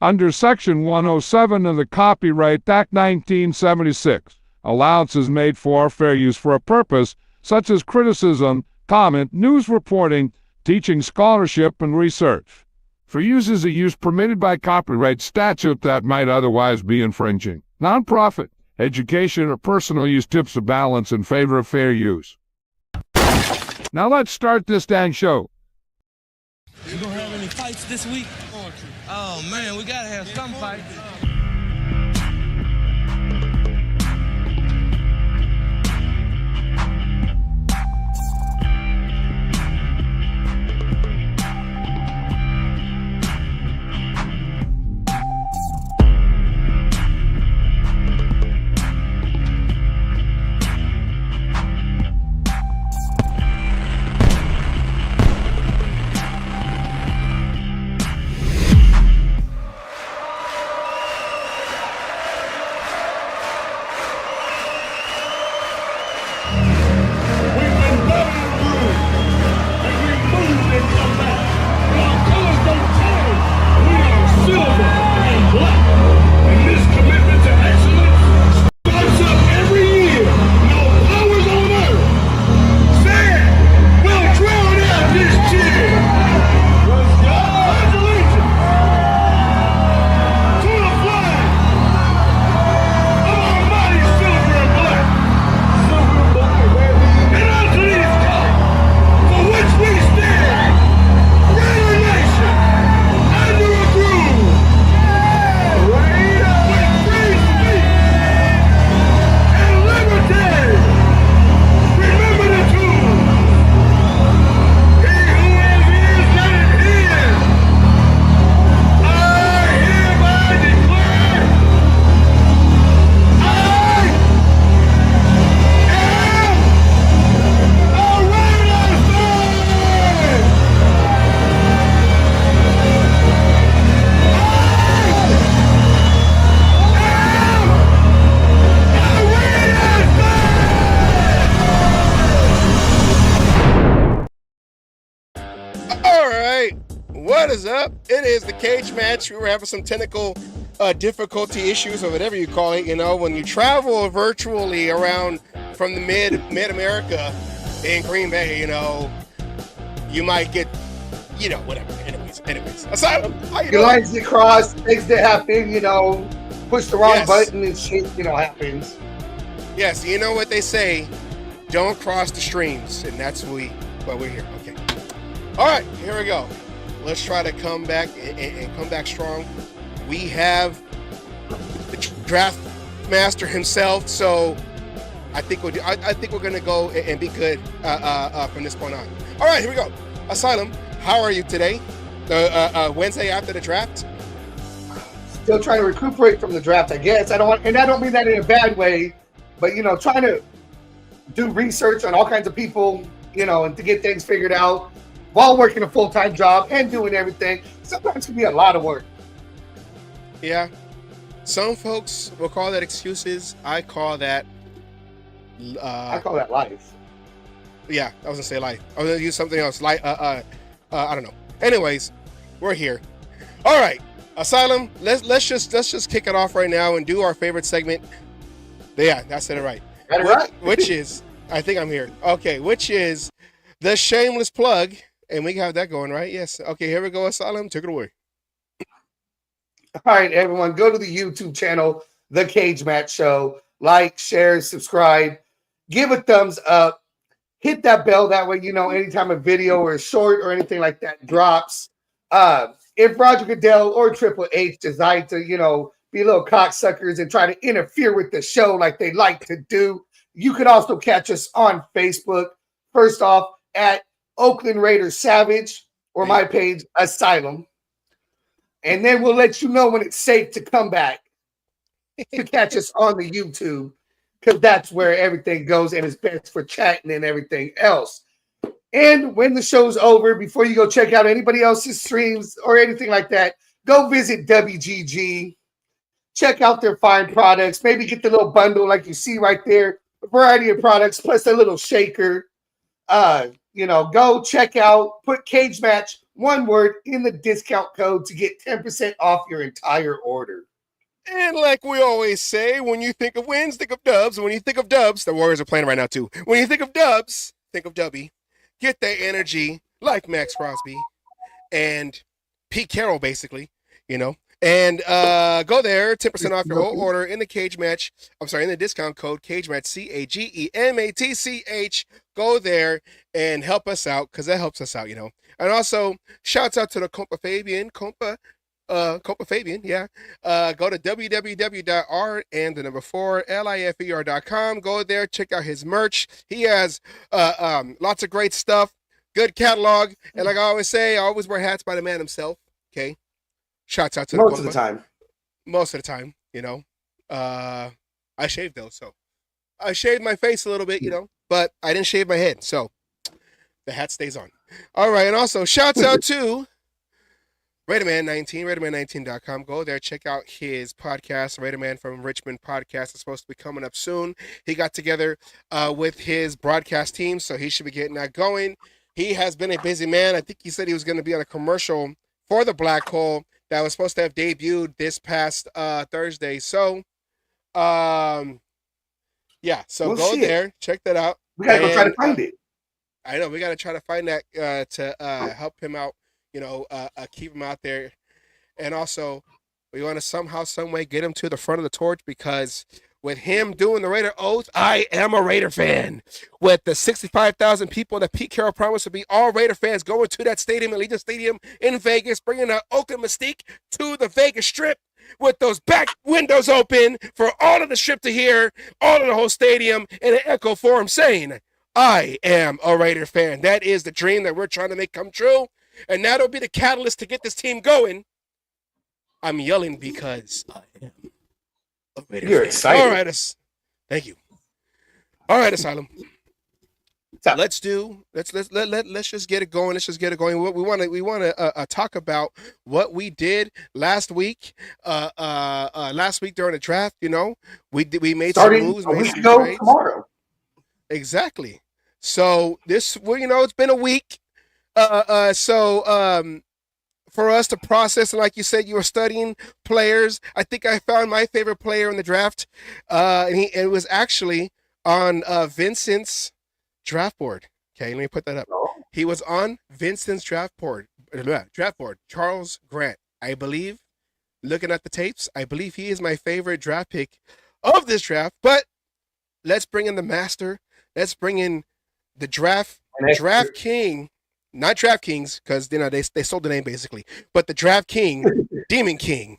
Under Section 107 of the Copyright Act 1976, allowance is made for fair use for a purpose such as criticism, comment, news reporting, teaching, scholarship, and research. For uses of use permitted by copyright statute that might otherwise be infringing. Nonprofit, education, or personal use tips the balance in favor of fair use. Now let's start this dang show. You gonna have any fights this week? Oh man, we gotta have some fights. It is the cage match. We were having some technical difficulty issues or whatever you call it. You know, when you travel virtually around from the mid-America in Green Bay, you know, you might get, you know, whatever. Anyways. Asylum, how you doing? Lines get crossed, things that happen, you know, push the wrong button and shit, you know, happens. Yes, you know what they say, don't cross the streams, and that's we're here. Okay. All right, here we go. Let's try to come back and come back strong. We have the draft master himself, so I think we're going to go and be good from this point on. All right, here we go. Asylum, how are you today? Wednesday after the draft? Still trying to recuperate from the draft, I guess. I don't mean that in a bad way, but you know, trying to do research on all kinds of people, you know, and to get things figured out while working a full-time job and doing everything. Sometimes it can be a lot of work. Yeah. Some folks will call that excuses. I call that life. Yeah, I was gonna say life. I was gonna use something else. Like I don't know. Anyways, we're here. All right, Asylum. Let's just kick it off right now and do our favorite segment. Yeah, that's it. Right. Which is, I think I'm here. Okay, which is the shameless plug. And we have that going, right? Yes. Okay, here we go, Asylum. Take it away. All right, everyone. Go to the YouTube channel, The Cage Match Show. Like, share, subscribe. Give a thumbs up. Hit that bell. That way, you know, anytime a video or a short or anything like that drops. If Roger Goodell or Triple H decide to, you know, be little cocksuckers and try to interfere with the show like they like to do, you can also catch us on Facebook. First off, at Oakland Raiders Savage, or my page, Asylum. And then we'll let you know when it's safe to come back to catch us on the YouTube, because that's where everything goes and it's best for chatting and everything else. And when the show's over, before you go check out anybody else's streams or anything like that, go visit WGG. Check out their fine products. Maybe get the little bundle like you see right there. A variety of products plus a little shaker. You know, go check out, put Cage Match One word in the discount code to get 10% off your entire order. And like we always say, when you think of wins, think of dubs. When you think of dubs, the Warriors are playing right now too. When you think of dubs, think of Dubby. Get that energy like Max Crosby and Pete Carroll, basically, you know. And go there, 10% off your whole order in the cage match. I'm sorry, in the discount code, cage match, CAGEMATCH. Go there and help us out, because that helps us out, you know. And also, shouts out to the Compa Fabian, yeah. Go to www.art and the number 4 lifer.com. Go there, check out his merch. He has lots of great stuff, good catalog, and like I always say, I always wear hats by the man himself. Okay, shouts out to most of the time. Most of the time, you know. I shaved though, so I shaved my face a little bit, you know, but I didn't shave my head, so the hat stays on. All right, and also shouts out to RaiderMan19, RaiderMan19.com. Go there, check out his podcast, RaiderMan from Richmond podcast. It's supposed to be coming up soon. He got together with his broadcast team, so he should be getting that going. He has been a busy man. I think he said he was going to be on a commercial for the Black Hole that was supposed to have debuted this past Thursday. So, yeah, so go there, check that out. We got to go try to find it. I know, we got to try to find that to help him out. You know, keep him out there. And also, we want to somehow, some way get him to the front of the torch, because with him doing the Raider oath, I am a Raider fan. With the 65,000 people that Pete Carroll promised to be all Raider fans going to that stadium, Allegiant Stadium in Vegas, bringing the Oakland Mystique to the Vegas Strip with those back windows open for all of the Strip to hear, all of the whole stadium in an echo form saying, I am a Raider fan. That is the dream that we're trying to make come true. And that'll be the catalyst to get this team going. I'm yelling because I am a Raider You're fan. excited. All right, thank you. All right, Asylum. Let's just get it going. Let's just get it going. We want to talk about what we did last week. Last week during the draft, you know, we made some moves. A week ago tomorrow. Exactly. So you know, it's been a week. For us to process, and like you said, you were studying players. I think I found my favorite player in the draft, and it was actually on Vincent's draft board. Okay, let me put that up. He was on Vincent's draft board. Charles Grant, I believe. Looking at the tapes, I believe he is my favorite draft pick of this draft. But let's bring in the master. Let's bring in the draft king. Not DraftKings, because you know they sold the name basically, but the Draft King, Demon King.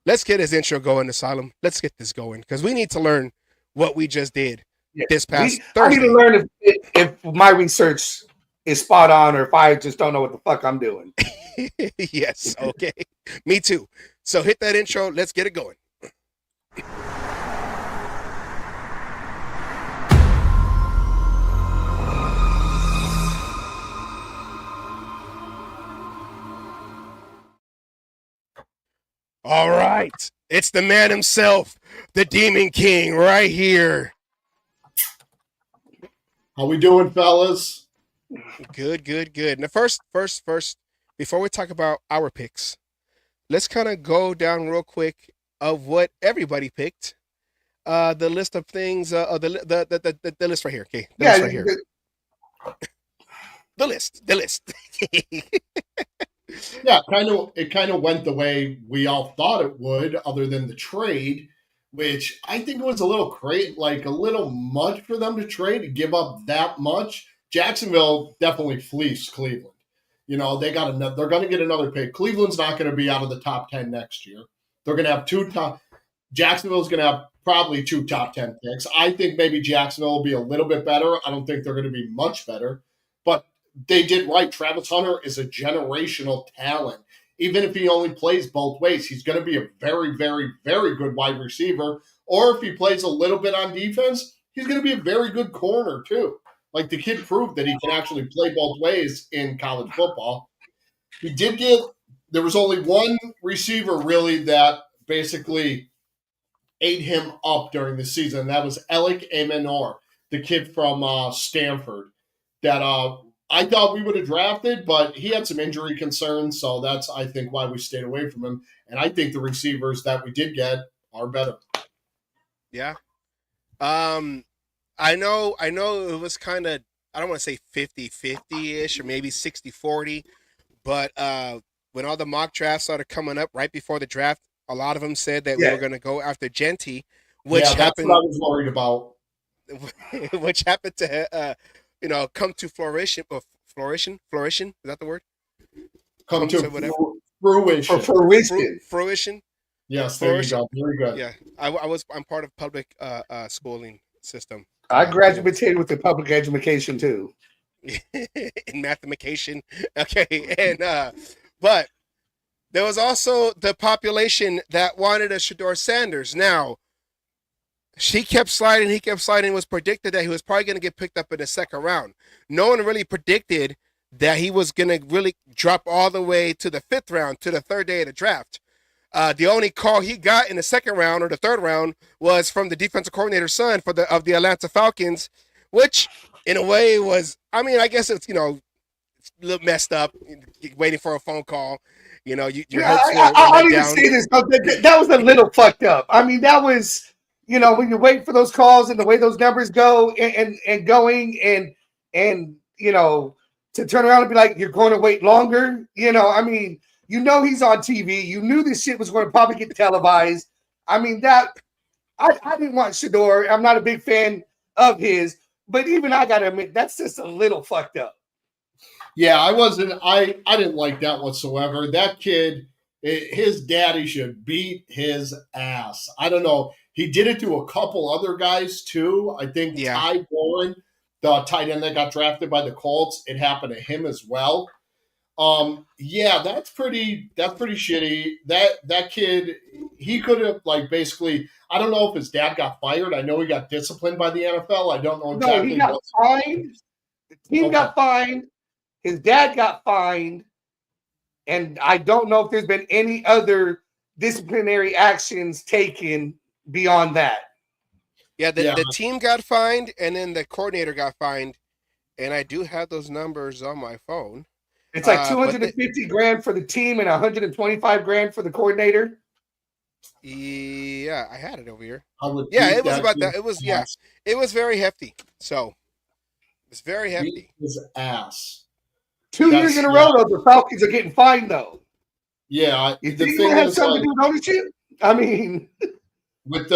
Let's get his intro going, Asylum. Let's get this going, because we need to learn what we just did this past Thursday. I need to learn if my research is spot on, or if I just don't know what the fuck I'm doing. Yes, okay. Me too. So hit that intro. Let's get it going. All right. It's the man himself, the Demon King, right here. How we doing, fellas? Good. Now, first, before we talk about our picks, let's kind of go down real quick of what everybody picked. The list of things, the list right here. Okay, list right here. The list. Yeah, it kind of went the way we all thought it would, other than the trade, which I think was a little a little much for them to trade, to give up that much. Jacksonville definitely fleeced Cleveland. You know, they're going to get another pick. Cleveland's not going to be out of the top 10 next year. They're going to have Jacksonville's going to have probably 2 top 10 picks. I think maybe Jacksonville will be a little bit better. I don't think they're going to be much better, but they did right. Travis Hunter is a generational talent. Even if he only plays both ways, he's going to be a very, very, very good wide receiver. Or if he plays a little bit on defense, he's going to be a very good corner too. Like, the kid proved that he can actually play both ways in college football. There was only one receiver really that basically ate him up during the season. That was Alec Amenor, the kid from Stanford, that I thought we would have drafted, but he had some injury concerns, so that's, I think, why we stayed away from him. And I think the receivers that we did get are better. Yeah. I know it was kind of, I don't want to say 50-50-ish or maybe 60-40, but when all the mock drafts started coming up right before the draft, a lot of them said that we were going to go after Jeanty, which that's happened. what I was worried about. Which happened to, come to flourish. Flourish. Is that the word? Come to whatever. fruition. Fruition. Yes, there you go. Very good. Yeah, I'm part of public schooling system. I graduated with the public education too. In mathematician. Okay, and but there was also the population that wanted a Shedeur Sanders. Now, he kept sliding. It was predicted that he was probably going to get picked up in the second round. No one really predicted that he was going to really drop all the way to the fifth round, to the third day of the draft. The only call he got in the second round or the third round was from the defensive coordinator's son of the Atlanta Falcons, which in a way was, I guess it's, it's a little messed up, waiting for a phone call. Your hopes were I'll even down. say this. That was a little fucked up. That was, when you wait for those calls and the way those numbers go and going and to turn around and be like, you're going to wait longer. He's on TV. You knew this shit was going to probably get televised. I didn't want Shedeur. I'm not a big fan of his, but even I got to admit, that's just a little fucked up. Yeah, I didn't like that whatsoever. That kid, his daddy should beat his ass. I don't know. He did it to a couple other guys too. I think Ty Bowen, the tight end that got drafted by the Colts, it happened to him as well. That's pretty shitty. That kid, he could have basically, I don't know if his dad got fired. I know he got disciplined by the NFL. I don't know exactly. No, he got fined. The team got fined. His dad got fined. And I don't know if there's been any other disciplinary actions taken beyond that. Yeah, the team got fined, and then the coordinator got fined. And I do have those numbers on my phone. It's like $250,000 for the team and $125,000 for the coordinator. Yeah, I had it over here. Yeah, it was about that. It was it was very hefty. So it's very hefty. His ass. 2 years in a row, though, the Falcons are getting fined, though. Yeah, you think it has something to do with ownership? With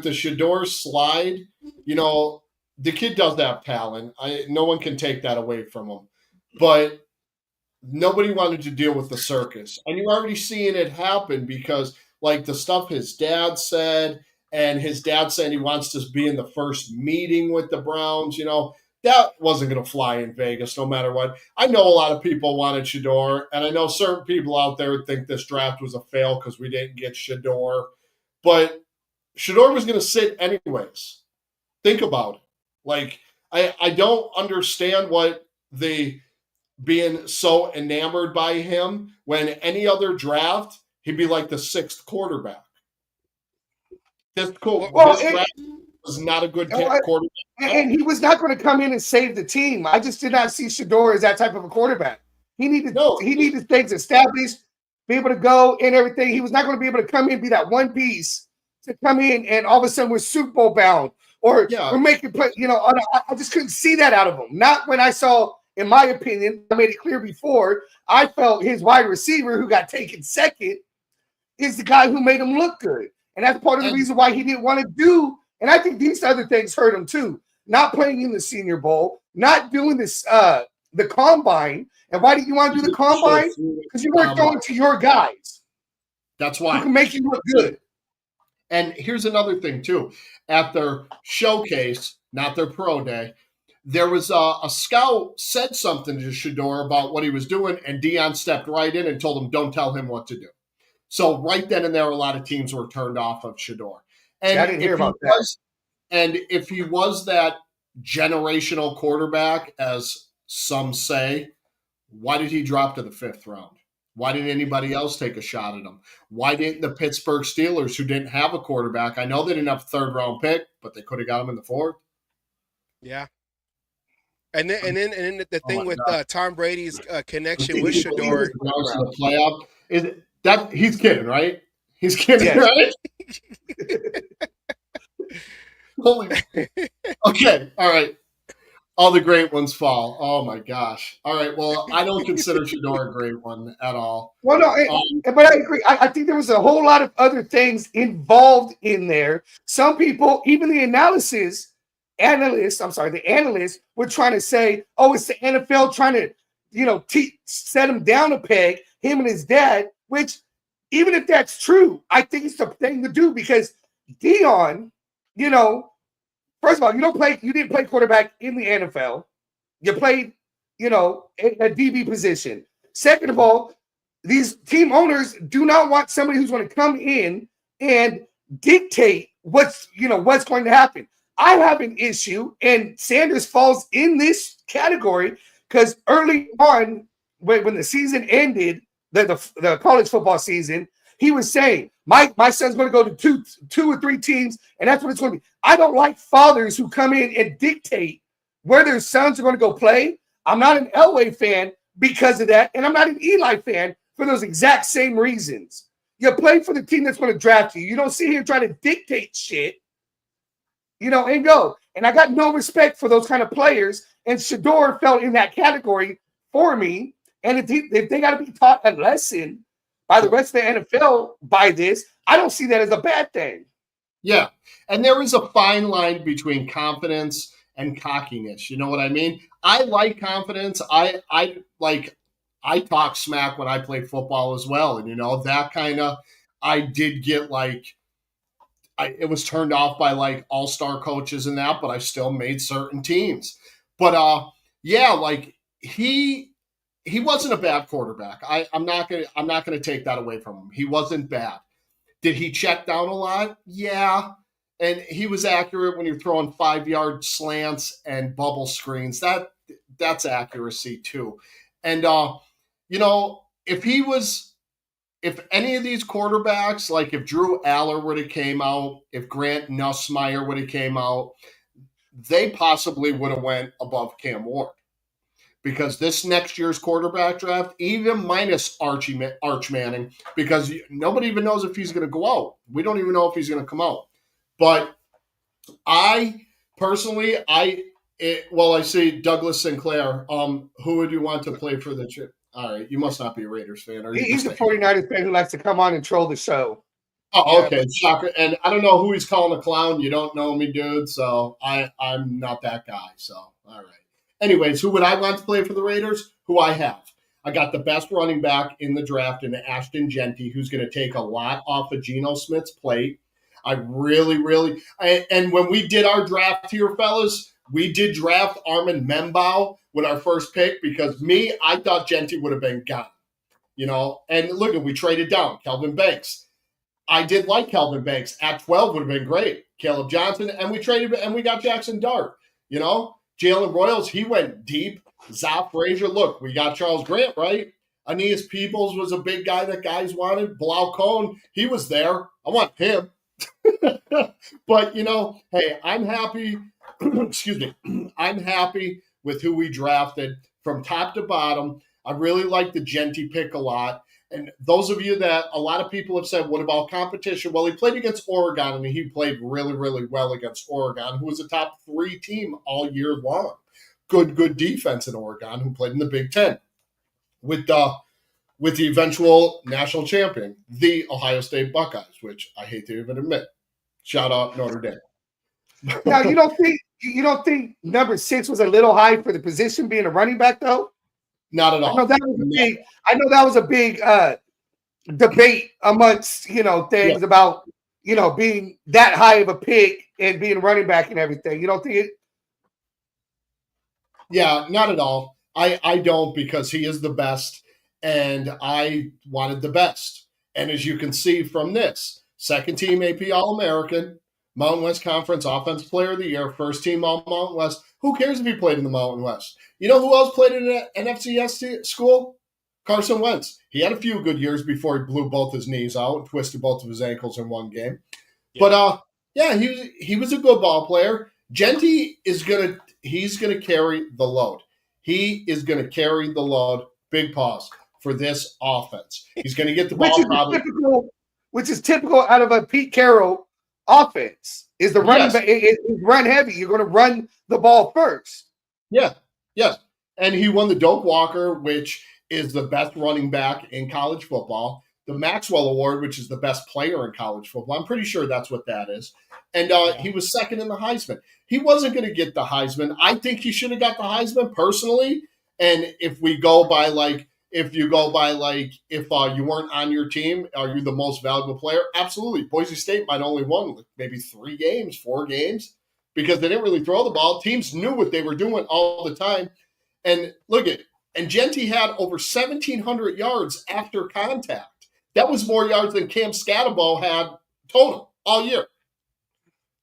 the Shedeur slide, the kid does have talent. No one can take that away from him. But nobody wanted to deal with the circus. And you're already seeing it happen because, the stuff his dad said, and his dad said he wants to be in the first meeting with the Browns, that wasn't going to fly in Vegas no matter what. I know a lot of people wanted Shedeur, and I know certain people out there think this draft was a fail because we didn't get Shedeur. But Shedeur was going to sit anyways. Think about it. I don't understand what the being so enamored by him when any other draft, he'd be like the sixth quarterback. This draft was not a good quarterback. And he was not going to come in and save the team. I just did not see Shedeur as that type of a quarterback. He needed things established, be able to go and everything. He was not going to be able to come in and be that one piece to come in and all of a sudden we're Super Bowl bound or we're making play. I just couldn't see that out of him. Not when I saw, in my opinion, I made it clear before, I felt his wide receiver who got taken second is the guy who made him look good. And that's part of the reason why he didn't want to do. And I think these other things hurt him too. Not playing in the Senior Bowl, not doing this, the combine. And why did you want to do the combine? Because you weren't throwing to your guys. That's why. Who can make you look good. And here's another thing too. At their showcase, not their pro day, there was a scout said something to Shedeur about what he was doing, and Deion stepped right in and told him, don't tell him what to do. So right then and there, a lot of teams were turned off of Shedeur. And I didn't hear about that. And if he was that generational quarterback, as some say, why did he drop to the fifth round? Why didn't anybody else take a shot at him? Why didn't the Pittsburgh Steelers, who didn't have a quarterback, I know they didn't have a third-round pick, but they could have got him in the fourth. Yeah. And then the Oh thing my with God. Tom Brady's I connection think with he believes Shador. in the playoff. Is that he's kidding, right? He's kidding, Yes. right? Holy. Okay, all right. All the great ones fall. Oh my gosh. All right. Well, I don't consider Shador a great one at all. Well, no, but I agree. I think there was a whole lot of other things involved in there. Some people, even the analysts were trying to say, oh, it's the NFL trying to, set him down a peg, him and his dad, which even if that's true, I think it's the thing to do because Dion, first of all, you didn't play quarterback in the NFL. You played, a DB position. Second of all, these team owners do not want somebody who's going to come in and dictate what's going to happen. I have an issue, and Sanders falls in this category because early on, when the season ended, the college football season, he was saying, my son's going to go to two or three teams, and that's what it's going to be. I don't like fathers who come in and dictate where their sons are going to go play. I'm not an Elway fan because of that, and I'm not an Eli fan for those exact same reasons. You play for the team that's going to draft you. You don't sit here trying to dictate shit, and go. And I got no respect for those kind of players, and Shador fell in that category for me. And if they got to be taught a lesson by the rest of the NFL by this, I don't see that as a bad thing. Yeah. And there is a fine line between confidence and cockiness. You know what I mean? I like confidence. I talk smack when I play football as well. And, that kind of, I did get it was turned off by all-star coaches and that, but I still made certain teams. But, he wasn't a bad quarterback. I'm not gonna take that away from him. He wasn't bad. Did he check down a lot? Yeah. And he was accurate when you're throwing 5-yard slants and bubble screens. That's accuracy too. And if any of these quarterbacks, like if Drew Aller would have came out, if Grant Nussmeier would have came out, they possibly would have went above Cam Ward. Because this next year's quarterback draft, even minus Arch Manning, because nobody even knows if he's going to go out. We don't even know if he's going to come out. But I personally, I see Douglas Sinclair. Who would you want to play for the trip? All right, you must not be a Raiders fan. He's a 49ers fan who likes to come on and troll the show. Oh, okay, shocker. And I don't know who he's calling a clown. You don't know me, dude. So I'm not that guy. So all right. Anyways, who would I want to play for the Raiders? Who I have. I got the best running back in the draft in Ashton Jeanty, who's going to take a lot off of Geno Smith's plate. I really, and when we did our draft here, fellas, we did draft Armin Membaugh with our first pick because I thought Jeanty would have been gone. And look, we traded down Kelvin Banks. I did like Kelvin Banks. At 12 would have been great. Caleb Johnson, and we traded, and we got Jackson Dart. Jalen Royals, he went deep. Zop Frazier, look, we got Charles Grant, right? Aeneas Peebles was a big guy that guys wanted. Blau Cone, he was there. I want him. But, hey, I'm happy. Excuse me. I'm happy with who we drafted from top to bottom. I really like the Jeanty pick a lot. And those of you that a lot of people have said, what about competition? Well, he played against Oregon, and he played really, really well against Oregon, who was a top 3 team all year long. Good defense in Oregon, who played in the Big Ten with the eventual national champion, the Ohio State Buckeyes, which I hate to even admit. Shout out Notre Dame. Now, you don't think number 6 was a little high for the position being a running back, though? Not at all. I know that was a big debate amongst things about being that high of a pick and being running back and everything. You don't think it? Yeah, not at all. I don't, because he is the best, and I wanted the best. And as you can see from this, second team AP All-American, Mountain West Conference Offensive Player of the Year, first team All Mountain West. Who cares if he played in the Mountain West? You know who else played in an FCS school? Carson Wentz. He had a few good years before he blew both his knees out and twisted both of his ankles in one game. Yeah. But he was a good ball player. Jeanty is going to he's going to carry the load. He is going to carry the load, big pause, for this offense. He's going to get the ball probably. Which is typical out of a Pete Carroll offense, is the running back. It's run heavy. You're going to run the ball first. Yeah, yes. And he won the Doak Walker, which is the best running back in college football. The Maxwell Award, which is the best player in college football. I'm pretty sure that's what that is. And he was second in the Heisman. He wasn't going to get the Heisman. I think he should have got the Heisman personally. And if you go by if you weren't on your team, are you the most valuable player? Absolutely. Boise State might only won maybe 4 games, because they didn't really throw the ball. Teams knew what they were doing all the time. And and Jeanty had over 1,700 yards after contact. That was more yards than Cam Scatterbo had total all year.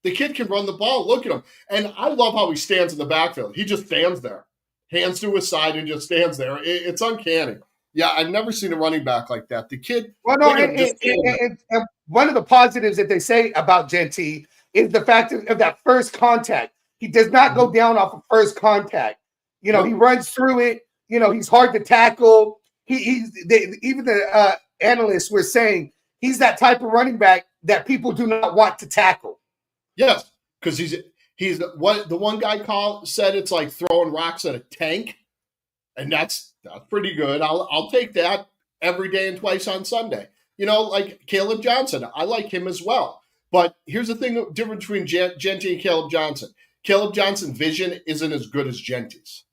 The kid can run the ball. Look at him. And I love how he stands in the backfield. He just stands there, hands to his side, and just stands there. It's uncanny. Yeah, I've never seen a running back like that. The kid. Well, no, and one of the positives that they say about Jeanty is the fact of that first contact. He does not go down off of first contact. He runs through it. He's hard to tackle. Even the analysts were saying he's that type of running back that people do not want to tackle. Yes, because he's what the one guy said it's like throwing rocks at a tank, and that's pretty good. I'll take that every day and twice on Sunday. Like Caleb Johnson, I like him as well. But here's the difference between Jeanty and Caleb Johnson. Caleb Johnson's vision isn't as good as Jeanty's.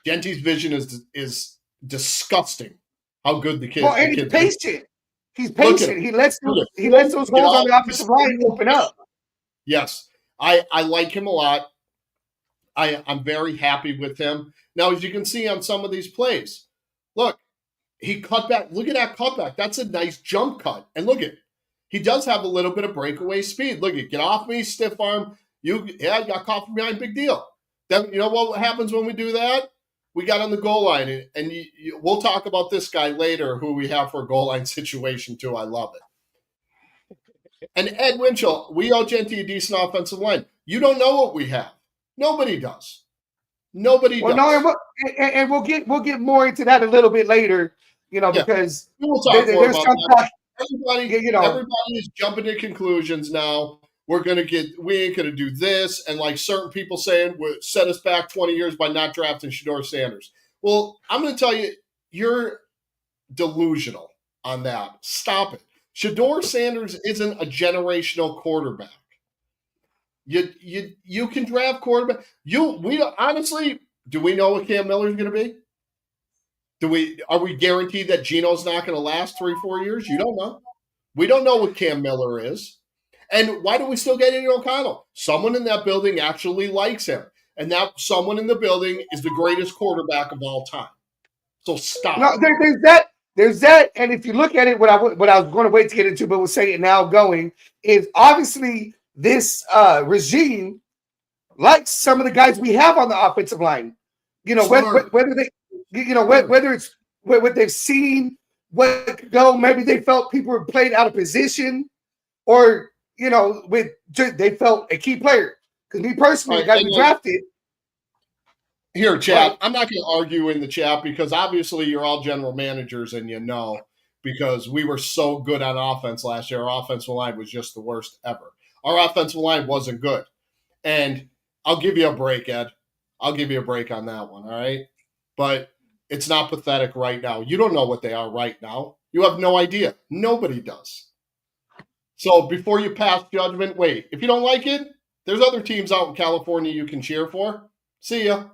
Jeanty's vision is disgusting. How good the kid. Well, and he's patient. He's patient. He lets those holes on the offensive line open up. Yes, I like him a lot. I'm very happy with him. Now, as you can see on some of these plays, look, he cut back. Look at that cutback. That's a nice jump cut. And look at, he does have a little bit of breakaway speed. Look at, get off me, stiff arm. You got caught from behind, big deal. Then you know what happens when we do that? We got on the goal line, and we'll talk about this guy later, who we have for a goal line situation too. I love it. And Ed Winchell, we owe Jeanty a decent offensive line. You don't know what we have. Nobody does. Nobody does. No, and we'll get more into that a little bit later. Because we'll talk more about that. Everybody is jumping to conclusions now. We ain't gonna do this, and like certain people saying, set us back 20 years by not drafting Shedeur Sanders. Well, I'm gonna tell you, you're delusional on that. Stop it. Shedeur Sanders isn't a generational quarterback. You can draft quarterback. We don't, honestly, do we know what Cam Miller's gonna be? Are we guaranteed that Geno's not gonna last 3-4 years? You don't know. We don't know what Cam Miller is. And why do we still get Aiden O'Connell? Someone in that building actually likes him. And that someone in the building is the greatest quarterback of all time. So stop. No, there's that. And if you look at it, what I was going to wait to get into, but we'll say it now going, is obviously this regime likes some of the guys we have on the offensive line. Whether it's what they've seen, what could go, maybe they felt people were played out of position, or they felt a key player. Because me personally, the guys we drafted. Here, chat. I'm not going to argue in the chat because obviously you're all general managers and because we were so good on offense last year. Our offensive line was just the worst ever. Our offensive line wasn't good. And I'll give you a break, Ed. I'll give you a break on that one, all right? But it's not pathetic right now. You don't know what they are right now. You have no idea. Nobody does. So before you pass judgment, wait. If you don't like it, there's other teams out in California you can cheer for. See ya.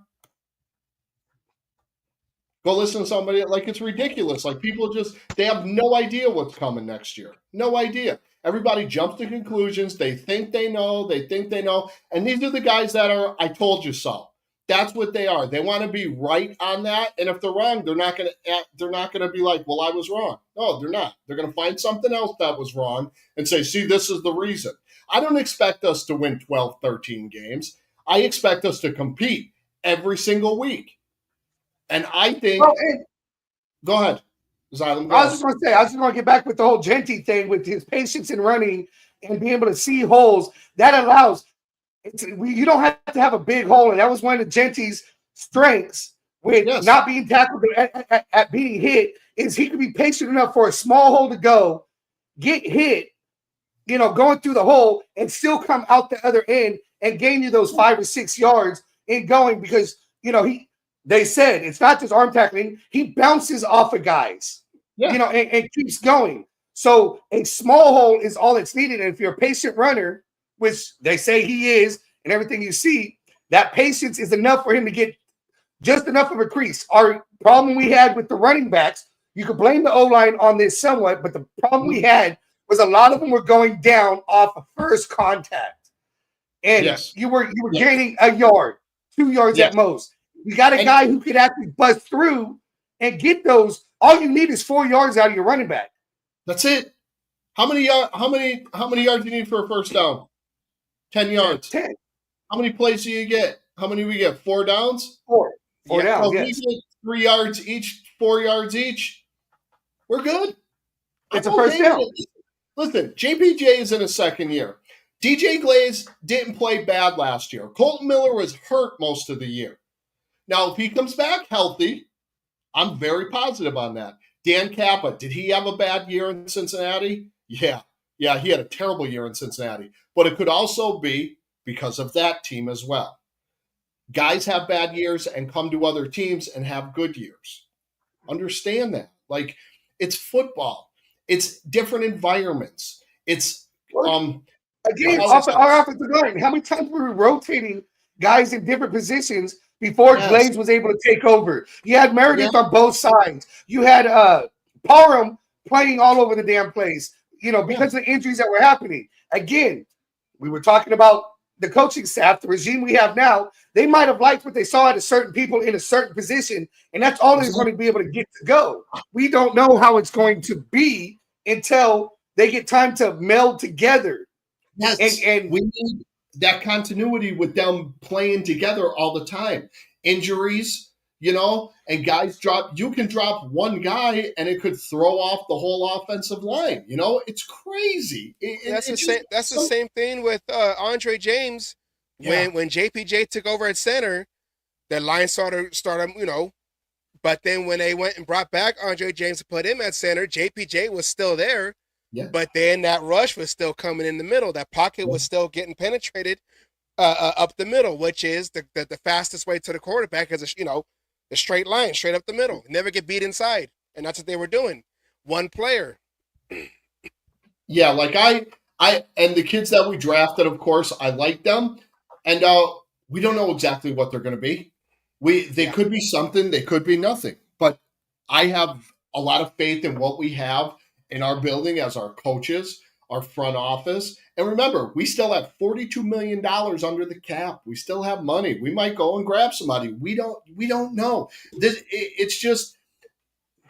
Go listen to somebody. It's ridiculous. People they have no idea what's coming next year. No idea. Everybody jumps to conclusions. They think they know. And these are the guys that are, I told you so. That's what they are. They want to be right on that. And if they're wrong, they're not going to be like, well, I was wrong. No, they're not. They're going to find something else that was wrong and say, see, this is the reason. I don't expect us to win 12, 13 games. I expect us to compete every single week. And I think go ahead. Xylem, I was just going to say, I was just going to get back with the whole Jeanty thing with his patience in running and being able to see holes. That allows You don't have to have a big hole, and that was one of Jeanty's strengths with not being tackled at being hit. Is he could be patient enough for a small hole to go, get hit, going through the hole, and still come out the other end and gain you those 5 or 6 yards in going because they said it's not just arm tackling. He bounces off of guys, and keeps going. So a small hole is all that's needed. And if you're a patient runner, which they say he is, and everything you see, that patience is enough for him to get just enough of a crease. Our problem we had with the running backs, you could blame the O-line on this somewhat, but the problem we had was a lot of them were going down off of first contact. And you were gaining a yard, 2 yards at most. You got a guy who could actually bust through and get those. All you need is 4 yards out of your running back. That's it. How many yards do you need for a first down? 10 yards. 10. How many plays do you get? How many we get? 4 downs? 4 downs. So we get 3 yards each, 4 yards each. We're good. It's a first down. Listen, JPJ is in his second year. DJ Glaze didn't play bad last year. Colton Miller was hurt most of the year. Now, if he comes back healthy, I'm very positive on that. Dan Kappa, did he have a bad year in Cincinnati? Yeah, he had a terrible year in Cincinnati. But it could also be because of that team as well. Guys have bad years and come to other teams and have good years. Understand that. Like, it's football. It's different environments. It's again, our offensive line. How many times were we rotating guys in different positions before Glaze was able to take over? You had Meredith on both sides. You had Parham playing all over the damn place, because of the injuries that were happening. Again, we were talking about the coaching staff, the regime we have now. They might have liked what they saw at a certain people in a certain position, and that's all they're going to be able to get to go. We don't know how it's going to be until they get time to meld together. Yes, and we need that continuity with them playing together all the time. Injuries, and guys drop. You can drop one guy, and it could throw off the whole offensive line. It's crazy. That's the same thing with Andre James. When JPJ took over at center, the line started. But then when they went and brought back Andre James to put him at center, JPJ was still there. Yeah. But then that rush was still coming in the middle. That pocket was still getting penetrated up the middle, which is the fastest way to the quarterback is the straight line, straight up the middle. Never get beat inside. And that's what they were doing. One player. Yeah, like I and the kids that we drafted, of course, I like them. And we don't know exactly what they're going to be. They could be something, they could be nothing. But I have a lot of faith in what we have in our building as our coaches, our front office. And remember, we still have $42 million under the cap. We still have money. We might go and grab somebody. We don't know. It's just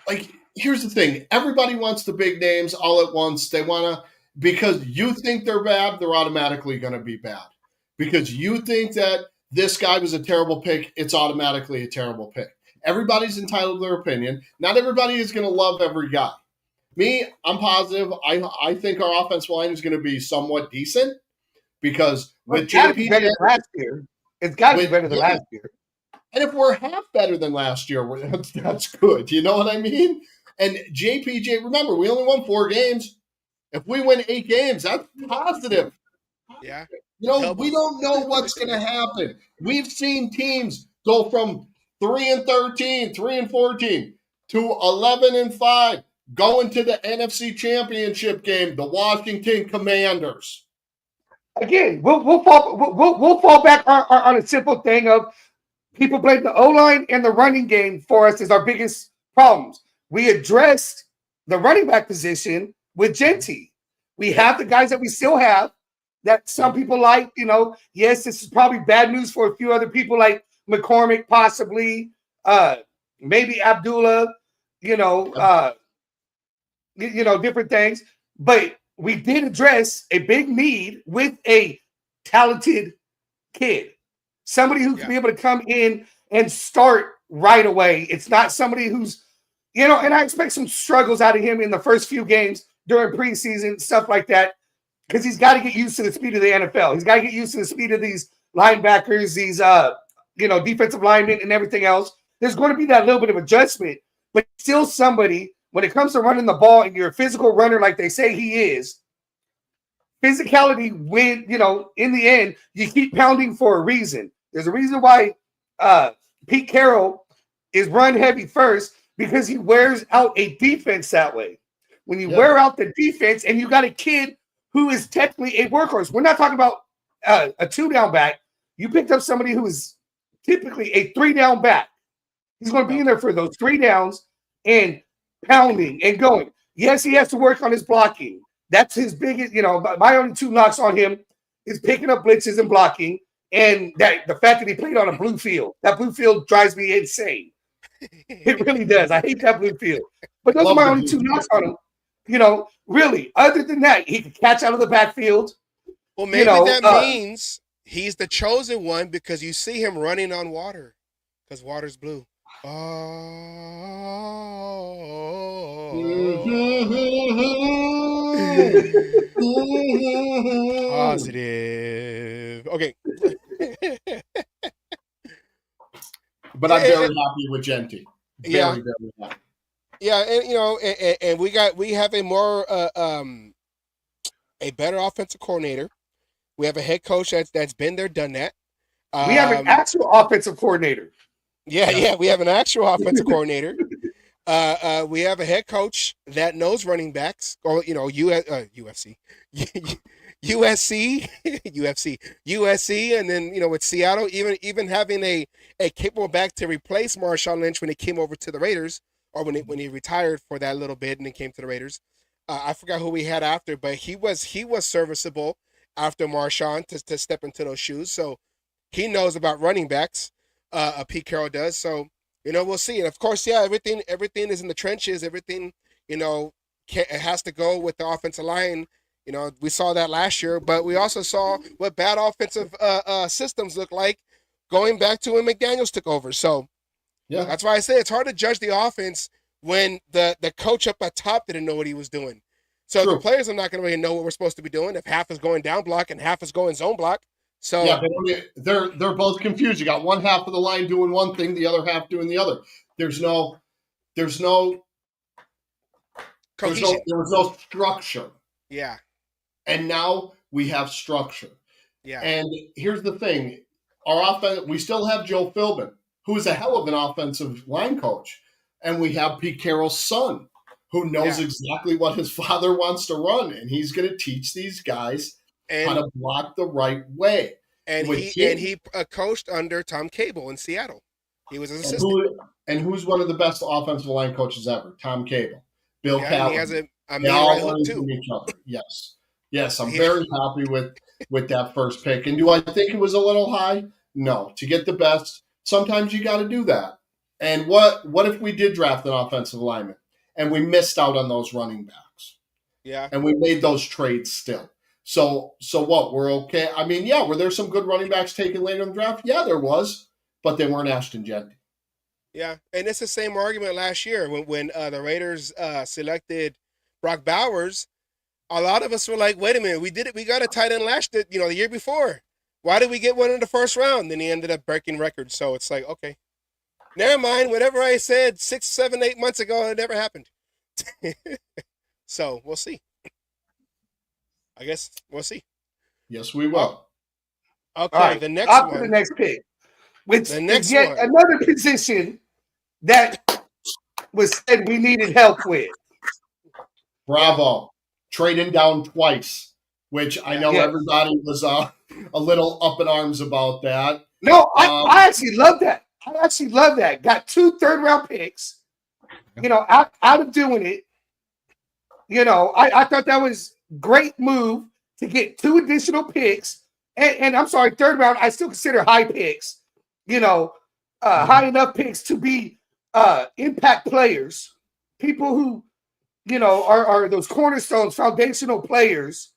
like, here's the thing. Everybody wants the big names all at once. They want to, because you think they're bad, they're automatically going to be bad. Because you think that this guy was a terrible pick, it's automatically a terrible pick. Everybody's entitled to their opinion. Not everybody is going to love every guy. Me, I'm positive. I think our offensive line is going to be somewhat decent because with JPJ last year, it's got to be better than last year. And if we're half better than last year, that's good. You know what I mean? And JPJ, remember, we only won 4 games. If we win 8 games, that's positive. Yeah. We don't know what's going to happen. We've seen teams go from 3-13, 3-14 to 11-5. Going to the NFC Championship game, the Washington Commanders. Again, we'll fall back on a simple thing of people blame the O-line and the running game for us as our biggest problems. We addressed the running back position with Jeanty. We have the guys that we still have that some people like. Yes, this is probably bad news for a few other people like McCormick, possibly, maybe Abdullah. Different things, but we did address a big need with a talented kid, somebody who can be able to come in and start right away. It's not somebody who's, and I expect some struggles out of him in the first few games during preseason, stuff like that. because he's got to get used to the speed of the NFL. He's got to get used to the speed of these linebackers, these defensive linemen and everything else. There's going to be that little bit of adjustment, but still somebody, when it comes to running the ball and you're a physical runner like they say he is, physicality win, in the end, you keep pounding for a reason. There's a reason why Pete Carroll is run heavy first, because he wears out a defense that way. When you wear out the defense and you got a kid who is technically a workhorse, we're not talking about a 2-down back. You picked up somebody who is typically a 3-down back. He's going to be in there for those 3 downs and pounding and going. Yes, he has to work on his blocking. That's his biggest, my only 2 knocks on him is picking up blitzes and blocking, and that the fact that he played on a blue field. That blue field drives me insane. It really does. I hate that blue field. But those are my only 2 knocks on him. Really, other than that, he can catch out of the backfield. Well, maybe that means he's the chosen one, because you see him running on water, because water's blue. Positive. Okay. But I'm very happy with Jeanty. Very happy. Yeah, and we have a more a better offensive coordinator. We have a head coach that's been there, done that. We have an actual offensive coordinator. Yeah, we have an actual offensive coordinator. We have a head coach that knows running backs, or UFC, and then with Seattle, even having a capable back to replace Marshawn Lynch when he came over to the Raiders, or when he retired for that little bit and then came to the Raiders. I forgot who we had after, but he was serviceable after Marshawn to step into those shoes. So he knows about running backs. Pete Carroll does. So we'll see. And of course, everything is in the trenches. Everything it has to go with the offensive line. We saw that last year, but we also saw what bad offensive systems look like going back to when McDaniels took over. So that's why I say it's hard to judge the offense when the coach up at top didn't know what he was doing. So the players are not going to really know what we're supposed to be doing if half is going down block and half is going zone block. So they're both confused. You got one half of the line doing one thing, the other half doing the other. There was no structure. Yeah. And now we have structure. Yeah. And here's the thing. Our offense, we still have Joe Philbin, who is a hell of an offensive line coach. And we have Pete Carroll's son, who knows exactly what his father wants to run. And he's going to teach these guys how to block the right way. And he coached under Tom Cable in Seattle. He was his assistant. And who's one of the best offensive line coaches ever? Tom Cable. Bill Callahan. He has a they all learn from each other. Yes, I'm very happy with that first pick. And do I think it was a little high? No. To get the best, sometimes you got to do that. And what if we did draft an offensive lineman and we missed out on those running backs? Yeah. And we made those trades still. So what? We're okay. I mean, were there some good running backs taken later in the draft? Yeah, there was, but they weren't Ashton Jeanty. Yeah, and it's the same argument last year when the Raiders selected Brock Bowers. A lot of us were like, "Wait a minute, we did it. We got a tight end the year before. Why did we get one in the first round?" Then he ended up breaking records. So it's like, okay, never mind. Whatever I said 6, 7, 8 months ago, it never happened. So we'll see. I guess we'll see. Yes, we will. Okay, right, the next one. The next pick, which the next is yet one. another position that was said we needed help with. Bravo. Trading down twice, which I know everybody was a little up in arms about that. No, I actually love that. Got 2 third-round picks, out of doing it. I thought that was great move to get 2 additional picks. And I'm sorry, third round, I still consider high picks, high enough picks to be impact players, people who, are those cornerstones, foundational players,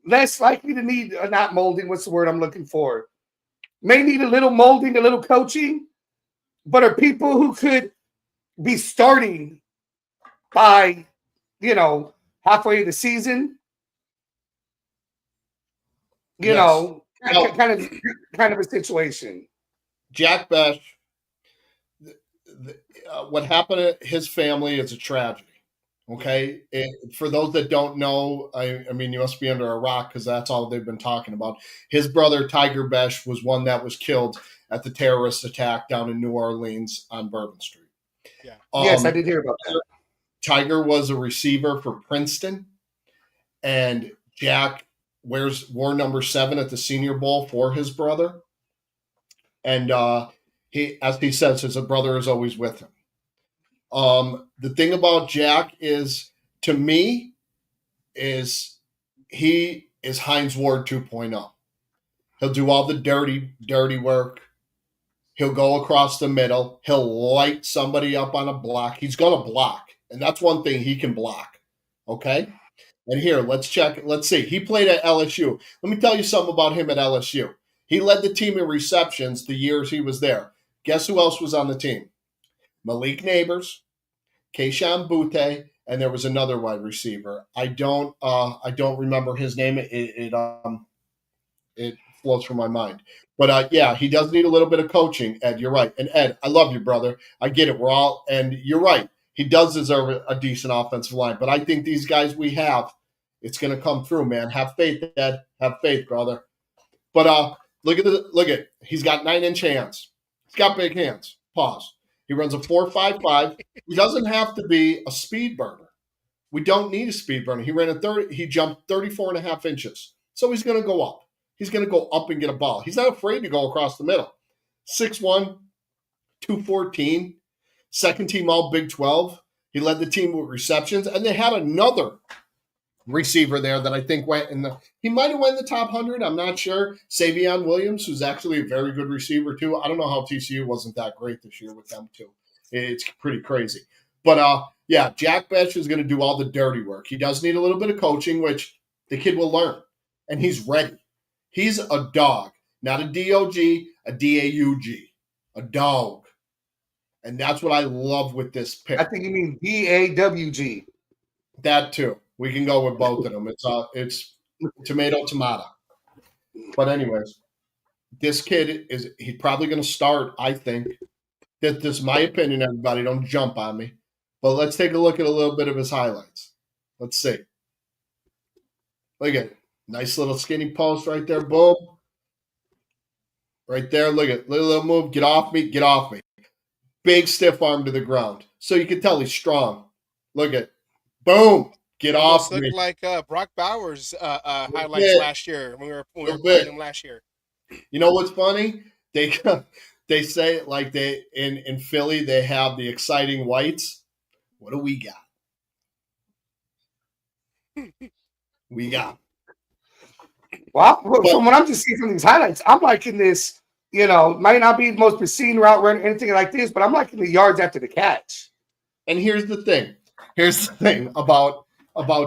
less likely to need, not molding, what's the word I'm looking for? May need a little molding, a little coaching, but are people who could be starting by, halfway of the season. You Yes. know, Now, kind of a situation. Jack Besh, what happened to his family is a tragedy. Okay, for those that don't know, I mean, you must be under a rock because that's all they've been talking about. His brother Tiger Besh was one that was killed at the terrorist attack down in New Orleans on Bourbon Street. Yeah. Yes, I did hear about that. Tiger was a receiver for Princeton, and Jack wore number 7 at the Senior Bowl for his brother. And he, as he says, his brother is always with him. The thing about Jack is, to me, is he is Hines Ward 2.0. He'll do all the dirty work. He'll go across the middle. He'll light somebody up on a block. He's going to block. And that's one thing he can block. Okay? And here, let's check. Let's see. He played at LSU. Let me tell you something about him at LSU. He led the team in receptions the years he was there. Guess who else was on the team? Malik Neighbors, Keyshawn Butte, and there was another wide receiver. I don't remember his name. It floats from my mind. But yeah, he does need a little bit of coaching. Ed, you're right. And Ed, I love you, brother. I get it. And you're right. He does deserve a decent offensive line. But I think these guys we have, it's going to come through, man. Have faith, Ed. Have faith, brother. But look at. He's got 9-inch hands. He's got big hands. Pause. He runs a 4.55. He doesn't have to be a speed burner. We don't need a speed burner. He ran a 30. He jumped 34.5 inches. So he's going to go up. He's going to go up and get a ball. He's not afraid to go across the middle. 6'1", 214, second team all Big 12. He led the team with receptions, and they had another receiver there that I think went in the. He might have went in the top 100. I'm not sure. Savion Williams, who's actually a very good receiver too. I don't know how TCU wasn't that great this year with them too. It's pretty crazy. But yeah, Jack Besh is going to do all the dirty work. He does need a little bit of coaching, which the kid will learn, and he's ready. He's a dog, not a D-O-G, a D-A-U-G, a dog. And that's what I love with this pick. I think you mean D-A-W-G. That too. We can go with both of them. It's tomato. But anyways, this kid he's probably going to start, I think. This is my opinion, everybody. Don't jump on me. But let's take a look at a little bit of his highlights. Let's see. Look at it. Nice little skinny post right there. Boom. Right there. Look at little move. Get off me. Get off me. Big stiff arm to the ground. So you can tell he's strong. Look at. Boom. Get off me. Looked like Brock Bowers' highlights last year when we were playing him last year. You know what's funny? They say like they in Philly they have the exciting whites. What do we got? We got. Well, from what I'm just seeing from these highlights, I'm liking this. You know, might not be the most pristine route run, anything like this, but I'm liking the yards after the catch. And here's the thing. Here's the thing about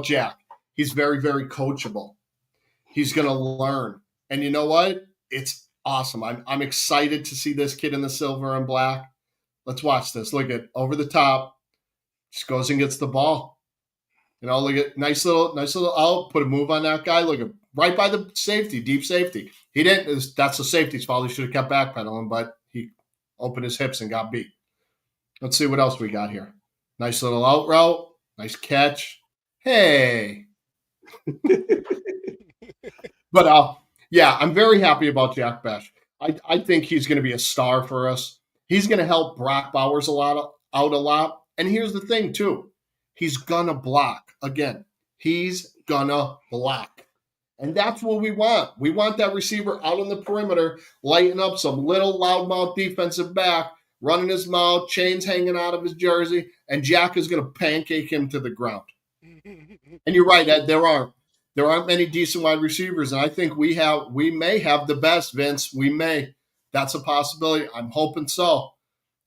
Jack. He's very, very coachable. He's going to learn. And you know what? It's awesome. I'm excited to see this kid in the silver and black. Let's watch this. Look at over the top. Just goes and gets the ball. You know, look at nice little out. Put a move on that guy. Look at right by the safety, deep safety. He didn't. That's the safety's fault. He should have kept backpedaling, but he opened his hips and got beat. Let's see what else we got here. Nice little out route. Nice catch. Hey. But yeah, I'm very happy about Jack Besh. I think he's going to be a star for us. He's going to help Brock Bowers out a lot. And here's the thing, too. He's going to block. Again, he's going to block. And that's what we want. We want that receiver out on the perimeter, lighting up some little loudmouth defensive back, running his mouth, chains hanging out of his jersey, and Jack is going to pancake him to the ground. And you're right, Ed, there aren't many decent wide receivers, and I think we may have the best, Vince. We may. That's a possibility. I'm hoping so.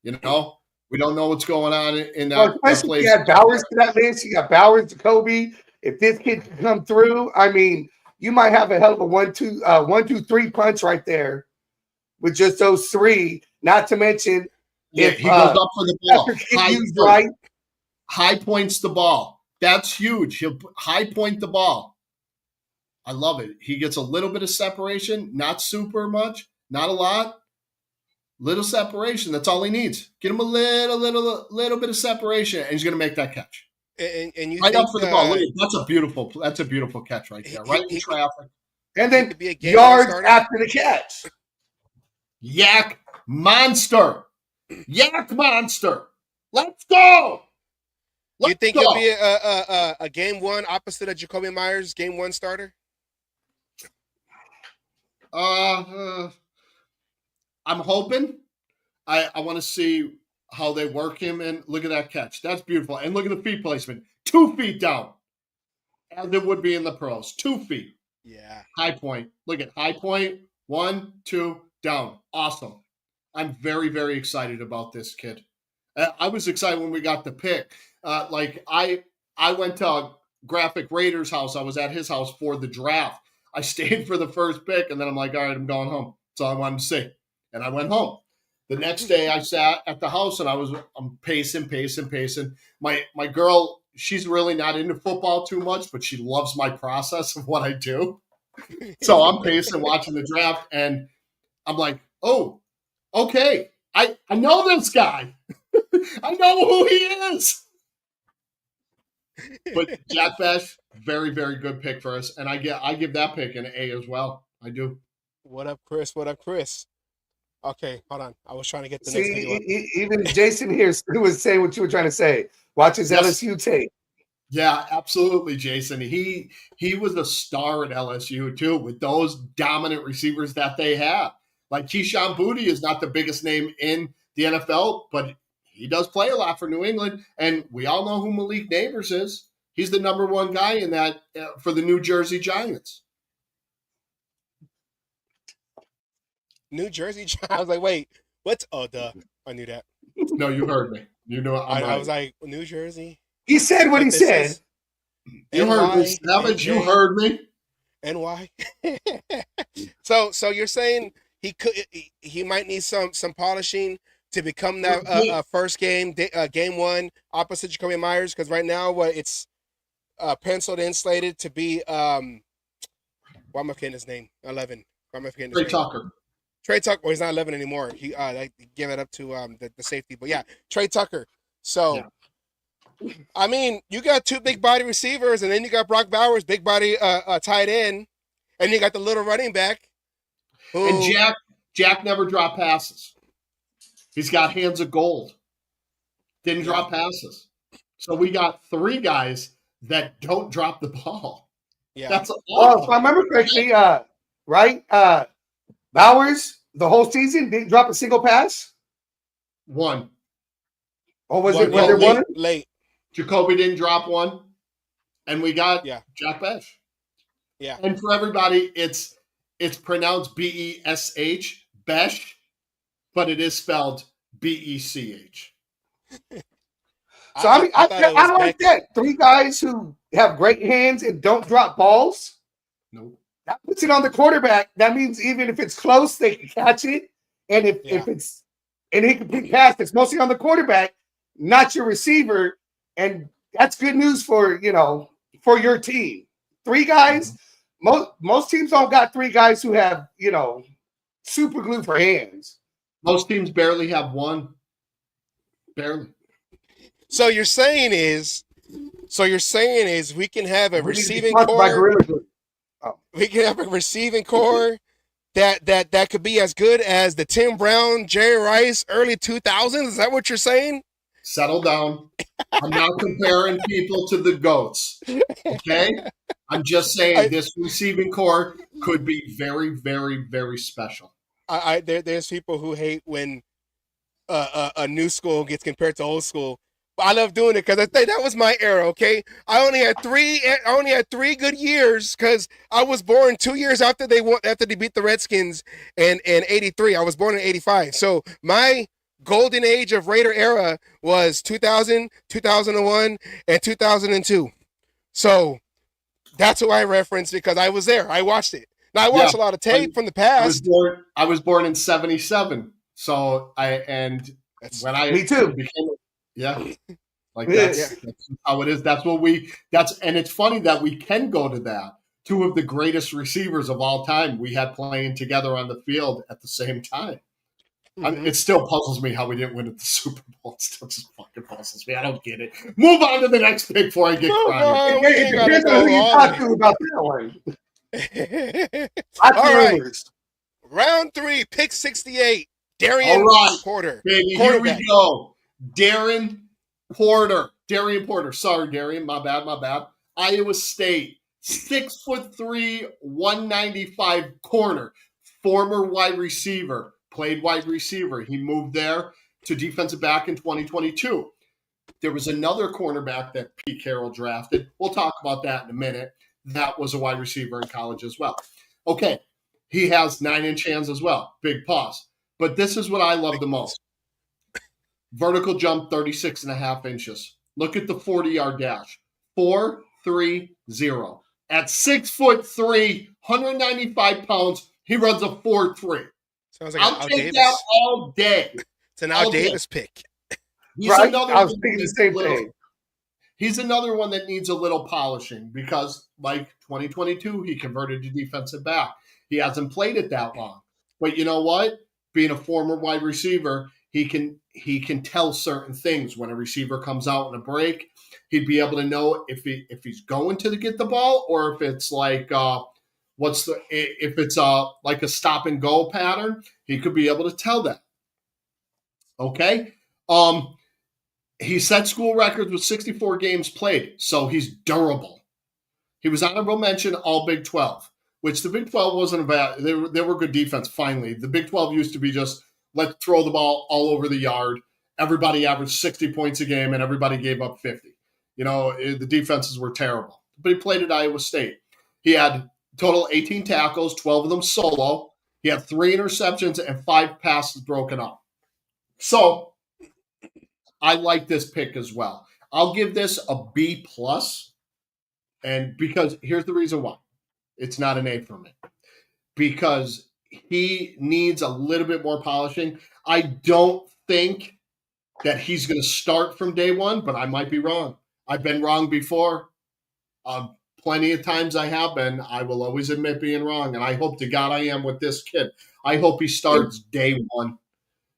You know, we don't know what's going on in that place. You got Bowers to that list. You got Bowers, Jacoby. If this kid can come through, I mean, you might have a hell of a 1-2-3 punch right there with just those three. Not to mention, if he goes up for the ball, high points the ball. That's huge. He'll high point the ball. I love it. He gets a little bit of separation, not super much, not a lot. Little separation. That's all he needs. Get him a little bit of separation, and he's going to make that catch. And you right think, up for the ball. Look at, that's a beautiful catch right there. Right in traffic. And then yards after the catch. Yak monster. Yak monster. Let's go. You think he'll be a game one opposite of Jacoby Myers, game one starter? I'm hoping. I want to see how they work him. And look at that catch. That's beautiful. And look at the feet placement. 2 feet down. As it would be in the pros. 2 feet. Yeah. High point. Look at high point. 1, 2, down. Awesome. I'm very, very excited about this kid. I was excited when we got the pick. I went to Graphic Raiders' house. I was at his house for the draft. I stayed for the first pick, and then I'm like, all right, I'm going home. That's all I wanted to see. And I went home. The next day, I sat at the house, and I'm pacing. My girl, she's really not into football too much, but she loves my process of what I do. So I'm pacing, watching the draft, and I'm like, oh, okay. I know this guy. I know who he is. But Jack Bash, very, very good pick for us. And I give that pick an A as well. I do. What up, Chris? Okay, hold on. I was trying to get the next video up. Even Jason here who was saying what you were trying to say. Watch his LSU tape. Yeah, absolutely, Jason. He was a star at LSU too, with those dominant receivers that they have. Like Keyshawn Boutte is not the biggest name in the NFL, but he does play a lot for New England, and we all know who Malik Neighbors is. He's the number one guy in that for the New Jersey Giants. New Jersey Giants. I was like, wait, what's? Oh, duh. I knew that. No, you heard me. You know, I was like, New Jersey. He said what he said. You heard me, Savage. You heard me. NY. So you're saying he might need some polishing to become that first game one opposite Jacoby Myers, because right now it's penciled in, slated to be why am I forgetting his name? 11. Why am I forgetting his name? Tucker. Trey Tucker. Well, he's not 11 anymore. He gave it up to the safety, but yeah, Trey Tucker. So. Yeah. I mean, you got two big body receivers, and then you got Brock Bowers, big body tight end, and you got the little running back. And Jack never dropped passes. He's got hands of gold. Didn't drop passes. So we got 3 guys that don't drop the ball. Yeah. That's if I remember correctly, right? Bowers, the whole season, didn't drop a single pass? 1. Or was there one? Late. Jacoby didn't drop 1. And we got Jack Bash. Yeah. And for everybody, it's pronounced B-E-S-H, Besh, but it is spelled B-E-C-H. So I like that. 3 guys who have great hands and don't drop balls. Nope. That puts it on the quarterback. That means even if it's close, they can catch it. And if it's an incomplete pass, it's mostly on the quarterback, not your receiver. And that's good news for your team. 3 guys. Most teams don't got 3 guys who have, super glue for hands. Most teams barely have 1. Barely. So you're saying is we can have a receiving core. We can have a receiving core that could be as good as the Tim Brown, Jerry Rice, early 2000s. Is that what you're saying? Settle down. I'm not comparing people to the GOATs. Okay? I'm just saying this receiving core could be very, very, very special. There's people who hate when a new school gets compared to old school. But I love doing it because I think that was my era. Okay, I only had 3 good years because I was born 2 years after they beat the Redskins in '83. I was born in '85. So my golden age of Raider era was 2000, 2001, and 2002. So that's who I reference because I was there. I watched it. Now I watched a lot of tape from the past. I was born in '77. So me too. That's how it is. And it's funny that we can go to that two of the greatest receivers of all time we had playing together on the field at the same time. It still puzzles me how we didn't win at the Super Bowl. It still just fucking puzzles me. I don't get it. Move on to the next pick before I get crying. It depends on who you talk to about that one. All right. Round 3, pick 68. Darian Porter. Baby, here we go. Darian Porter. Sorry, Darian. My bad. Iowa State. 6'3", 195 corner. Former wide receiver. Played wide receiver. He moved there to defensive back in 2022. There was another cornerback that Pete Carroll drafted. We'll talk about that in a minute. That was a wide receiver in college as well. Okay. He has 9-inch hands as well. Big paws. But this is what I love the most. Vertical jump, 36.5 inches. Look at the 40-yard dash. 4.30. At 6'3", 195 pounds, he runs a 4.3. Sounds like I'll take that all day. It's an Al Davis pick. I was thinking the same thing. He's another one that needs a little polishing because, like 2022, he converted to defensive back. He hasn't played it that long. But you know what? Being a former wide receiver, he can tell certain things when a receiver comes out in a break. He'd be able to know if he's going to get the ball or if it's like if it's like a stop and go pattern. He could be able to tell that. Okay. He set school records with 64 games played, so he's durable. He was honorable mention All Big 12, which the Big 12 wasn't about. They were good defense, finally. The Big 12 used to be just, let's throw the ball all over the yard. Everybody averaged 60 points a game, and everybody gave up 50. The defenses were terrible. But he played at Iowa State. He had total 18 tackles, 12 of them solo. He had 3 interceptions and 5 passes broken up. So I like this pick as well. I'll give this a B+, and because here's the reason why. It's not an A for me. Because he needs a little bit more polishing. I don't think that he's going to start from day one, but I might be wrong. I've been wrong before. Plenty of times I have been. I will always admit being wrong, and I hope to God I am with this kid. I hope he starts day one.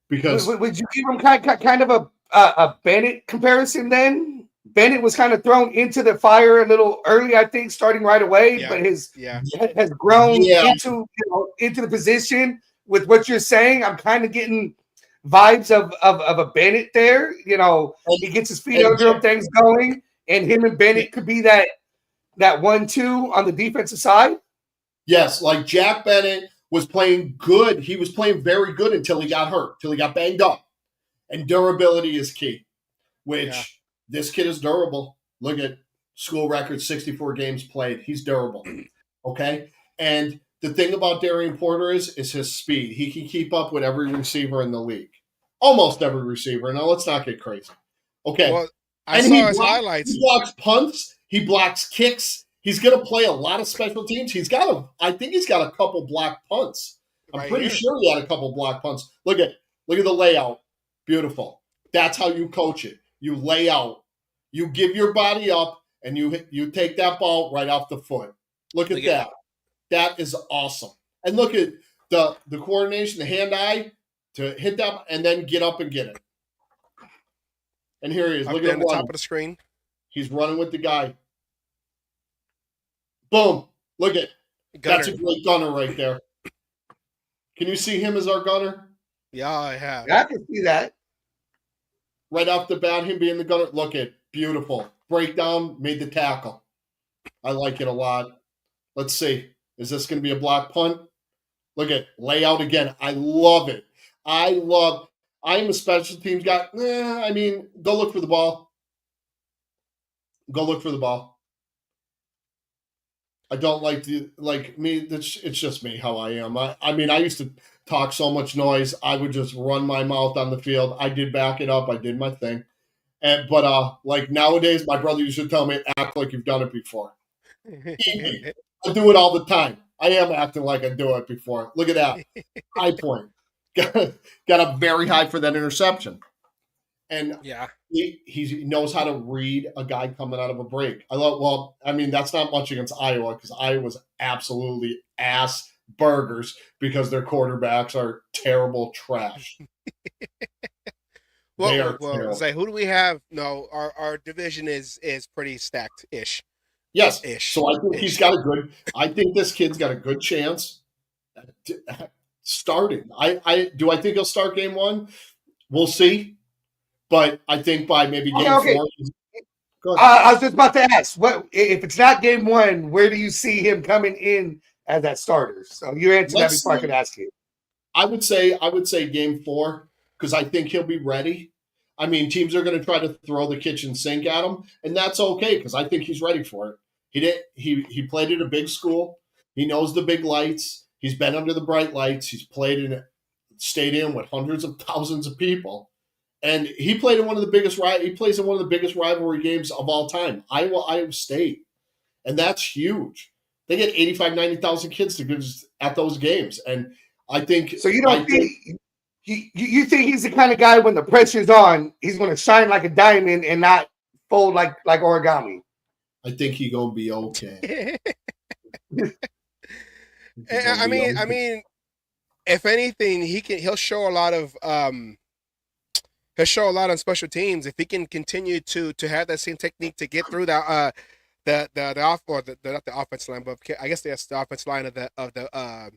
Because would you give him kind of a Bennett comparison then? Bennett was kind of thrown into the fire a little early, I think, starting right away, but has grown into the position with what you're saying. I'm kind of getting vibes of a Bennett there. He gets his feet under him, things going, and him and Bennett could be that 1-2 on the defensive side. Yes, like Jack Bennett was playing good. He was playing very good until he got hurt, until he got banged up. And durability is key, which this kid is durable. Look at school record, 64 games played. He's durable. Okay? And the thing about Darian Porter is his speed. He can keep up with every receiver in the league. Almost every receiver. Now, let's not get crazy. Okay. Well, I saw his highlights. He blocks punts. He blocks kicks. He's going to play a lot of special teams. I think he's got a couple blocked punts. I'm pretty sure he had a couple blocked punts. Look at the layout. Beautiful. That's how you coach it. You lay out. You give your body up, and you take that ball right off the foot. Look at that. That is awesome. And look at the coordination, the hand-eye to hit that, and then get up and get it. And here he is. Look at the top of the screen. He's running with the guy. Boom. Look at that's a great gunner right there. Can you see him as our gunner? Yeah, I have. I can see that. Right off the bat, him being the gunner. Look at beautiful. Breakdown, made the tackle. I like it a lot. Let's see. Is this going to be a block punt? Look at layout again. I love it. I'm a special teams guy. Go look for the ball. Go look for the ball. I don't like me. It's just me how I am. I used to talk so much noise. I would just run my mouth on the field. I did back it up. I did my thing. But like nowadays, my brother used to tell me, act like you've done it before. I do it all the time. I am acting like I do it before. Look at that. High point. Got up very high for that interception. And he knows how to read a guy coming out of a break. That's not much against Iowa because Iowa's absolutely ass burgers because their quarterbacks are terrible trash. Well, say, who do we have? No, our division is pretty stacked-ish. Yes. Ish. So I think he's got I think this kid's got a good chance at starting. I think he'll start game 1? We'll see. But I think by maybe game 4. I was just about to ask, what if it's not game 1, where do you see him coming in as that starter? So you answered that before I could ask you. I would say game 4 because I think he'll be ready. I mean, teams are going to try to throw the kitchen sink at him, and that's okay because I think he's ready for it. He played at a big school. He knows the big lights. He's been under the bright lights. He's played in a stadium with hundreds of thousands of people. And he played in one of the biggest rivalry games of all time, Iowa State. And that's huge. They get 85, 90,000 kids to go at those games. And I think so. You think he's the kind of guy when the pressure's on, he's going to shine like a diamond and not fold like origami? I think he's going to be okay. I mean, if anything, he'll show a lot of he'll show a lot on special teams if he can continue to have that same technique to get through that not the offense line, but I guess that's the offense line of the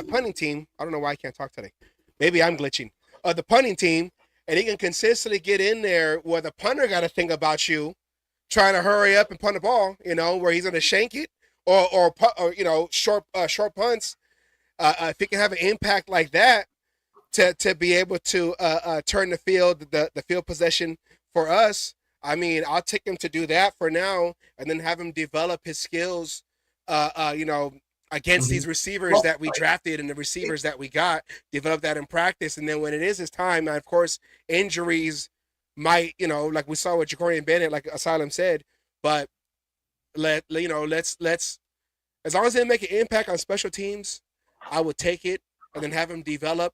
punting team. I don't know why I can't talk today. Maybe I'm glitching. The punting team, and he can consistently get in there where the punter got to think about you, trying to hurry up and punt the ball. Where he's going to shank it or short punts. If he can have an impact like that to be able to turn the field possession for us. I mean, I'll take him to do that for now, and then have him develop his skills. Against these receivers that we drafted and the receivers that we got, develop that in practice. And then when it is his time, of course, injuries might, like we saw with Jacorian Bennett, like Asylum said, but let's as long as they make an impact on special teams, I would take it and then have him develop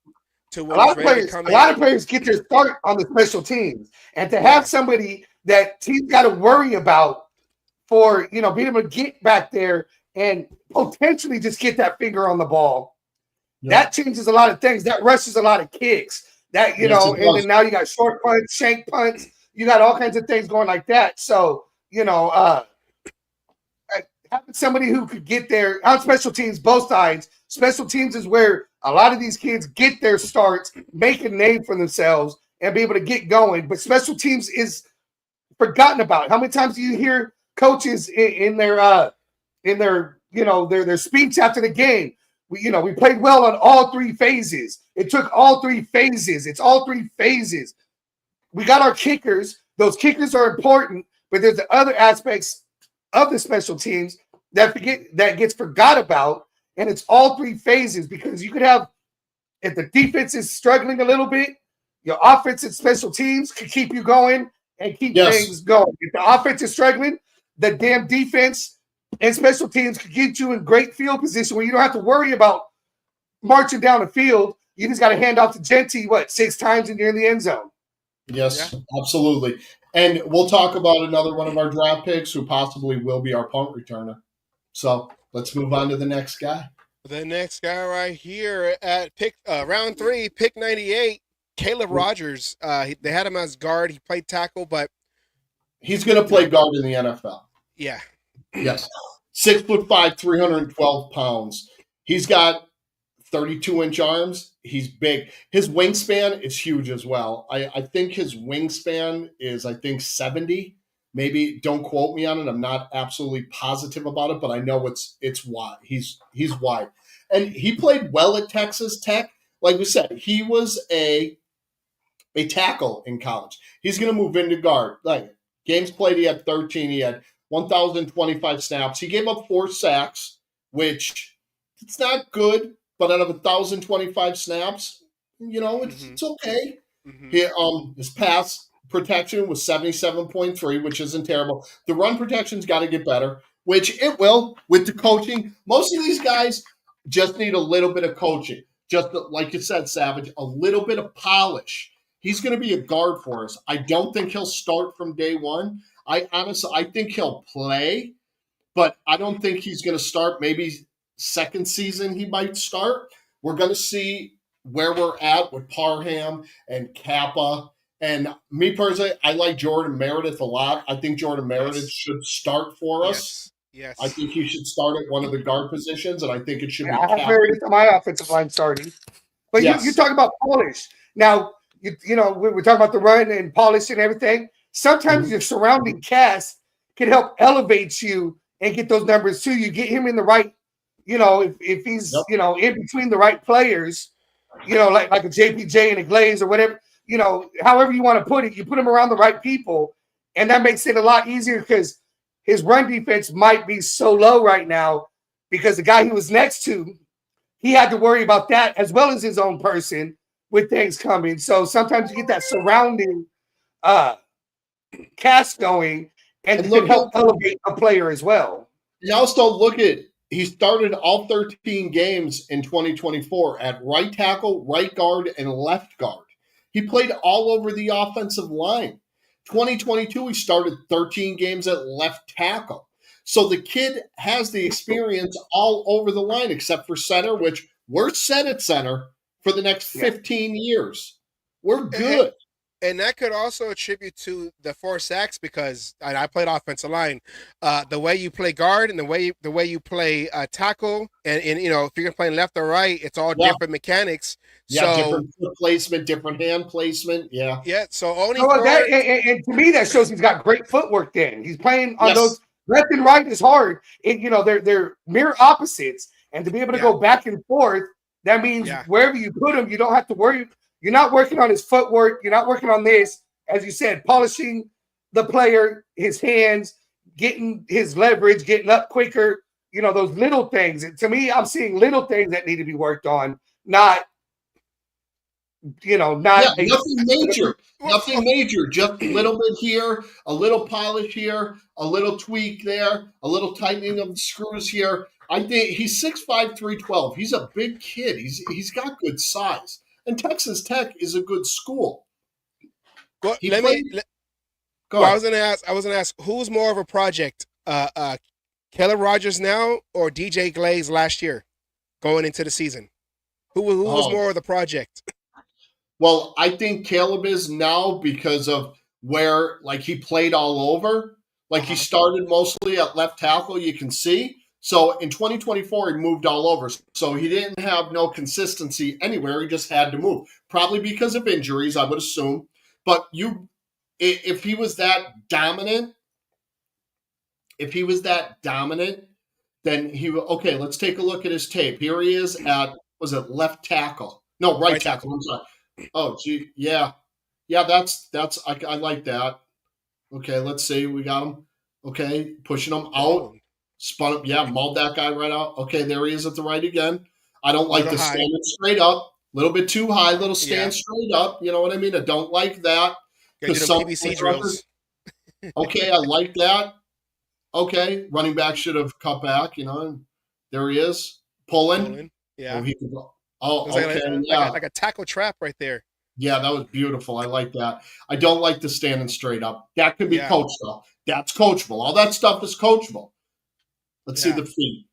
to when he's ready to come in. A lot of players get their start on the special teams, and to have somebody that teams got to worry about for, being able to get back there and potentially just get that finger on the ball. Yeah. That changes a lot of things. That rushes a lot of kicks. That, and then now you got short punts, shank punts. You got all kinds of things going like that. So, having somebody who could get there on special teams, both sides. Special teams is where a lot of these kids get their starts, make a name for themselves, and be able to get going. But special teams is forgotten about. How many times do you hear coaches in their speech after the game? We played well on all 3 phases. It took all 3 phases. It's all 3 phases. We got our kickers. Those kickers are important, but there's the other aspects of the special teams that gets forgot about, and it's all 3 phases because you could have, if the defense is struggling a little bit, your offense and special teams could keep you going and keep things going. If the offense is struggling, the damn defense and special teams could get you in great field position where you don't have to worry about marching down the field. You just got to hand off to Jeanty, 6 times, and you're in the end zone. Yes, absolutely. And we'll talk about another one of our draft picks who possibly will be our punt returner. So let's move on to the next guy. The next guy right here at pick round 3, pick 98, Caleb Rogers. They had him as guard. He played tackle, but he's going to play guard in the NFL. Yeah. Yes. 6'5", 312 pounds. He's got 32-inch arms. He's big. His wingspan is huge as well. I think his wingspan is, 70. Maybe don't quote me on it. I'm not absolutely positive about it, but I know it's wide. He's wide. And he played well at Texas Tech. Like we said, he was a tackle in college. He's going to move into guard. Like games played, he had 13. He had 1,025 snaps. He gave up 4 sacks, which it's not good, but out of 1,025 snaps, it's okay. Mm-hmm. His pass protection was 77.3, which isn't terrible. The run protection's got to get better, which it will with the coaching. Most of these guys just need a little bit of coaching. Just like you said, Savage, a little bit of polish. he's going to be a guard for us. I don't think he'll start from day one. I think he'll play, but I don't think he's going to start. Maybe second season he might start. We're going to see where we're at with Parham and Kappa. And me personally, I like Jordan Meredith a lot. I think Jordan Meredith should start for us. Yes. I think he should start at one of the guard positions, and I think it should be I have Kappa. Meredith on my offensive line starting. But Yes. you talk about polish. Now, you know, we're talking about the run and polish and everything. Sometimes your surrounding cast can help elevate you and get those numbers too. You get him in the right, you know, if he's, you know, in between the right players, you know, like a JPJ and a Glaze or whatever, you know, however you want to put it, you put him around the right people, and that makes it a lot easier because his run defense might be so low right now because the guy he was next to, he had to worry about that as well as his own person with things coming. So sometimes you get that surrounding cast going, and it can help elevate a player as well. You also look at, he started all 13 games in 2024 at right tackle, right guard, and left guard. He played all over the offensive line. 2022, he started 13 games at left tackle. So the kid has the experience all over the line, except for center, which we're set at center for the next 15 years. We're good. And that could also attribute to the 4 sacks because I played offensive line. The way you play guard and the way you play tackle, and you know, if you're playing left or right, it's all different mechanics. Yeah, so, different foot placement, different hand placement. Yeah. Yeah. So only that, and to me, that shows he's got great footwork. Then he's playing on those left and right is hard. You know, they're mirror opposites, and to be able to go back and forth, that means wherever you put him, you don't have to worry. You're not working on his footwork. You're not working on this, as you said, polishing the player, his hands, getting his leverage, getting up quicker. You know, those little things. And to me, I'm seeing little things that need to be worked on, not, you know, nothing major. Nothing major. Just a little bit here, a little polish here, a little tweak there, a little tightening of the screws here. I think he's 6'5", 312. He's a big kid. He's got good size. And Texas Tech is a good school. Well, I was gonna ask who's more of a project, Caleb Rogers now or DJ Glaze last year, going into the season? Who was more of the project? Well, I think Caleb is now because of where, like, he played all over. Like, he started mostly at left tackle, you can see. So in 2024, he moved all over. So he didn't have no consistency anywhere. He just had to move, probably because of injuries, I would assume. But if he was that dominant, then okay, let's take a look at his tape. Here he is at, was it left tackle? No, right tackle. I'm sorry. Oh, gee, yeah. That's I like that. Okay, let's see. We got him. Okay, pushing him out. Spun up, mauled that guy right out. Okay, there he is at the right again. I don't like the standing straight up. A little bit too high, little stand straight up. You know what I mean? I don't like that. Because some PVC drills. Okay, I like that. Okay, running back should have cut back, you know. And there he is. Pulling. Yeah. Okay. Like a tackle trap right there. Yeah, that was beautiful. I like that. I don't like the standing straight up. That can be coached, though. That's coachable. All that stuff is coachable. Let's see the feet.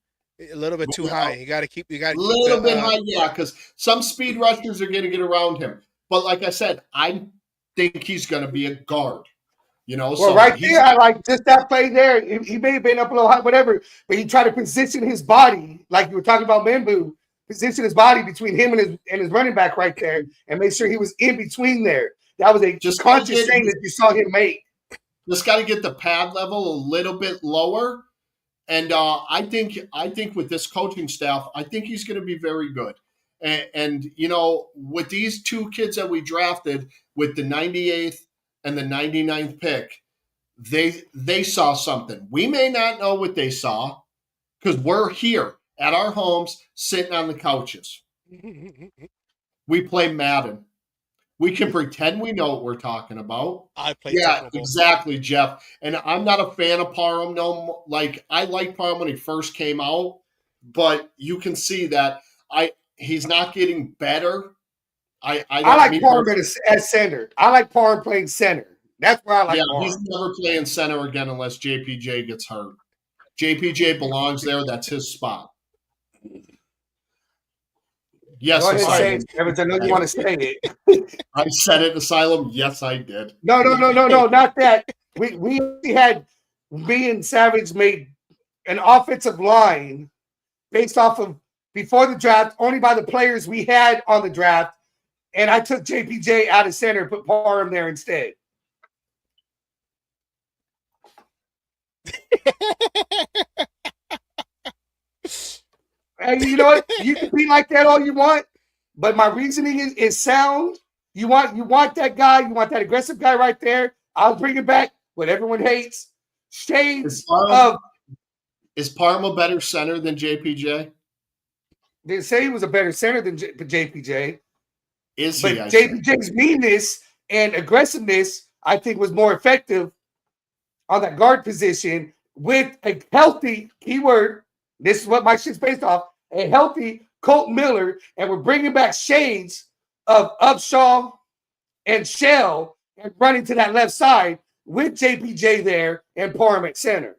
A little bit too high. You got to keep. A little bit high, because some speed rushers are going to get around him. But like I said, I think he's going to be a guard. You know, well, right there, I like just that play there. He may have been up a little high, whatever, but he tried to position his body, like you were talking about Membu, position his body between him and his running back right there, and make sure he was in between there. That was a just conscious thing that you saw him make. Just got to get the pad level a little bit lower. And I think with this coaching staff, I think he's going to be very good. And, you know, with these two kids that we drafted with the 98th and the 99th pick, they saw something. We may not know what they saw because we're here at our homes sitting on the couches. We play Madden. We can pretend we know what we're talking about. I play exactly, Jeff. And I'm not a fan of Parham. No, like I liked Parham when he first came out, but you can see that he's not getting better I like Parham as center. I like Parham playing center. That's where I like Parham. He's never playing center again unless JPJ gets hurt. JPJ belongs there. That's his spot. Yes, go ahead and say it, Evans. I know you want to say it. I said it, Asylum. Yes, I did. No, not that. We had me and Savage made an offensive line based off of before the draft, only by the players we had on the draft, and I took JPJ out of center, put Parham there instead. And you know what? You can be like that all you want, but my reasoning is sound. You want that guy, you want that aggressive guy right there. I'll bring it back. What everyone hates. Shades of. Is Parham a better center than JPJ? They say he was a better center than JPJ. Is he? But JPJ's meanness and aggressiveness, I think, was more effective on that guard position with a healthy keyword. This is what my shit's based off. A healthy Colt Miller, and we're bringing back shades of Upshaw and Shell and running to that left side with JPJ there and Parham at center.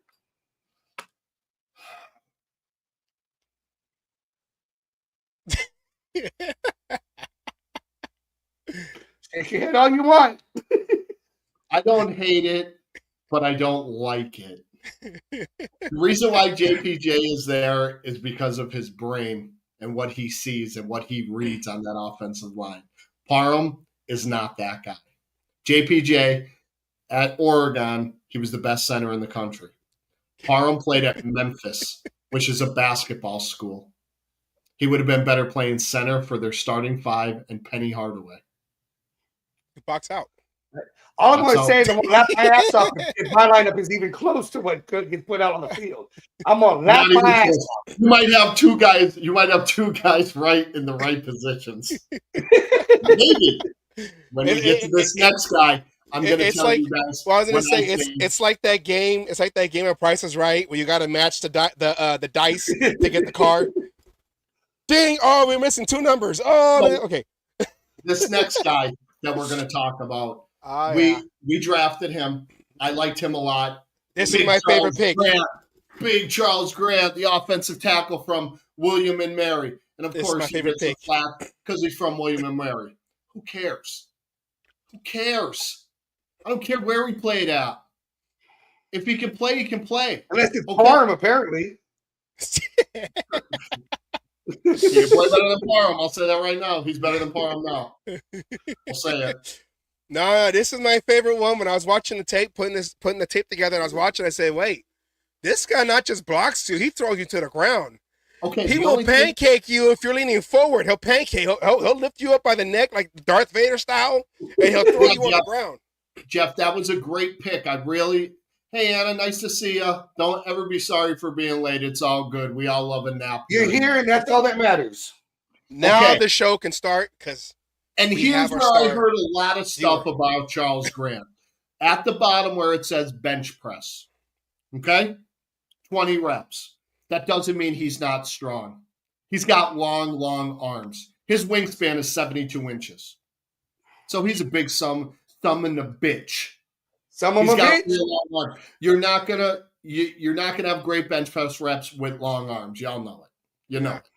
Shake your head all you want. I don't hate it, but I don't like it. The reason why JPJ is there is because of his brain and what he sees and what he reads on that offensive line. Parham is not that guy. JPJ at Oregon, he was the best center in the country. Parham played at Memphis, which is a basketball school. He would have been better playing center for their starting five and Penny Hardaway. Box out. All I'm going to say is I'm going to lap my ass off if my lineup is even close to what could get put out on the field. I'm going to lap my ass off. You might have two guys. You might have two guys right in the right positions. Maybe when we get to this next guy, I'm going to tell you guys. Well, I was going to say it's like that game. It's like that game of Price is Right, where you got to match the dice to get the card. Ding! Oh, we're missing two numbers. Oh, okay. This next guy that we're going to talk about. We drafted him. I liked him a lot. This is my favorite pick. Big Charles Grant, the offensive tackle from William and Mary. And of course, he gets a flat because he's from William and Mary. Who cares? Who cares? I don't care where he played at. If he can play, he can play. Unless it's Parham, apparently. He can play better than Parham. I'll say that right now. He's better than Parham now. I'll say it. No, this is my favorite one. When I was watching the tape, putting the tape together, and I was watching, I said, wait, this guy not just blocks you, he throws you to the ground. Okay, he will pancake you if you're leaning forward. He'll pancake. He'll lift you up by the neck like Darth Vader style, and he'll throw you on the ground. Jeff, that was a great pick. Hey, Anna, nice to see you. Don't ever be sorry for being late. It's all good. We all love a nap. You're here, and that's all that matters. Now the show can start because. And here's where I heard a lot of stuff about Charles Grant. At the bottom where it says bench press, okay? 20 reps. That doesn't mean he's not strong. He's got long, long arms. His wingspan is 72 inches. So he's a big thumb in the bitch. He's got real long arms. You're not gonna have great bench press reps with long arms. Y'all know it. You know it.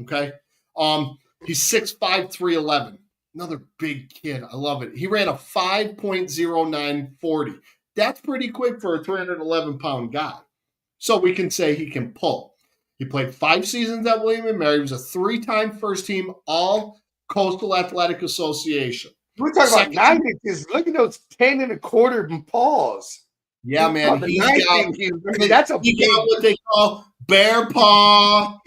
Okay? He's 6'5", 311. Another big kid. I love it. He ran a 5.0940. That's pretty quick for a 311-pound guy. So we can say he can pull. He played 5 seasons at William & Mary. He was a 3-time first-team All-Coastal Athletic Association. We're talking about 9 inches. Look at those 10 1/4 paws. Yeah, man. That's a he got what they call bear paw.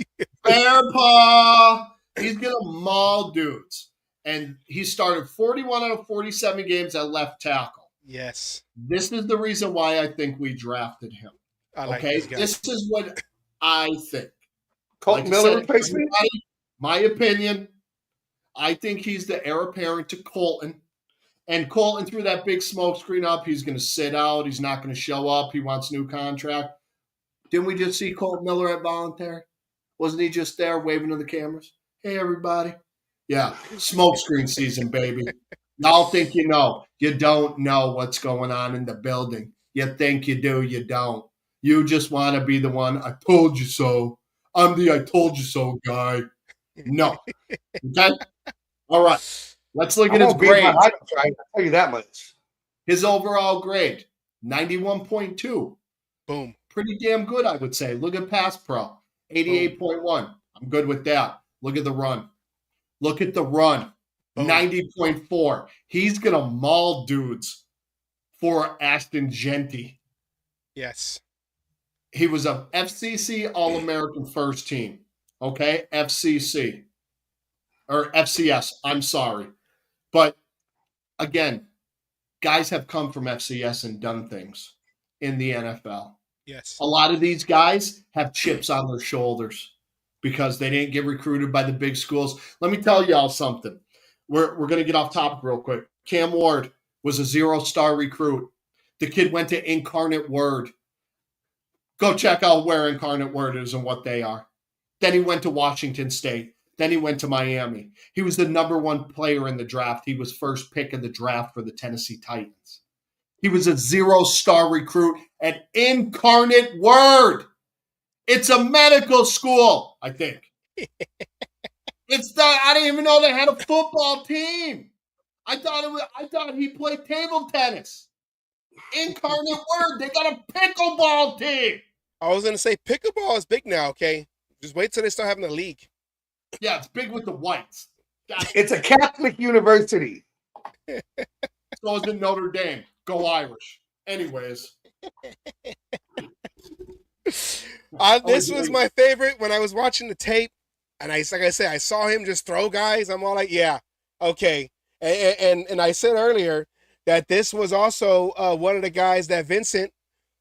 Bear paw. He's going to maul dudes. And he started 41 out of 47 games at left tackle. Yes. This is the reason why I think we drafted him. I like this guy. This is what I think. Colt Miller replacement? My opinion, I think he's the heir apparent to Colton. And Colton threw that big smoke screen up. He's going to sit out. He's not going to show up. He wants a new contract. Didn't we just see Colt Miller at voluntary? Wasn't he just there waving to the cameras? Hey, everybody. Yeah, smokescreen season, baby. Y'all think you know. You don't know what's going on in the building. You think you do, you don't. You just want to be the one, I told you so. I'm the I told you so guy. No. Okay? All right. Let's look I'm at his gonna beat my grades. height, right? I'll tell you that much. His overall grade, 91.2. Boom. Pretty damn good, I would say. Look at Pass Pro, 88.1. I'm good with that. Look at the run. Look at the run, 90.4. He's going to maul dudes for Ashton Jeanty. Yes. He was a FCC All-American first team. Okay? FCC. Or FCS. I'm sorry. But, again, guys have come from FCS and done things in the NFL. Yes. A lot of these guys have chips on their shoulders because they didn't get recruited by the big schools. Let me tell y'all something. We're going to get off topic real quick. Cam Ward was a 0-star recruit. The kid went to Incarnate Word. Go check out where Incarnate Word is and what they are. Then he went to Washington State. Then he went to Miami. He was the number 1 player in the draft. He was first pick in the draft for the Tennessee Titans. He was a 0-star recruit at Incarnate Word. It's a medical school, I think. It's not. I didn't even know they had a football team. I thought he played table tennis. Incarnate Word. They got a pickleball team. I was going to say pickleball is big now, okay? Just wait till they start having a league. Yeah, it's big with the whites. It's a Catholic university. So is in Notre Dame. Go Irish. Anyways. This was my favorite when I was watching the tape. And like I said, I saw him just throw guys. I'm all like, yeah, okay. And I said earlier that this was also one of the guys that Vincent,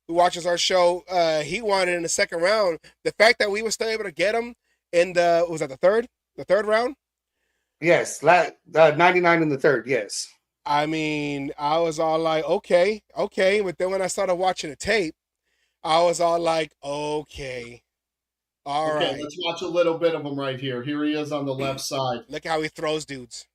who watches our show, he wanted in the second round. The fact that we were still able to get him in the third round? Yes, 99 in the third. Yes. I mean, I was all like, okay. But then when I started watching the tape, I was all like, okay. All right. Let's watch a little bit of him right here. Here he is on the left side. Look how he throws dudes.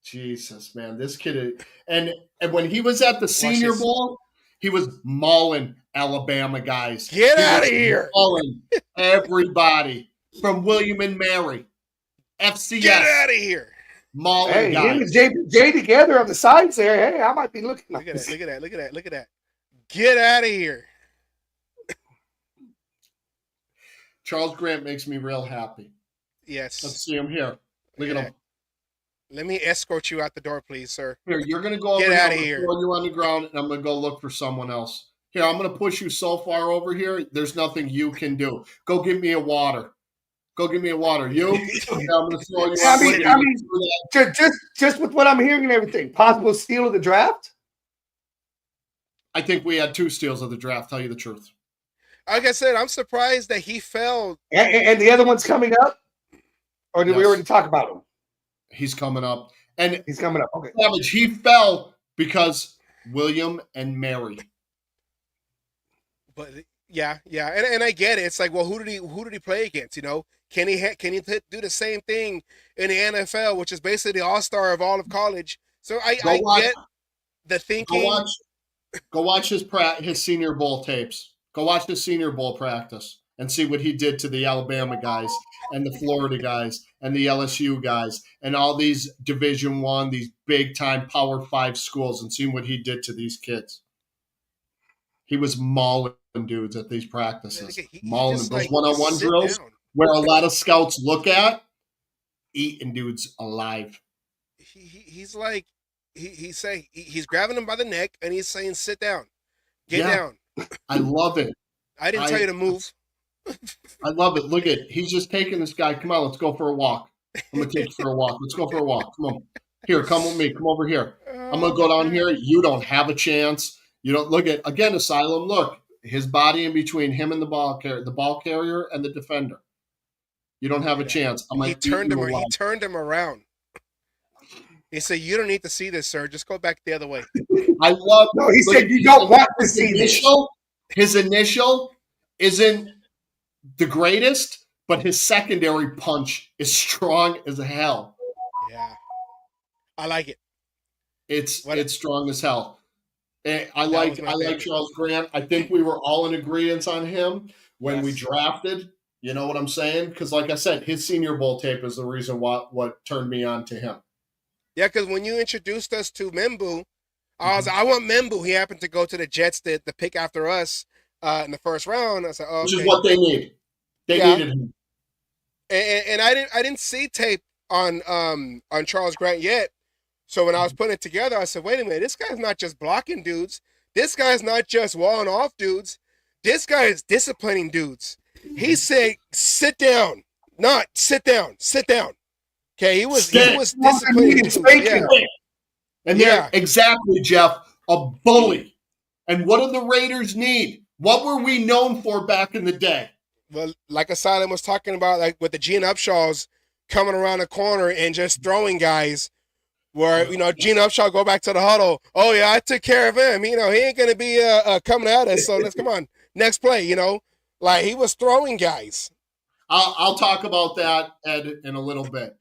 Jesus, man. This kid. And when he was at the Senior Bowl, he was mauling Alabama guys. Get out of here. Mauling everybody from William and Mary. FCS. Get out of here. Mauling guys. Him and Jay together on the sides there. Hey, I might be looking. Look at that. Get out of here. Charles Grant makes me real happy. Yes. Let's see him here. Look at him. Let me escort you out the door, please, sir. Here, you're going to go over Get here. out of here. Throw you on the ground, and I'm going to go look for someone else. Here, I'm going to push you so far over here, there's nothing you can do. Go give me a water. You? Yeah, I'm going to throw you out. I mean, just with what I'm hearing and everything, possible steal of the draft? I think we had 2 steals of the draft, tell you the truth. Like I said, I'm surprised that he fell. And the other one's coming up? Or did we already talk about him? He's coming up. And he's coming up. Okay. Savage, he fell because William and Mary. But yeah, and I get it. It's like, well, who did he play against? You know, can he do the same thing in the NFL, which is basically the all-star of all of college? So I get the thinking. Go watch his Senior Bowl tapes. Go watch the Senior Bowl practice and see what he did to the Alabama guys and the Florida guys and the LSU guys and all these Division I, these big-time Power 5 schools, and see what he did to these kids. He was mauling dudes at these practices. Mauling them. Those one-on-one drills where a lot of scouts look at, eating dudes alive. He's like, he's grabbing him by the neck and he's saying, sit down. Get down. I love it. I didn't tell you to move. I love it. Look at, he's just taking this guy. Come on, let's go for a walk. I'm going to take you for a walk. Let's go for a walk. Come on. Here, come with me. Come over here. I'm going to go down here. You don't have a chance. You don't look at, again, Asylum, look, his body in between him and the ball carrier and the defender. You don't have a chance. He turned him around. He said, you don't need to see this, sir. Just go back the other way. I love. No, he said you don't want to see this. His initial isn't the greatest, but his secondary punch is strong as hell. Yeah. I like it. It's What- it's strong as hell. I was like my I like favorite. Charles Grant. I think we were all in agreement on him when we Yes. drafted. You know what I'm saying? Because like I said, his Senior Bowl tape is the reason what turned me on to him. Yeah, because when you introduced us to Membu, I was I want Membu. He happened to go to the Jets, the pick after us in the first round. I said, oh, Which okay. is what they need. They Yeah. needed him. And I didn't see tape on Charles Grant yet. So when I was putting it together, I said, wait a minute, this guy's not just blocking dudes. This guy's not just walling off dudes. This guy is disciplining dudes. He said, sit down. Not sit down. Sit down. Okay, he was disciplining dudes. Yeah. And they're exactly, Jeff, a bully. And what do the Raiders need? What were we known for back in the day? Well, like Asylum was talking about, like with the Gene Upshaws coming around the corner and just throwing guys where, Gene Upshaw go back to the huddle. Oh, yeah, I took care of him. He ain't going to be coming at us. So let's come on. Next play, Like he was throwing guys. I'll talk about that, Ed, in a little bit.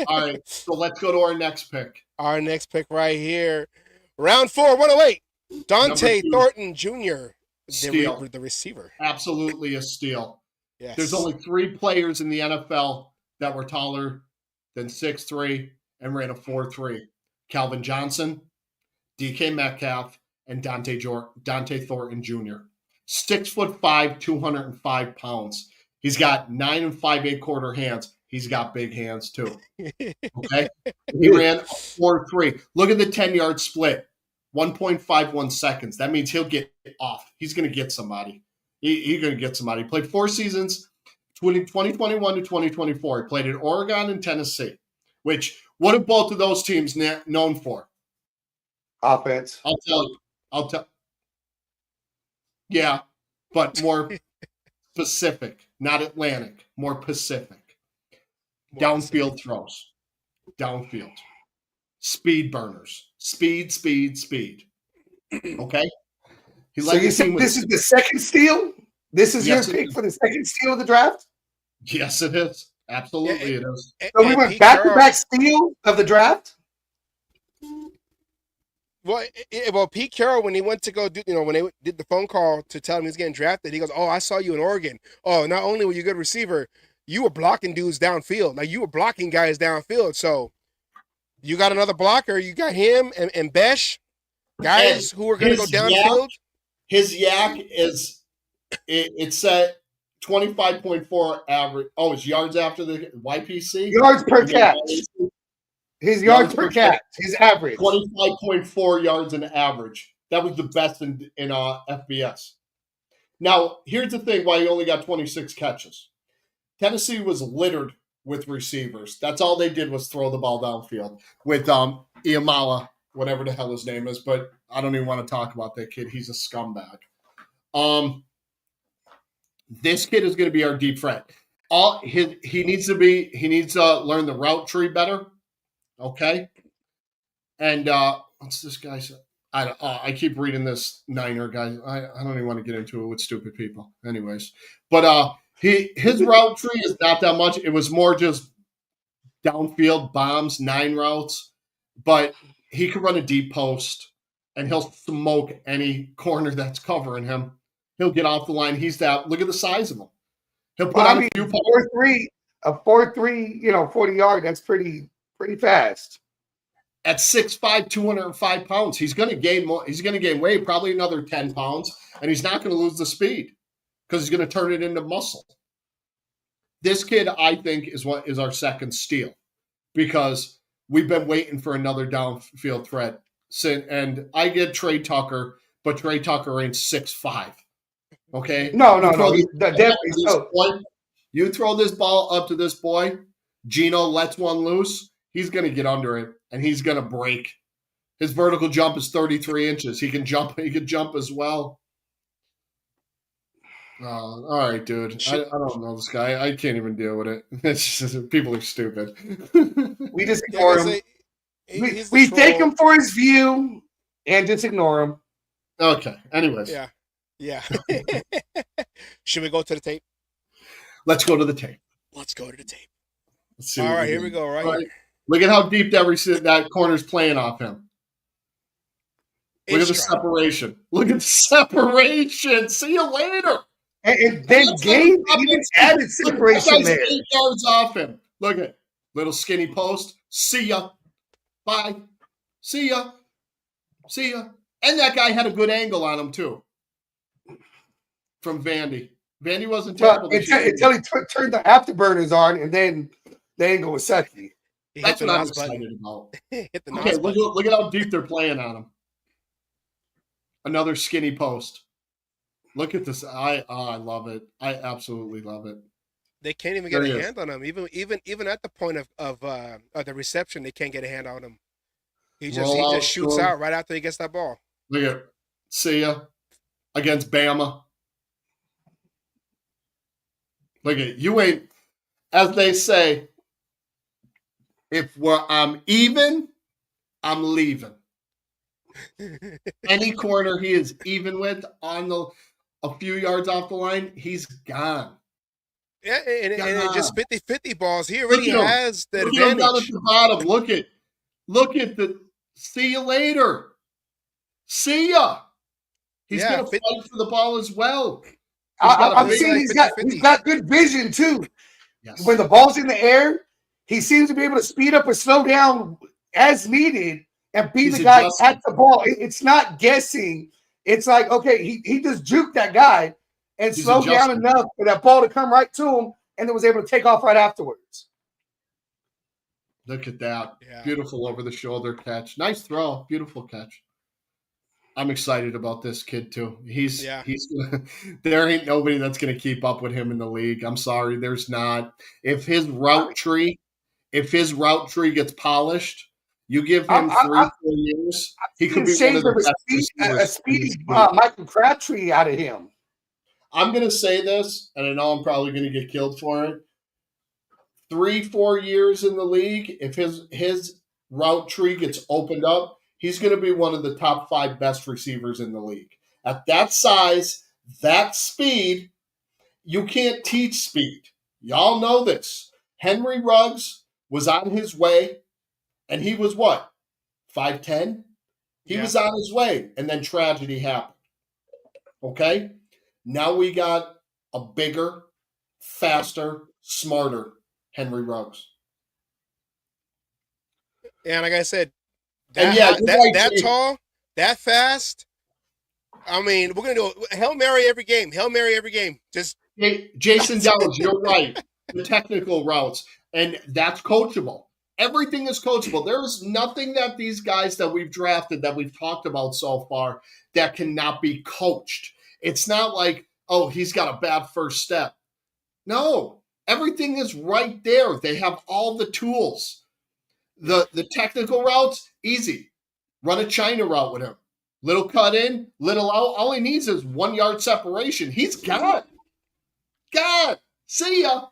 All right, so let's go to our next pick. Our next pick right here. Round 4, 108. Dante Thornton Jr., the receiver. Absolutely a steal. Yes. There's only 3 players in the NFL that were taller than 6'3" and ran a 4.3. Calvin Johnson, DK Metcalf, and Dante Thornton Jr. 6'5", 205 pounds. He's got 9 5/8 quarter hands. He's got big hands too. Okay? He ran a 4.3. Look at the 10-yard split. 1.51 seconds. That means he'll get off. He's going to get somebody. He's going to get somebody. He played 4 seasons, 2021 to 2024. He played at Oregon and Tennessee, which what are both of those teams known for? Offense. I'll tell. Yeah, but more Pacific, not Atlantic, more Pacific. Downfield throws. Downfield. Speed burners. Speed. Okay? So you said this is the second steal? This is your pick for the second steal of the draft? Yes, it is. Absolutely, it is. So we went back-to-back steal of the draft? Well, Pete Carroll, when he went to go do, when they did the phone call to tell him he's getting drafted, he goes, "Oh, I saw you in Oregon. Oh, not only were you a good receiver, you were blocking dudes downfield. Like you were blocking guys downfield. So you got another blocker. You got him and Besh, guys who are going to go downfield." His yak is it's at 25.4 average. Oh, it's yards after the YPC. Yards per catch. His yards per catch. His average. 25.4 yards an average. That was the best in FBS. Now, here's the thing why he only got 26 catches. Tennessee was littered with receivers. That's all they did was throw the ball downfield with Iamala, whatever the hell his name is, but I don't even want to talk about that kid. He's a scumbag. This kid is going to be our deep threat. He needs to learn the route tree better. Okay. And what's this guy say? I keep reading this Niner guy. I don't even want to get into it with stupid people. Anyways, but his route tree is not that much. It was more just downfield bombs, 9 routes. But he could run a deep post, and he'll smoke any corner that's covering him. He'll get off the line. Look at the size of him. He'll put on a few 4.3, 40 yard. That's pretty fast. At 6'5", 205 pounds, he's going to gain more. He's going to gain weight, probably another 10 pounds, and he's not going to lose the speed because he's going to turn it into muscle. This kid, I think, is our second steal because we've been waiting for another downfield threat. And I get Trey Tucker, but Trey Tucker ain't 6'5". Okay? No. Definitely You throw this ball up to this boy, Gino lets one loose, he's going to get under it, and he's going to break. His vertical jump is 33 inches. He can jump as well. All right, dude. I don't know this guy. I can't even deal with it. It's just, people are stupid. We just ignore him. We take him for his view and just ignore him. Okay. Anyways. Yeah. Should we go to the tape? Let's go to the tape. Let's go to the tape. Let's see All right, here we go. Right. Look at how deep that corner's playing off him. Look at the separation. Look at the separation. See you later. And then Gabe even added separation there. 8 yards off him. Look at little skinny post. See ya. Bye. See ya. See ya. And that guy had a good angle on him too. From Vandy. Vandy wasn't terrible. Until he turned the afterburners on, and then the angle was sucky. That's what I'm excited about. Okay, look at how deep they're playing on him. Another skinny post. Look at this. I love it. I absolutely love it. They can't even get a hand on him. Even at the point of the reception, they can't get a hand on him. He just shoots out right after he gets that ball. Look at see ya against Bama. Look at you ain't, as they say, if I'm even, I'm leaving. Any corner he is even with on a few yards off the line, he's gone. Yeah, and it just 50-50 balls. He already has the advantage. Look down at the bottom. Look at the see you later. See ya. He's going to fight for the ball as well. I'm seeing he's got good vision too. Yes. When the ball's in the air, he seems to be able to speed up or slow down as needed and be the guy at the ball. It's not guessing. It's like, okay, he just juked that guy and slowed down enough for that ball to come right to him, and then was able to take off right afterwards. Look at that. Yeah. Beautiful over-the-shoulder catch. Nice throw. Beautiful catch. I'm excited about this kid, too. He's there ain't nobody that's going to keep up with him in the league. I'm sorry, there's not. If his route tree gets polished, you give him 3-4 years, he could be one of the best a speedy Michael Crabtree out of him. I'm going to say this, and I know I'm probably going to get killed for it. 3-4 years in the league, if his route tree gets opened up, he's going to be one of the top 5 best receivers in the league. At that size, that speed, you can't teach speed. Y'all know this. Henry Ruggs was on his way, and he was what? 5'10"? He was on his way, and then tragedy happened. Okay? Now we got a bigger, faster, smarter Henry Ruggs. And like I said, that tall, that fast. I mean, we're gonna do a Hail Mary every game. Hail Mary every game. Just Jason Downs, you're right. The technical routes, and that's coachable. Everything is coachable. There is nothing that these guys that we've drafted that we've talked about so far that cannot be coached. It's not like, oh, he's got a bad first step. No, everything is right there. They have all the tools. The technical routes, easy. Run a China route with him. Little cut in, little out. All he needs is 1 yard separation. He's gone. God, see ya.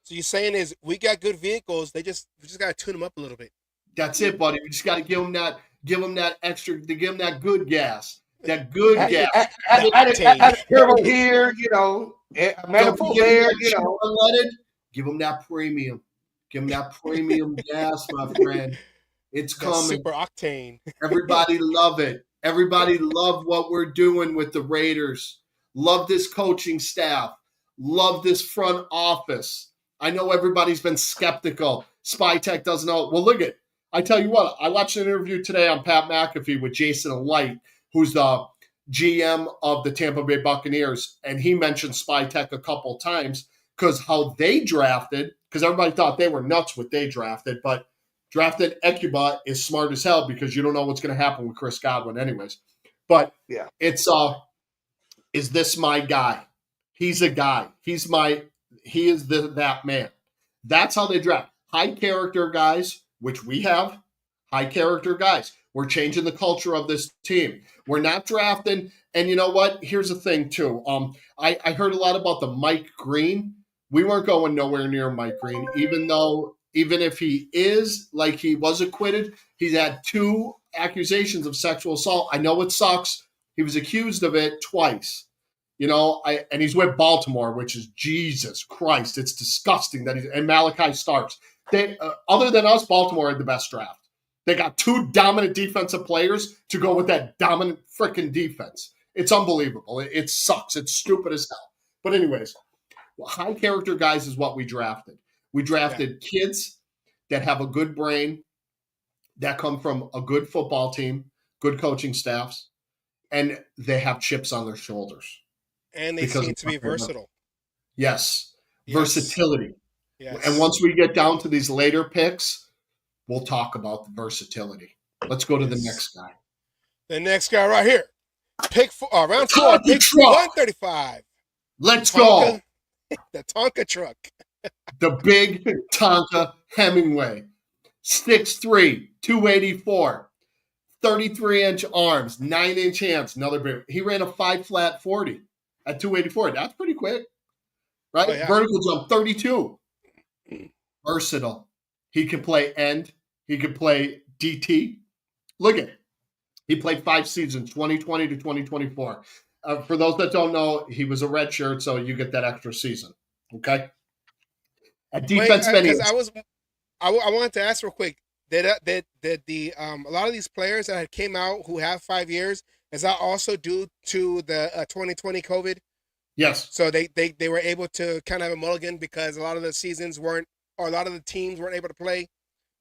So you're saying is we got good vehicles. We just got to tune them up a little bit. That's it, buddy. We just got to give him that extra, to give him that good gas. That good gas. Add a turbo here, a manifold there, Give him that premium. Give him that premium gas, my friend. It's coming. Super octane. Everybody love it. Everybody love what we're doing with the Raiders. Love this coaching staff. Love this front office. I know everybody's been skeptical. SpyTech doesn't know. Well, look at it. I tell you what, I watched an interview today on Pat McAfee with Jason Light, who's the GM of the Tampa Bay Buccaneers, and he mentioned SpyTech a couple times because how they drafted, because everybody thought they were nuts what they drafted, but drafted Ekuba is smart as hell because you don't know what's going to happen with Chris Godwin anyways. But it's is this my guy? He's a guy. He is that man. That's how they draft. High character guys, which we have, high character guys. We're changing the culture of this team. We're not drafting. And you know what? Here's the thing, too. I heard a lot about the Mike Green. We weren't going nowhere near Mike Green, even if he is, like he was acquitted, he's had 2 accusations of sexual assault. I know it sucks. He was accused of it twice. And he's with Baltimore, which is Jesus Christ. It's disgusting that and Malachi Starks. They, other than us, Baltimore had the best draft. They got 2 dominant defensive players to go with that dominant freaking defense. It's unbelievable. It sucks. It's stupid as hell. But anyways, high character guys is what we drafted. We drafted kids that have a good brain, that come from a good football team, good coaching staffs, and they have chips on their shoulders. And they seem to be versatile. Yes. Versatility. Yes. And once we get down to these later picks, we'll talk about the versatility. Let's go to the next guy. The next guy right here. Pick round 4, pick 135. Let's go. The Tonka truck. The big Tonka Hemingway. 6'3", 284, 33-inch arms, 9-inch hands. Another big. He ran a 5 flat 40 at 284. That's pretty quick, right? Oh, yeah. Vertical jump 32. Versatile. He can play end. He can play DT. Look at it. He played 5 seasons, 2020 to 2024. For those that don't know, he was a red shirt, so you get that extra season. Okay. At defense, I wanted to ask real quick. Did the a lot of these players that had came out who have 5 years, is that also due to the 2020 COVID? Yes. So they were able to kind of have a mulligan because a lot of the seasons weren't, or a lot of the teams weren't able to play.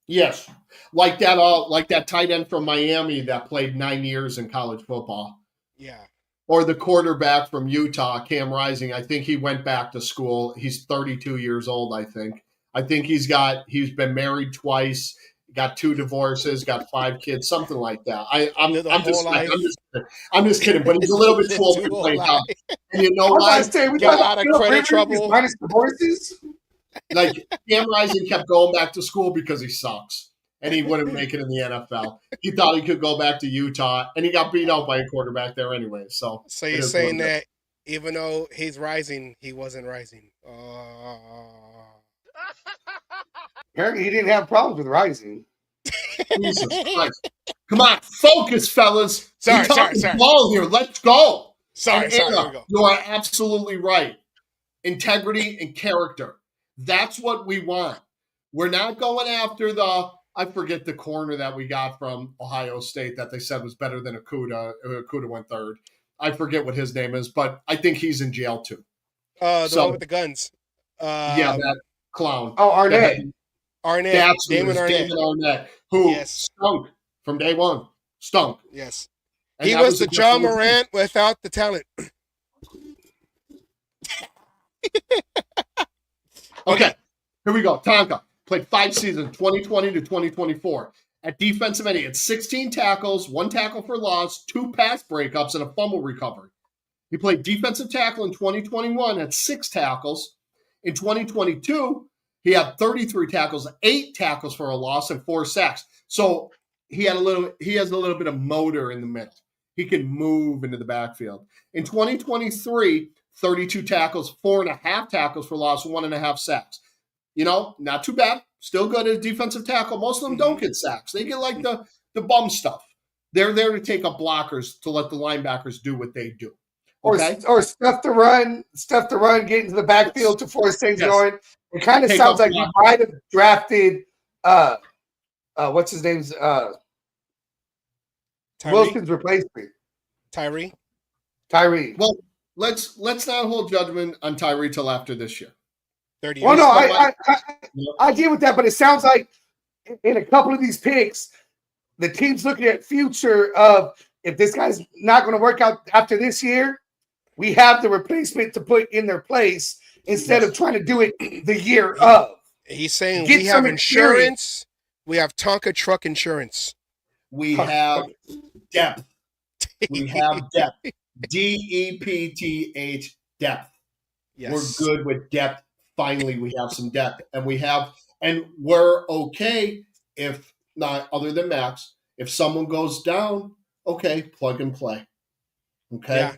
Yes, like that tight end from Miami that played 9 years in college football. Yeah. Or the quarterback from Utah, Cam Rising. I think he went back to school. He's 32 years old, I think. I think he's been married twice, got 2 divorces, got 5 kids, something like that. I'm just kidding, but he's a little bit too old to play now. And you know what? Got out of credit trouble. Minus divorces. Like Cam Rising kept going back to school because he sucks. And he wouldn't make it in the NFL. He thought he could go back to Utah, and he got beat out by a quarterback there anyway. So you're saying that even though he's rising, he wasn't rising. Apparently, he didn't have problems with rising. Jesus Christ! Come on, focus, fellas. Sorry. Ball here. Let's go. Sorry. You are absolutely right. Integrity and character. That's what we want. We're not going after I forget the corner that we got from Ohio State that they said was better than Okuda. Okuda went 3rd. I forget what his name is, but I think he's in jail too. The one with the guns. That clown. Oh, Arnett. That's Damon Arnett, who stunk from day one. Stunk. Yes. And he was the John Morant without the talent. Okay, here we go. Tonka played 5 seasons, 2020 to 2024. At defensive end, he had 16 tackles, 1 tackle for loss, 2 pass breakups, and a fumble recovery. He played defensive tackle in 2021 at 6 tackles. In 2022, he had 33 tackles, 8 tackles for a loss, and 4 sacks. So he has a little bit of motor in the middle. He can move into the backfield. In 2023, 32 tackles, 4.5 tackles for loss, 1.5 sacks. Not too bad. Still good at defensive tackle. Most of them don't get sacks. They get like the bum stuff. They're there to take up blockers to let the linebackers do what they do. Okay? Or stuff to run, get into the backfield to force things going. It kind of sounds like you might have drafted what's his name's Wilson's replacement. Tyree. Well, let's not hold judgment on Tyree till after this year. 30 years. Well, no, I deal with that, but it sounds like in a couple of these picks, the team's looking at future of if this guy's not going to work out after this year, we have the replacement to put in their place instead of trying to do it the year of. He's saying we have insurance. We have Tonka truck insurance. We have depth. We have depth. DEPTH, depth. Yes. We're good with depth. Finally, we have some depth. And we're okay if not, other than Max, if someone goes down, okay, plug and play. Okay? Yeah.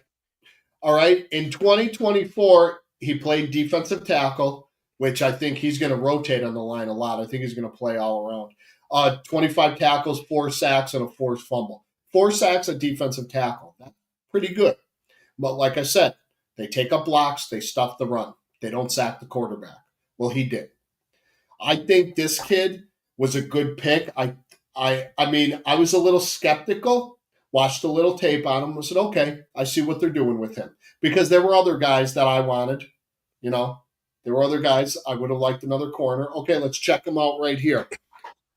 All right. In 2024, he played defensive tackle, which I think he's going to rotate on the line a lot. I think he's going to play all around. 25 tackles, 4 sacks, and a forced fumble. 4 sacks at defensive tackle. That's pretty good. But like I said, they take up blocks, they stuff the run. They don't sack the quarterback. Well, he did. I think this kid was a good pick. I mean, I was a little skeptical, watched a little tape on him, and said, okay, I see what they're doing with him. Because there were other guys that I wanted, you know. There were other guys I would have liked another corner. Okay, let's check him out right here.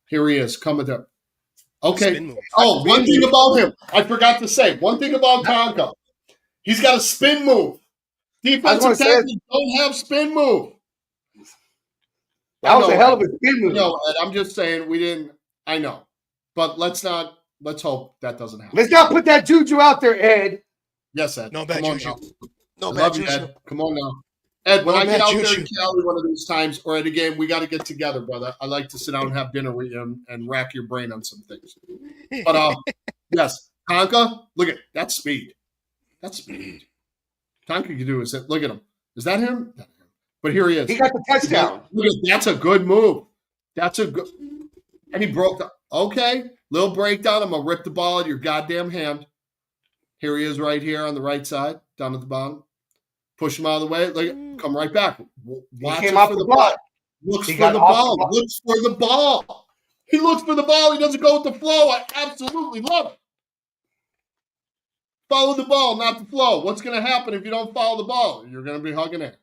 Here he is, coming there. Okay. Oh, one thing about him, I forgot to say. One thing about Tonka. He's got a spin move. Defensive tackles don't have spin move. That was a hell of a spin move. No, I'm just saying we didn't. I know. But let's hope that doesn't happen. Let's not put that juju out there, Ed. Yes, Ed. No bad juju. No I bad love you, juju. Ed. Come on now. Ed, when No I get bad out there juju. in Cali one of these times or at a game, we got to get together, brother. I like to sit down and have dinner with you and rack your brain on some things. But, yes, Tonka, look at that speed. That's speed. Tonka can do is that. Look at him. Is that him? But here he is. He got the touchdown. Look at that's a good move. That's a good. And he broke the. Okay, little breakdown. I'm gonna rip the ball out of your goddamn hand. Here he is, right here on the right side, down at the bottom. Push him out of the way. Look, come right back. Watch He came it off for the the ball. block. Looks He for got the off the ball. block. Looks for the ball. He looks for the ball. He doesn't go with the flow. I absolutely love it. Follow the ball, not the flow. What's going to happen if you don't follow the ball? You're going to be hugging it.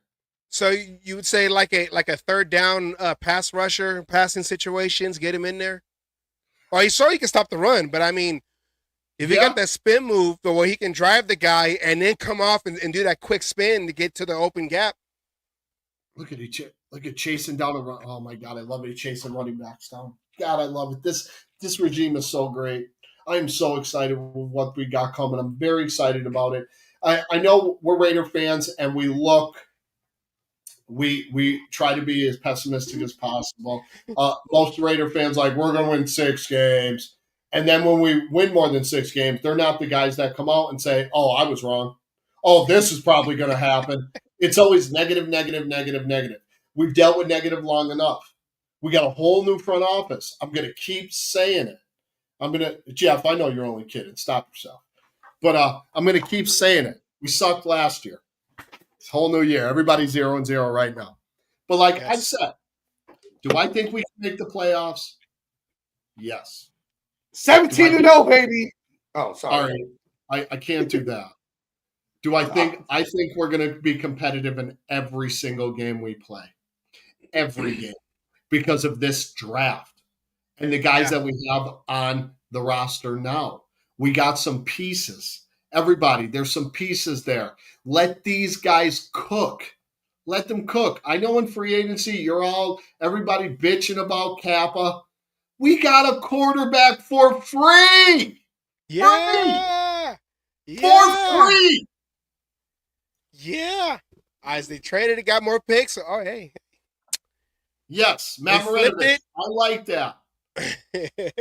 So you would say like a third down pass rusher, passing situations, get him in there? Well, he's sure he can stop the run, but I mean, if he got that spin move where he can drive the guy and then come off and do that quick spin to get to the open gap. Look at chasing down a run. Oh my God, I love it. Chasing running backs down. God, I love it. This regime is so great. I am so excited with what we got coming. I'm very excited about it. I know we're Raider fans and we try to be as pessimistic as possible. Most Raider fans like, we're going to win 6 games. And then when we win more than 6 games, they're not the guys that come out and say, oh, I was wrong. Oh, this is probably going to happen. It's always negative, negative, negative, negative. We've dealt with negative long enough. We got a whole new front office. I'm going to keep saying it. Jeff, I know you're only kidding. Stop yourself. But I'm going to keep saying it. We sucked last year. It's a whole new year. Everybody's 0-0 right now. But like I've said, do I think we can make the playoffs? Yes. 17-0, baby. Oh, sorry. All right. I can't do that. Do I think we're going to be competitive in every single game we play. Every game. Because of this draft. And the guys that we have on the roster now. We got some pieces. Everybody, there's some pieces there. Let these guys cook. Let them cook. I know in free agency, everybody bitching about Kappa. We got a quarterback for free. Yeah. For free. Yeah. As they traded, it got more picks. Oh, hey. Yes, Matt Moranovich. I like that.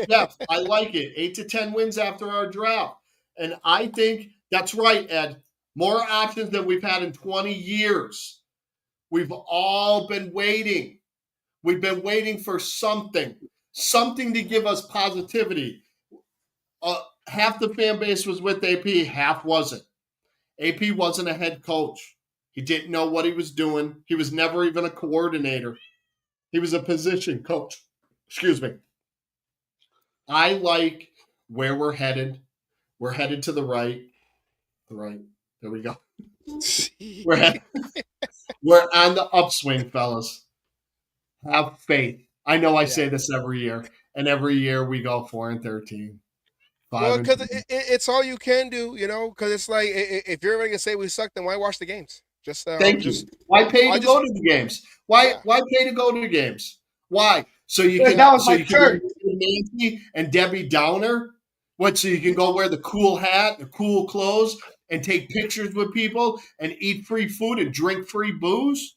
Yes, I like it. 8 to 10 wins after our draft. And I think that's right, Ed. More options than we've had in 20 years. We've all been waiting. We've been waiting for something to give us positivity. Half the fan base was with AP, half wasn't. AP wasn't a head coach. He didn't know what he was doing. He was never even a coordinator. He was a position coach. Excuse me. I like where we're headed. We're headed to the right. The right. There we go. We're on the upswing, fellas. Have faith. I know I say this every year, and every year we go 4-13. Well, because it's all you can do, because it's like if you're going to say we suck, then why watch the games? Thank you. Why pay to go to the games? Why pay to go to the games? Why? So you can Nancy and Debbie Downer? What? So you can go wear the cool hat, the cool clothes, and take pictures with people and eat free food and drink free booze?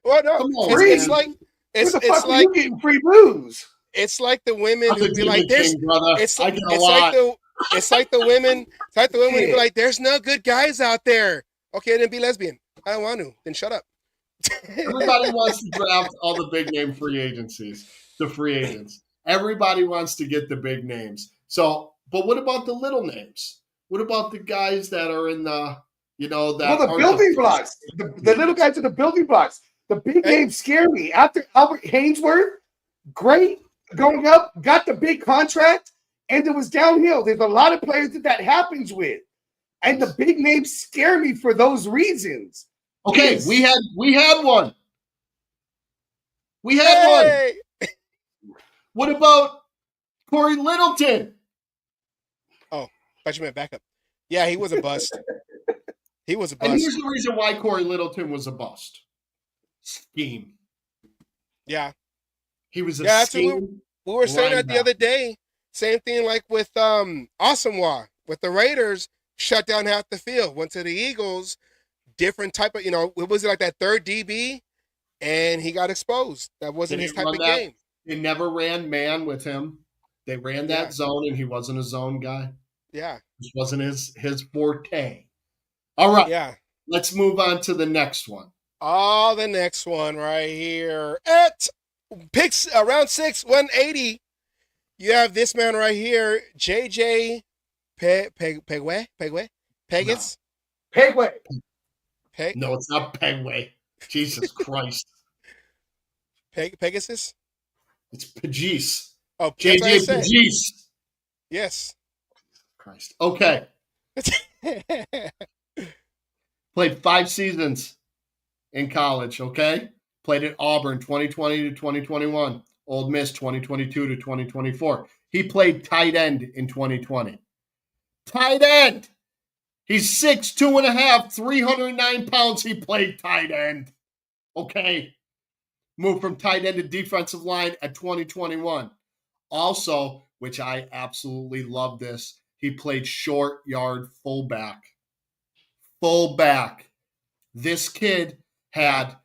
Well, no, it's like you getting free booze. It's like the women who be like, it's like the women who be like, there's no good guys out there. Okay, then be lesbian. I don't want to. Then shut up. Everybody wants to draft all the big name free agencies, the free agents. Everybody wants to get the big names. So, but what about the little names? What about the guys that are in the, the building blocks? The little guys are the building blocks. The big names scare me. After Albert Hainsworth, great going up, got the big contract, and it was downhill. There's a lot of players that happens with. And the big names scare me for those reasons. Okay, Yes. we had one. We had one. What about Corey Littleton? Oh, thought you meant backup. Yeah, he was a bust. He was a bust. And here's the reason why Corey Littleton was a bust. Scheme. Yeah. He was a scheme. We were saying that the other day. Same thing like with Asamoah. With the Raiders, shut down half the field. Went to the Eagles, different type of, what was it, like that third DB? And he got exposed. That wasn't his type of game. They never ran man with him. They ran that zone, and he wasn't a zone guy. Yeah. This wasn't his forte. All right. Yeah. Let's move on to the next one. Oh, the next one right here. At picks around 6, 180. You have this man right here, JJ Pegues? Pegway. No, it's not Pegway. Jesus Christ. Pegasus? It's Pegues. Oh, JJ Pegues. Yes. Christ. Okay. Played 5 seasons in college, okay? Played at Auburn 2020 to 2021. Ole Miss 2022 to 2024. He played tight end in 2020. Tight end. He's 6'2 and a half, 309 pounds. He played tight end. Okay. Moved from tight end to defensive line at 2021. Also, which I absolutely love this, he played short yard fullback. Fullback. This kid had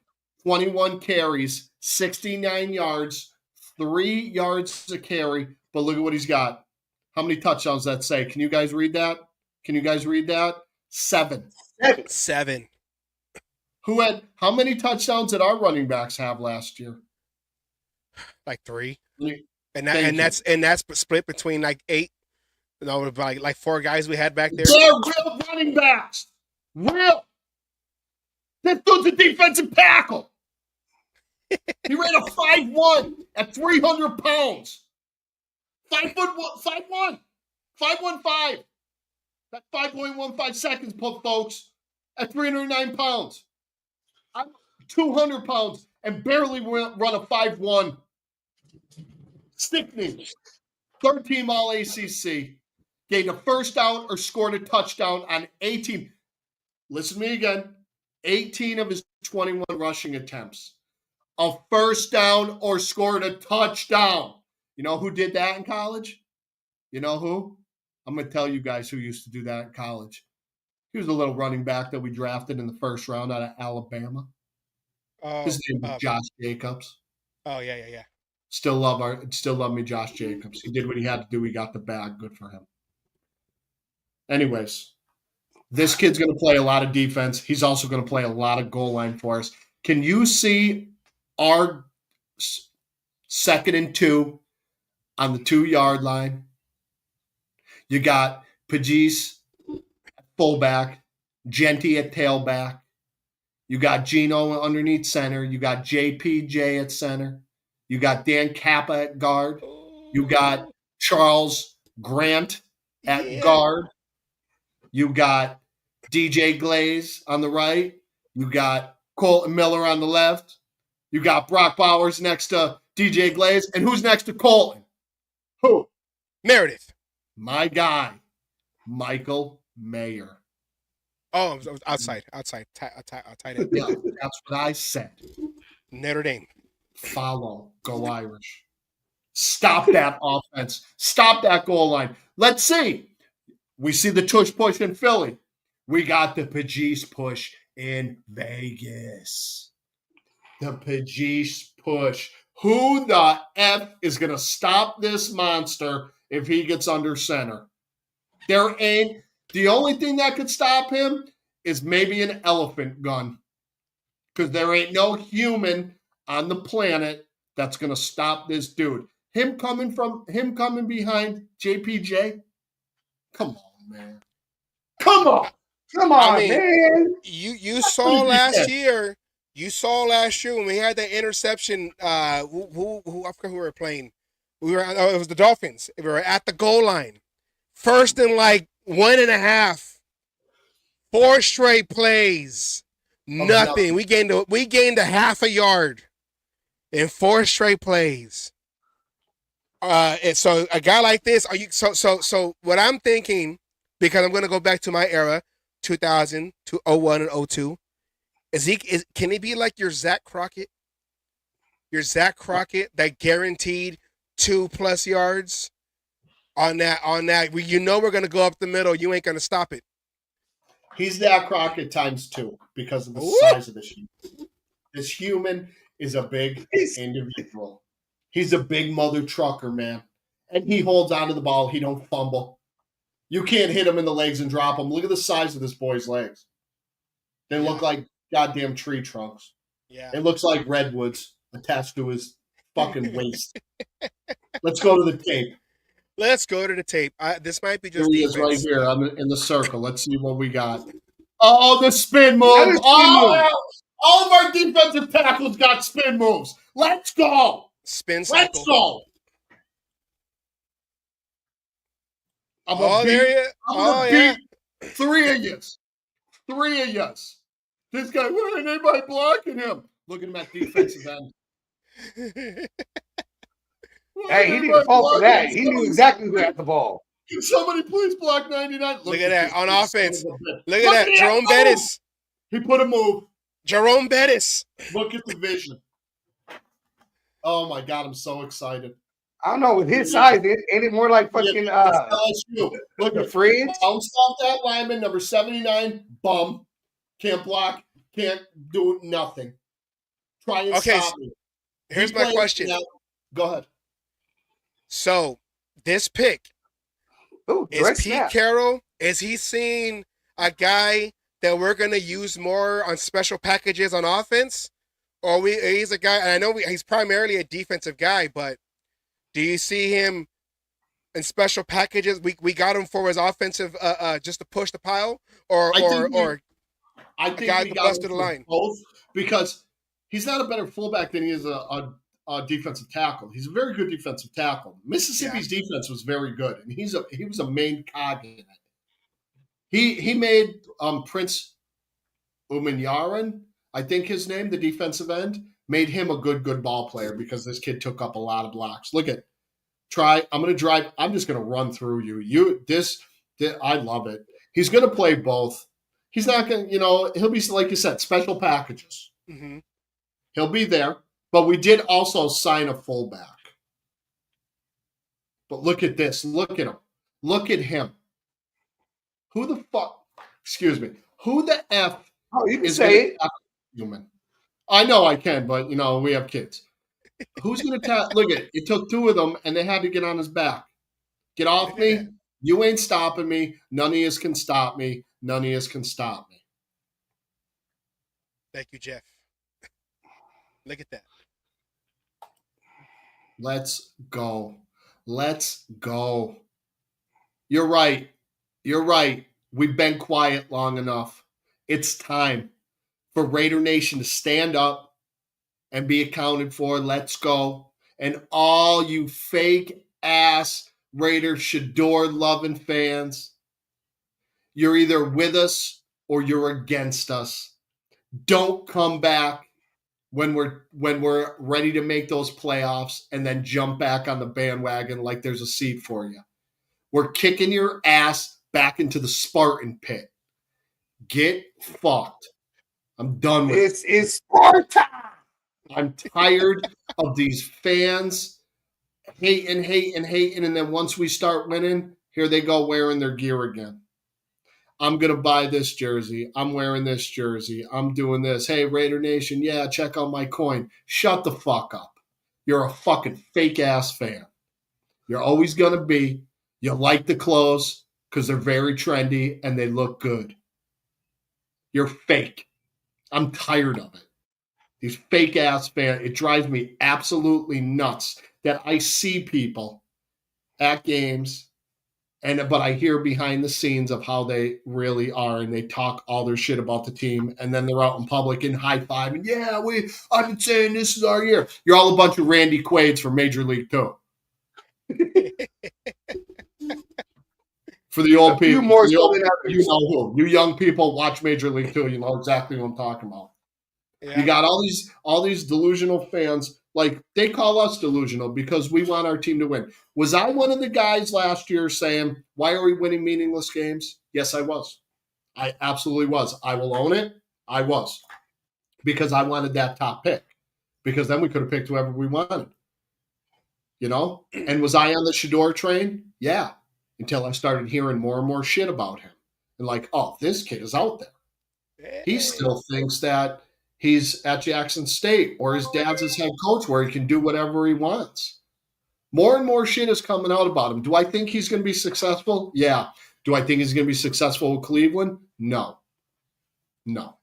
21 carries, 69 yards, 3 yards a carry, but look at what he's got. How many touchdowns does that say? Can you guys read that? 7. 7. How many touchdowns did our running backs have last year? Like 3. And that's split between like 8, like 4 guys we had back there. They're real running backs. Real. That dude's a defensive tackle. He ran a 5'1" at 300 pounds. 5'1", 5'1", 5'15". That's 5.15 seconds, folks, at 309 pounds. I'm 200 pounds and barely run a 5'1". Stickney, 3rd team All-ACC, gained a first down or scored a touchdown on 18. Listen to me again. 18 of his 21 rushing attempts. A first down or scored a touchdown. You know who did that in college? You know who? I'm going to tell you guys who used to do that in college. He was a little running back that we drafted in the first round out of Alabama. His name was Josh Jacobs. Oh, yeah. Still love me, Josh Jacobs. He did what he had to do. He got the bag. Good for him. Anyways, this kid's going to play a lot of defense. He's also going to play a lot of goal line for us. Can you see our 2nd and 2 on the 2-yard line? You got Pegues at fullback, Jeanty at tailback. You got Gino underneath center. You got JPJ at center. You got Dan Kappa at guard. You got Charles Grant at guard. You got DJ Glaze on the right. You got Colton Miller on the left. You got Brock Bowers next to DJ Glaze. And who's next to Colton? Who? Meredith. My guy, Michael Mayer. Oh, outside. Tight end. Yeah, that's what I said. Notre Dame. Follow. Go Irish. Stop that offense. Stop that goal line. Let's see. We see the tush push in Philly. We got the Pegues push in Vegas. The Pegues push. Who the F is going to stop this monster if he gets under center? There ain't. The only thing that could stop him is maybe an elephant gun. Because there ain't no human on the planet that's going to stop this dude. Him coming behind JPJ? Come on, man. Come on. Come on, man. You saw last year You saw last year when we had that interception. Who I forgot who we were playing. It was the Dolphins. We were at the goal line, first and like 1.5. 4 straight plays, nothing. We gained a half a yard in 4 straight plays. And so a guy like this, are you so what I'm thinking, because I'm going to go back to my era, 2000 to 01 and 02. Can he be like your Zach Crockett? Your Zach Crockett that guaranteed 2+ yards on that. We're going to go up the middle. You ain't going to stop it. He's Zach Crockett times 2 because of the size of this human. This human is a big individual. He's a big mother trucker, man. And he holds onto the ball. He don't fumble. You can't hit him in the legs and drop him. Look at the size of this boy's legs. They look like goddamn tree trunks. Yeah. It looks like redwoods attached to his fucking waist. Let's go to the tape. Let's go to the tape. This might be just Here he is defense. right here in the circle. Let's see what we got. Oh, the spin move. All of our defensive tackles got spin moves. Let's go. Spin cycle. Let's go. I'm gonna beat 3 of yous. 3 of yous. This guy, why ain't anybody blocking him? Look at him at defensive end. Hey, he didn't fall for that. He knew exactly who had the ball. Can somebody please block 99? Look at that on offense. Look at that. Jerome Bettis. He put a move. Jerome Bettis. Look at the vision. Oh my God, I'm so excited. I don't know, with his size, ain't it more like fucking Look the fridge? Bounced off that lineman, number 79, bum. Can't block, can't do nothing. Try and stop me. Here's my question. Now. Go ahead. So, this pick, is Pete Carroll, is he seeing a guy that we're going to use more on special packages on offense? Or he's a guy, and I know he's primarily a defensive guy, but do you see him in special packages? We got him for his offensive, just to push the pile, or I think a guy that busted the line. Both, because he's not a better fullback than he is a defensive tackle. He's a very good defensive tackle. Mississippi's defense was very good, and he was a main cog in it. He made Prince Umanyaran, I think his name, the defensive end, made him a good ball player because this kid took up a lot of blocks. Look at, I'm going to drive. I'm just going to run through you. I love it. He's going to play both. He's not going to, he'll be, like you said, special packages. Mm-hmm. He'll be there. But we did also sign a fullback. But look at this. Look at him. Look at him. Who the fuck? Excuse me. Who the F? Oh, you can say it. Human. I know I can, but we have kids. Who's going to look at it? It took 2 of them, and they had to get on his back. Get off me. You ain't stopping me. None of yous can stop me. None of yous can stop me. Thank you, Jeff. Look at that. Let's go. Let's go. You're right. You're right. We've been quiet long enough. It's time for Raider Nation to stand up and be accounted for. Let's go. And all you fake ass Raider Shador loving fans, you're either with us or you're against us. Don't come back when we're ready to make those playoffs and then jump back on the bandwagon like there's a seat for you. We're kicking your ass back into the Spartan pit. Get fucked. I'm done with it. It's Sparta. I'm tired of these fans hating, and then once we start winning, here they go wearing their gear again. I'm going to buy this jersey. I'm wearing this jersey. I'm doing this. Hey, Raider Nation, yeah, check out my coin. Shut the fuck up. You're a fucking fake-ass fan. You're always going to be. You like the clothes because they're very trendy and they look good. You're fake. I'm tired of it. These fake-ass fans, it drives me absolutely nuts that I see people at games But I hear behind the scenes of how they really are, and they talk all their shit about the team, and then they're out in public and high five, and I've been saying this is our year. You're all a bunch of Randy Quaids from Major League 2. For the old people, you know who. You young people watch Major League 2, you know exactly what I'm talking about. Yeah. You got all these delusional fans. Like, they call us delusional because we want our team to win. Was I one of the guys last year saying, why are we winning meaningless games? Yes, I was. I absolutely was. I will own it. I was. Because I wanted that top pick. Because then we could have picked whoever we wanted. You know? And was I on the Shedeur train? Yeah. Until I started hearing more and more shit about him. And like, oh, this kid is out there. He still thinks that he's at Jackson State or his dad's his head coach where he can do whatever he wants. More and more shit is coming out about him. Do I think he's going to be successful? Yeah. Do I think he's going to be successful with Cleveland? No. No.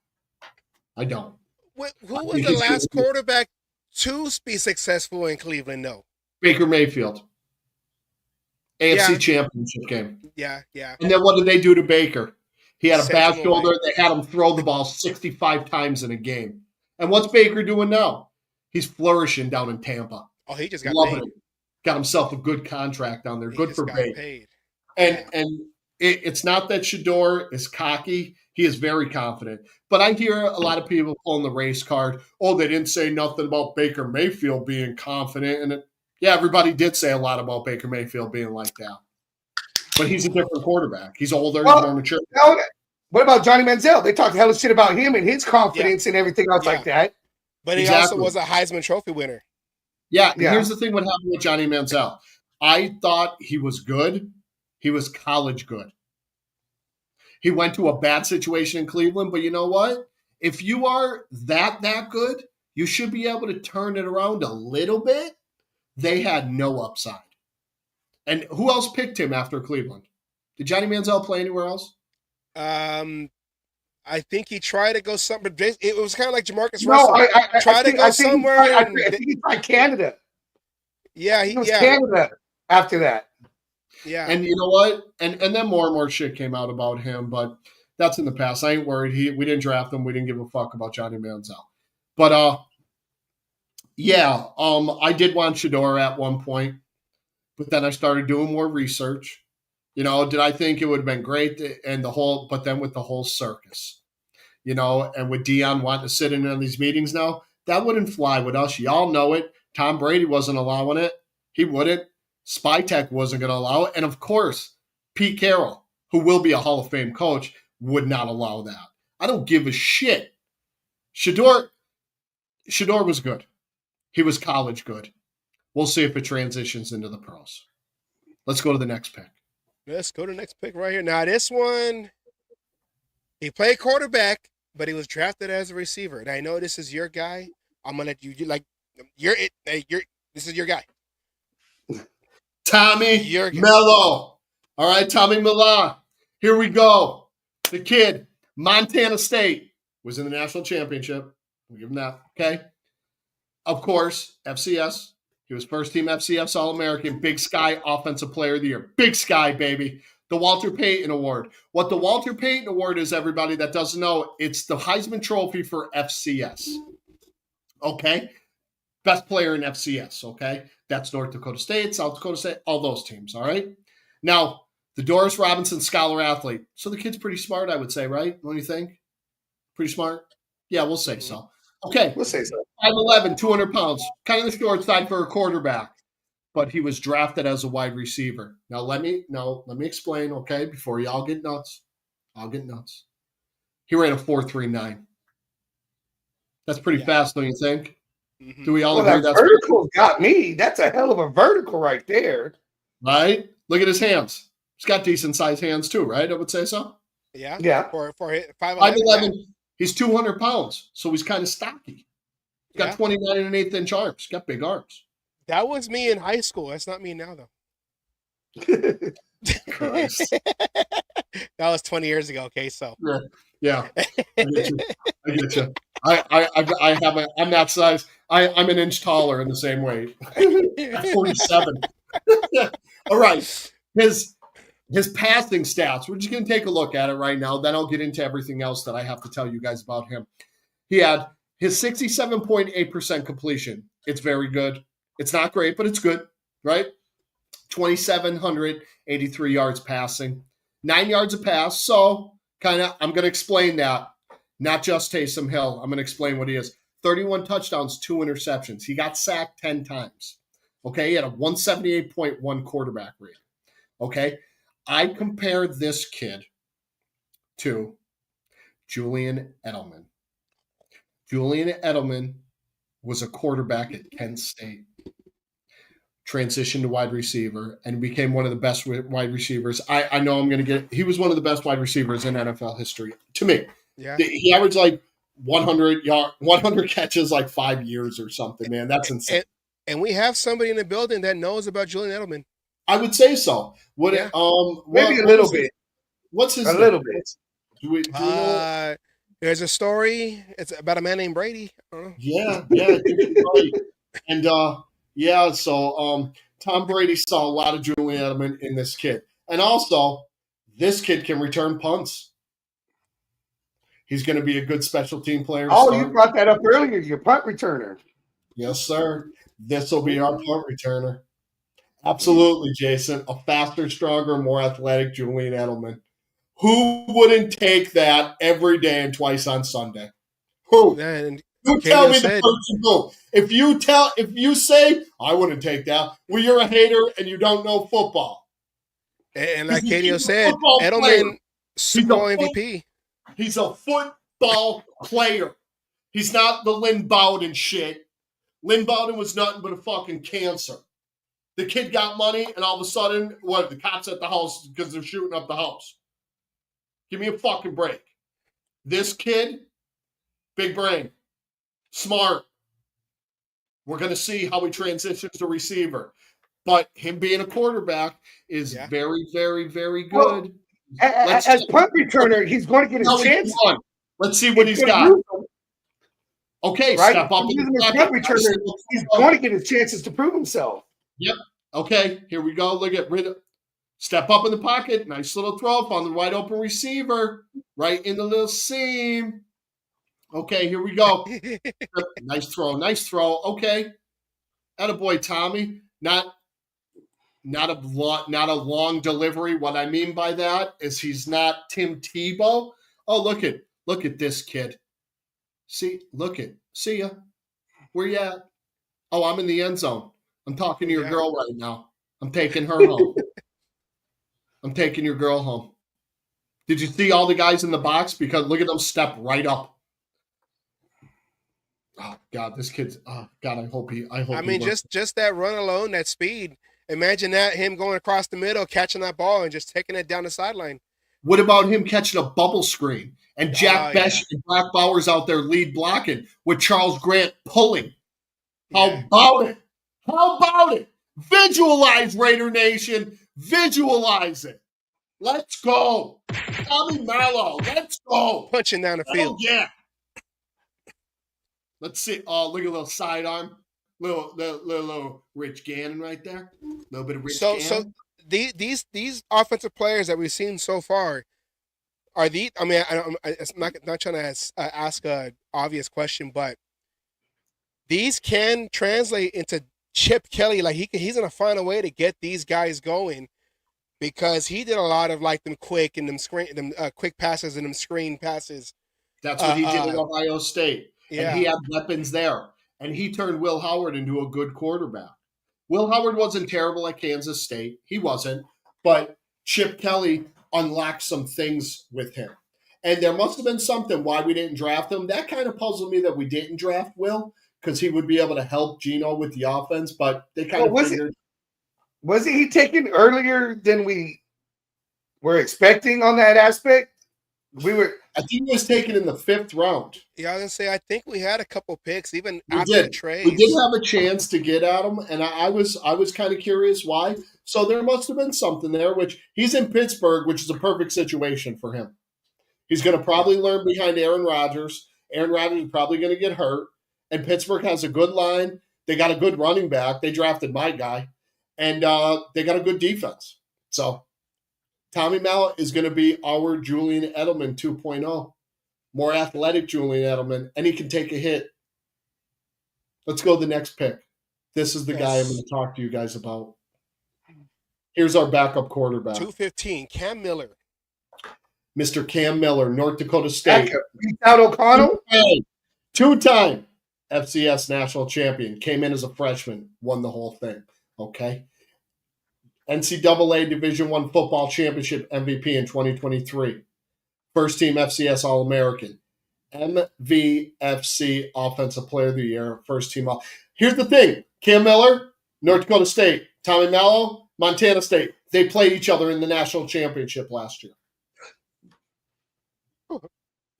I don't. Who was the last quarterback to be successful in Cleveland? No. Baker Mayfield. AFC Championship game. Yeah. And then what did they do to Baker? He had a bad shoulder. They had him throw the ball 65 times in a game. And what's Baker doing now? He's flourishing down in Tampa. Oh, he just got paid. Got himself a good contract down there. Good for Baker. And it's not that Shedeur is cocky. He is very confident. But I hear a lot of people pulling the race card. Oh, they didn't say nothing about Baker Mayfield being confident. And everybody did say a lot about Baker Mayfield being like that. But he's a different quarterback. He's older, he's more mature. What about Johnny Manziel? They talked hella shit about him and his confidence and everything else like that. But he also was a Heisman Trophy winner. Yeah. Here's the thing what happened with Johnny Manziel. I thought he was good. He was college good. He went to a bad situation in Cleveland, but you know what? If you are that good, you should be able to turn it around a little bit. They had no upside. And who else picked him after Cleveland? Did Johnny Manziel play anywhere else? I think he tried to go somewhere. It was kind of like Jamarcus Russell. I tried to go somewhere. I think he tried Canada. Yeah, he was Canada after that. Yeah. And you know what? And then more and more shit came out about him, but that's in the past. I ain't worried. We didn't draft him. We didn't give a fuck about Johnny Manziel. But I did want Shedeur at one point, but then I started doing more research. You know, did I think it would have been great but then with the whole circus, you know, and with Dion wanting to sit in on these meetings now, that wouldn't fly with us. Y'all know it. Tom Brady wasn't allowing it. He wouldn't. Spytech wasn't going to allow it. And of course, Pete Carroll, who will be a Hall of Fame coach, would not allow that. I don't give a shit. Shedeur was good. He was college good. We'll see if it transitions into the pros. Let's go to the next pick. Let's go to the next pick right here. Now, this one, he played quarterback, but he was drafted as a receiver. And I know this is your guy. I'm going to let this is your guy. Tommy Mello. All right, Tommy Mello. Here we go. The kid, Montana State, was in the national championship. We'll give him that. Okay. Of course, FCS. He was first team FCS All-American, Big Sky Offensive Player of the Year. Big Sky, baby. The Walter Payton Award. What the Walter Payton Award is, everybody that doesn't know, it's the Heisman Trophy for FCS. Okay? Best player in FCS, okay? That's North Dakota State, South Dakota State, all those teams, all right? Now, the Doris Robinson Scholar Athlete. So the kid's pretty smart, I would say, right? Don't you think? Pretty smart? Yeah, we'll say so. Okay. We'll say so. 5'11", 200 pounds. Kind of the short side for a quarterback. But he was drafted as a wide receiver. Now, let me explain, okay, before y'all get nuts. I'll get nuts. He ran a 4.39. That's pretty fast, don't you think? Mm-hmm. Do we all agree that's vertical got me? That's a hell of a vertical right there. Right? Look at his hands. He's got decent sized hands too, right? I would say so. Yeah. Yeah. For 5'11", he's 200 pounds, so he's kind of stocky. He's got 29 and an eighth inch arms. He's got big arms. That was me in high school. That's not me now, though. Christ. That was 20 years ago. Okay, so. Yeah. I get you. I'm that size. I'm an inch taller in the same weight. I'm 47. All right. his passing stats. We're just going to take a look at it right now. Then I'll get into everything else that I have to tell you guys about him. He had his 67.8% completion. It's very good. It's not great, but it's good, right? 2,783 yards passing, 9 yards a pass. So kind of, I'm going to explain that. Not just Taysom Hill. I'm going to explain what he is. 31 touchdowns, 2 interceptions. He got sacked 10 times. Okay, he had a 178.1 quarterback rating. Okay, I compared this kid to Julian Edelman. Julian Edelman was a quarterback at Kent State, transitioned to wide receiver, and became one of the best wide receivers. I know I'm going to get – he was one of the best wide receivers in NFL history, to me. Yeah. He averaged like 100 catches like 5 years or something, man. That's insane. And we have somebody in the building that knows about Julian Edelman. I would say so. Maybe a little bit. What's his name? A little bit. Do we know? There's a story. It's about a man named Brady. I don't know. Yeah, I think you're right. And so Tom Brady saw a lot of Julian Edelman in this kid. And also, this kid can return punts. He's going to be a good special team player. Oh, you brought that up earlier, your punt returner. Yes, sir. This will be our punt returner. Absolutely, Jason. A faster, stronger, more athletic Julian Edelman. Who wouldn't take that every day and twice on Sunday? Who? And You tell me the person who. If you say I wouldn't take that, well, you're a hater and you don't know football. And like Katie said, Edelman Super Bowl MVP. He's a football player. He's not the Lynn Bowden shit. Lynn Bowden was nothing but a fucking cancer. The kid got money, and all of a sudden, the cops at the house because they're shooting up the house. Give me a fucking break. This kid, big brain, smart. We're going to see how he transitions to receiver. But him being a quarterback is very, very, very good. Well, as punt returner, he's going to get his chance. Let's see what he's got. Okay, right? Step up. Punt returner, he's going to get his chances to prove himself. Yep. Okay, here we go. Look at step up in the pocket. Nice little throw up on the wide open receiver. Right in the little seam. Okay, here we go. Nice throw. Okay. Attaboy, Tommy. Not a long delivery. What I mean by that is he's not Tim Tebow. Oh, look at this kid. See ya. Where you at? Oh, I'm in the end zone. I'm talking to your girl right now. I'm taking her home. I'm taking your girl home. Did you see all the guys in the box? Because look at them step right up. Oh God, this kid's. Oh God, I hope. I mean, just that run alone, that speed. Imagine that him going across the middle, catching that ball, and just taking it down the sideline. What about him catching a bubble screen and Jack Besh and Brock Bowers out there lead blocking with Charles Grant pulling? How about it? Visualize, Raider Nation. Visualize it. Let's go. Tommy Mallow, let's go. Punching down the field. Yeah. Let's see. Oh, look at a little sidearm. Little Rich Gannon right there. A little bit of Rich Gannon. So these offensive players that we've seen so far are the. I mean, I'm not trying to ask an obvious question, but these can translate into Chip Kelly. Like he's gonna find a way to get these guys going because he did a lot of like them quick passes and them screen passes. That's what he did at Ohio State. Yeah. And he had weapons there. And he turned Will Howard into a good quarterback. Will Howard wasn't terrible at Kansas State. He wasn't. But Chip Kelly unlocked some things with him. And there must have been something why we didn't draft him. That kind of puzzled me that we didn't draft Will because he would be able to help Geno with the offense. But they kind of figured. Wasn't he taken earlier than we were expecting on that aspect? I think he was taken in the 5th round. Yeah, I was gonna say I think we had a couple picks even after the trade. We did have a chance to get at him, and I was kind of curious why. So there must have been something there. Which he's in Pittsburgh, which is a perfect situation for him. He's going to probably learn behind Aaron Rodgers. Aaron Rodgers is probably going to get hurt, and Pittsburgh has a good line. They got a good running back. They drafted my guy, and they got a good defense. So Tommy Mallet is going to be our Julian Edelman 2.0. More athletic Julian Edelman, and he can take a hit. Let's go to the next pick. This is the guy I'm going to talk to you guys about. Here's our backup quarterback. 215, Cam Miller. Mr. Cam Miller, North Dakota State. Beat out O'Connell? Two-time FCS national champion. Came in as a freshman, won the whole thing. Okay. NCAA Division I football championship MVP in 2023. First team FCS All-American. MVFC Offensive Player of the Year. First team all. Here's the thing. Cam Miller, North Dakota State. Tommy Mallow, Montana State. They played each other in the national championship last year.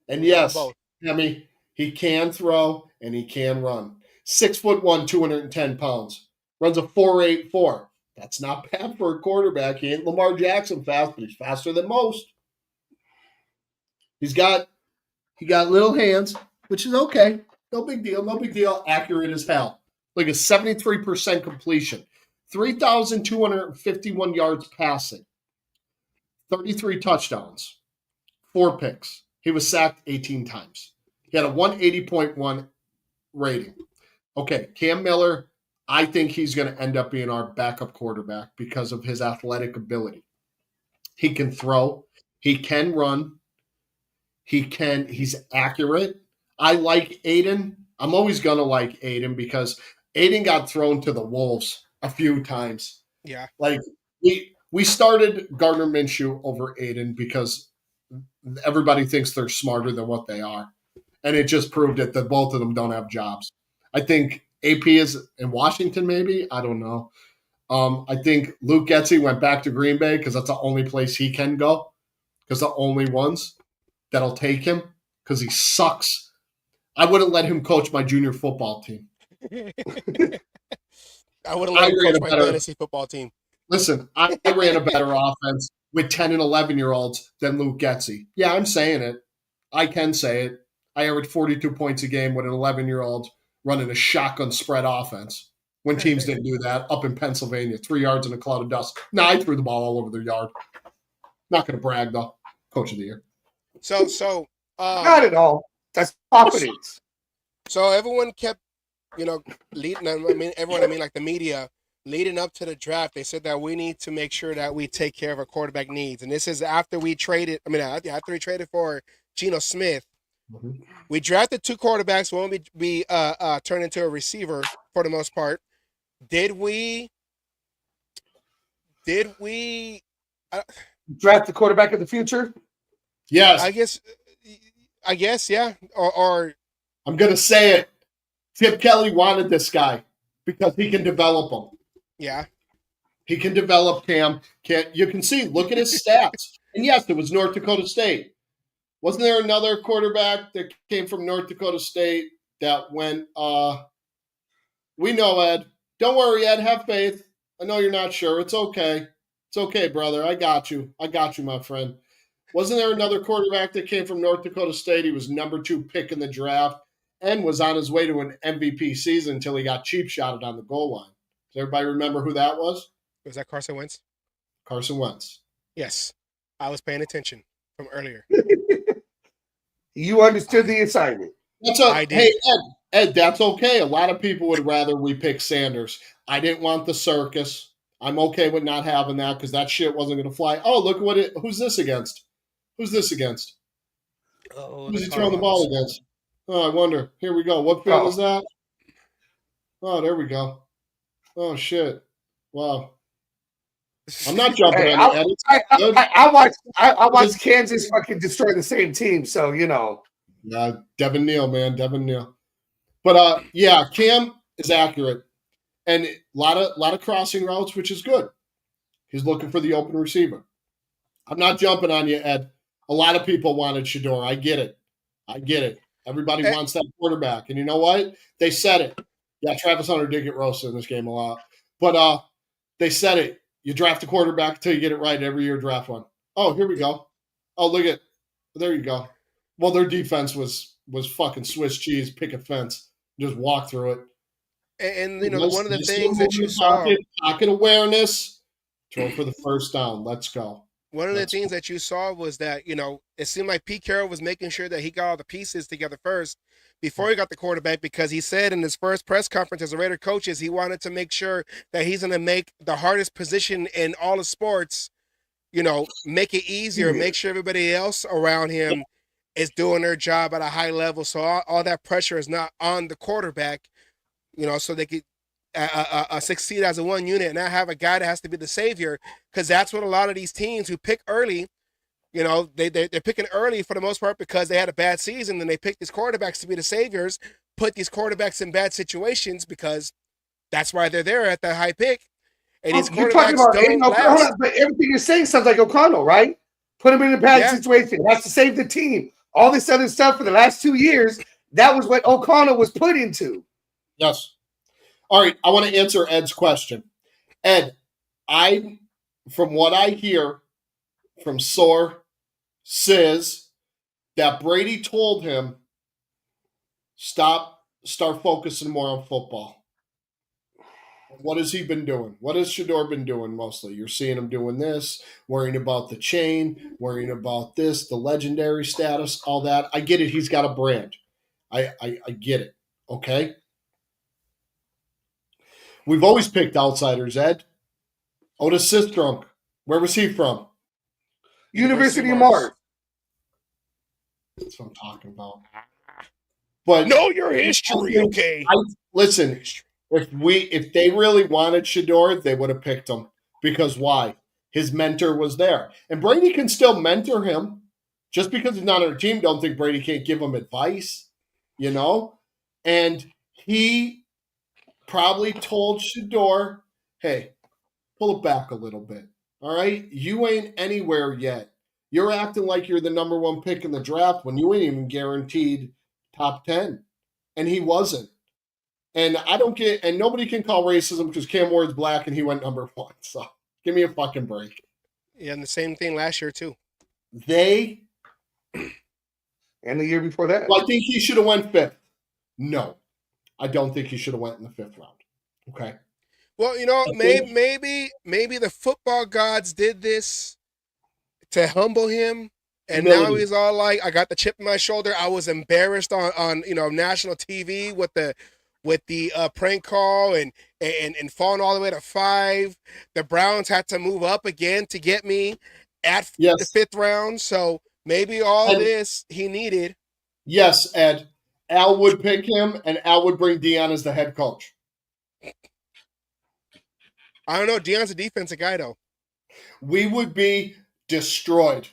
And yes, Tammy, he can throw and he can run. 6'1", 210 pounds. Runs a 4.84. That's not bad for a quarterback. He ain't Lamar Jackson fast, but he's faster than most. He got little hands, which is okay. No big deal. No big deal. Accurate as hell. Like a 73% completion. 3,251 yards passing. 33 touchdowns. 4 picks. He was sacked 18 times. He had a 180.1 rating. Okay, Cam Miller, I think he's going to end up being our backup quarterback because of his athletic ability. He can throw. He can run. He's accurate. I like Aiden. I'm always going to like Aiden because Aiden got thrown to the wolves a few times. Yeah. Like we started Gardner Minshew over Aiden because everybody thinks they're smarter than what they are. And it just proved it that both of them don't have jobs. I think AP is in Washington, maybe. I don't know. I think Luke Getsy went back to Green Bay because that's the only place he can go. Because the only ones that'll take him because he sucks. I wouldn't let him coach my junior football team. I wouldn't let him coach my fantasy football team. Listen, I ran a better offense with 10 and 11-year-olds than Luke Getsy. Yeah, I'm saying it. I can say it. I averaged 42 points a game with an 11-year-old running a shotgun spread offense when teams didn't do that up in Pennsylvania. 3 yards in a cloud of dust. No, I threw the ball all over their yard. Not going to brag, though. Coach of the year. So not at all. That's confidence. So everyone kept, leading. Like the media, leading up to the draft, they said that we need to make sure that we take care of our quarterback needs. And this is after we traded. After we traded for Geno Smith, we drafted 2 quarterbacks. One would be turned into a receiver for the most part. Did we draft the quarterback of the future? Yes. I guess, yeah. Or I'm going to say it. Chip Kelly wanted this guy because he can develop him. Yeah. He can develop Cam. You can see, look at his stats. And yes, it was North Dakota State. Wasn't there another quarterback that came from North Dakota State that went, we know, Ed. Don't worry, Ed. Have faith. I know you're not sure. It's okay. It's okay, brother. I got you. My friend. Wasn't there another quarterback that came from North Dakota State? He was number 2 pick in the draft and was on his way to an MVP season until he got cheap shotted on the goal line. Does everybody remember who that was? Was that Carson Wentz? Carson Wentz. Yes. I was paying attention from earlier. You understood the assignment. I did. Hey, Ed, that's okay. A lot of people would rather we pick Sanders. I didn't want the circus. I'm okay with not having that because that shit wasn't going to fly. Oh, look who's this against? Who's this against? Who's he throwing the ball against? Oh, I wonder. Here we go. What field is that? Oh, there we go. Oh, shit. Wow. I'm not jumping on it. I watched Kansas fucking destroy the same team, so, Yeah, Devin Neal, man. Devin Neal. But, yeah, Cam is accurate. And a lot of crossing routes, which is good. He's looking for the open receiver. I'm not jumping on you, Ed. A lot of people wanted Shador. I get it. Everybody wants that quarterback. And you know what? They said it. Yeah, Travis Hunter did get roasted in this game a lot. But they said it. You draft a quarterback until you get it right. Every year, draft one. Oh, here we go. Oh, look at – there you go. Well, their defense was fucking Swiss cheese, pick a fence, just walk through it. And one of the things that you saw – Pocket awareness, throw for the first down. Let's go. one of the things that you saw was that, it seemed like Pete Carroll was making sure that he got all the pieces together first before he got the quarterback, because he said in his first press conference as a Raider coach he wanted to make sure that he's going to make the hardest position in all of sports, make it easier, make sure everybody else around him is doing their job at a high level. So all that pressure is not on the quarterback, so they could succeed as a one unit and not have a guy that has to be the savior, because that's what a lot of these teams who pick early, they're picking early for the most part because they had a bad season, and they pick these quarterbacks to be the saviors, put these quarterbacks in bad situations because that's why they're there at that high pick. And these quarterbacks don't last. But everything you're saying sounds like O'Connell, right? Put him in a bad situation. Has to save the team. All this other stuff for the last 2 years, that was what O'Connell was put into. Yes. All right, I want to answer Ed's question. Ed, from what I hear from Sis, that Brady told him, start focusing more on football. What has he been doing? What has Shedeur been doing mostly? You're seeing him doing this, worrying about the chain, worrying about this, the legendary status, all that. I get it. He's got a brand. I get it. Okay? We've always picked outsiders, Ed. Otis Sistrunk. Where was he from? University of Mars. That's what I'm talking about. But know your history, okay? Listen, if they really wanted Shedeur, they would have picked him. Because why? His mentor was there. And Brady can still mentor him. Just because he's not on our team, don't think Brady can't give him advice. And he probably told Shedeur, hey, pull it back a little bit. All right? You ain't anywhere yet. You're acting like you're the number one pick in the draft when you ain't even guaranteed top 10. And he wasn't. And and nobody can call racism because Cam Ward's black and he went number 1. So give me a fucking break. Yeah, and the same thing last year too. And the year before that. Well, I think he should have went 5th. No. I don't think he should have went in the 5th round. Okay. Well, maybe the football gods did this to humble him, and now he's all like, I got the chip in my shoulder. I was embarrassed on national TV with the prank call and falling all the way to 5. The Browns had to move up again to get me at the 5th round. So maybe all this he needed. Yes, Ed. Al would pick him, and Al would bring Deion as the head coach. I don't know. Deion's a defensive guy, though. We would be destroyed.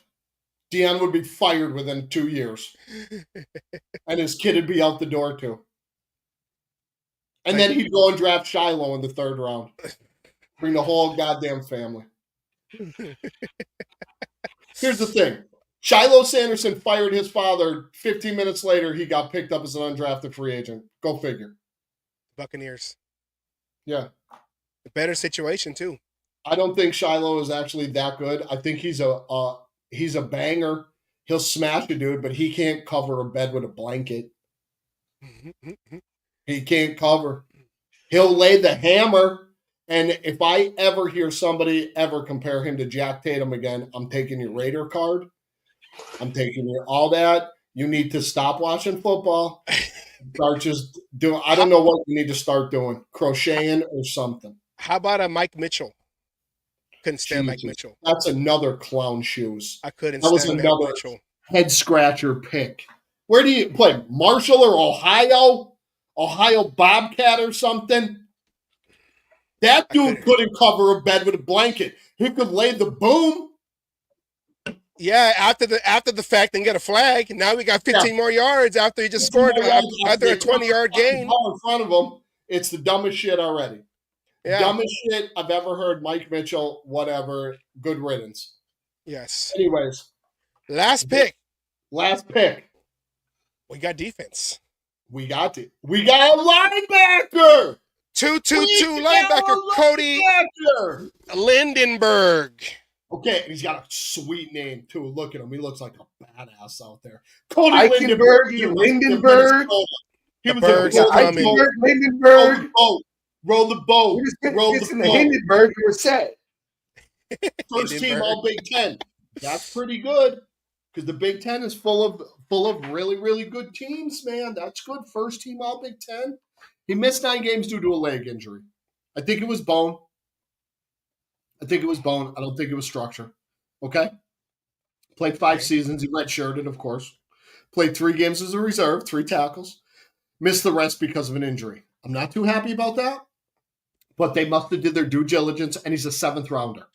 Deion would be fired within 2 years. And his kid would be out the door, too. And then he'd go and draft Shiloh in the 3rd round. Bring the whole goddamn family. Here's the thing. Shiloh Sanderson fired his father. 15 minutes later, he got picked up as an undrafted free agent. Go figure. Buccaneers. Yeah. A better situation, too. I don't think Shiloh is actually that good. I think he's a banger. He'll smash a dude, but he can't cover a bed with a blanket. He can't cover. He'll lay the hammer. And if I ever hear somebody ever compare him to Jack Tatum again, I'm taking your Raider card. I'm taking your all that. You need to stop watching football. Start just doing. I don't know what you need to start doing. Crocheting or something. How about a Mike Mitchell? Couldn't stand Mike Mitchell. That's another clown shoes. I couldn't stand Mike Mitchell. Head scratcher pick. Where do you play? Marshall or Ohio? Ohio Bobcat or something? That dude couldn't cover a bed with a blanket. He could lay the boom. Yeah, after the fact and get a flag. Now we got 15 more yards after he just scored after a 20-yard gain. In front of him, it's the dumbest shit already. Yeah. Dumbest shit I've ever heard. Mike Mitchell, whatever. Good riddance. Yes. Anyways. Last pick. We got defense. We got a linebacker. 2-2-2 linebacker Cody Lindenberg. Okay, he's got a sweet name too. Look at him; he looks like a badass out there. Cody Lindenberg. He was Lindenberg. Roll the boat. Roll the boat. Hindenburg, you were set. First team Hindenburg. All Big Ten. That's pretty good because the Big Ten is full of really, really good teams, man. That's good. First team All Big Ten. He missed 9 games due to a leg injury. I think it was bone. I don't think it was structure. Okay? Played 5 seasons. He redshirted, of course. Played 3 games as a reserve, 3 tackles. Missed the rest because of an injury. I'm not too happy about that, but they must have did their due diligence, and he's a 7th rounder.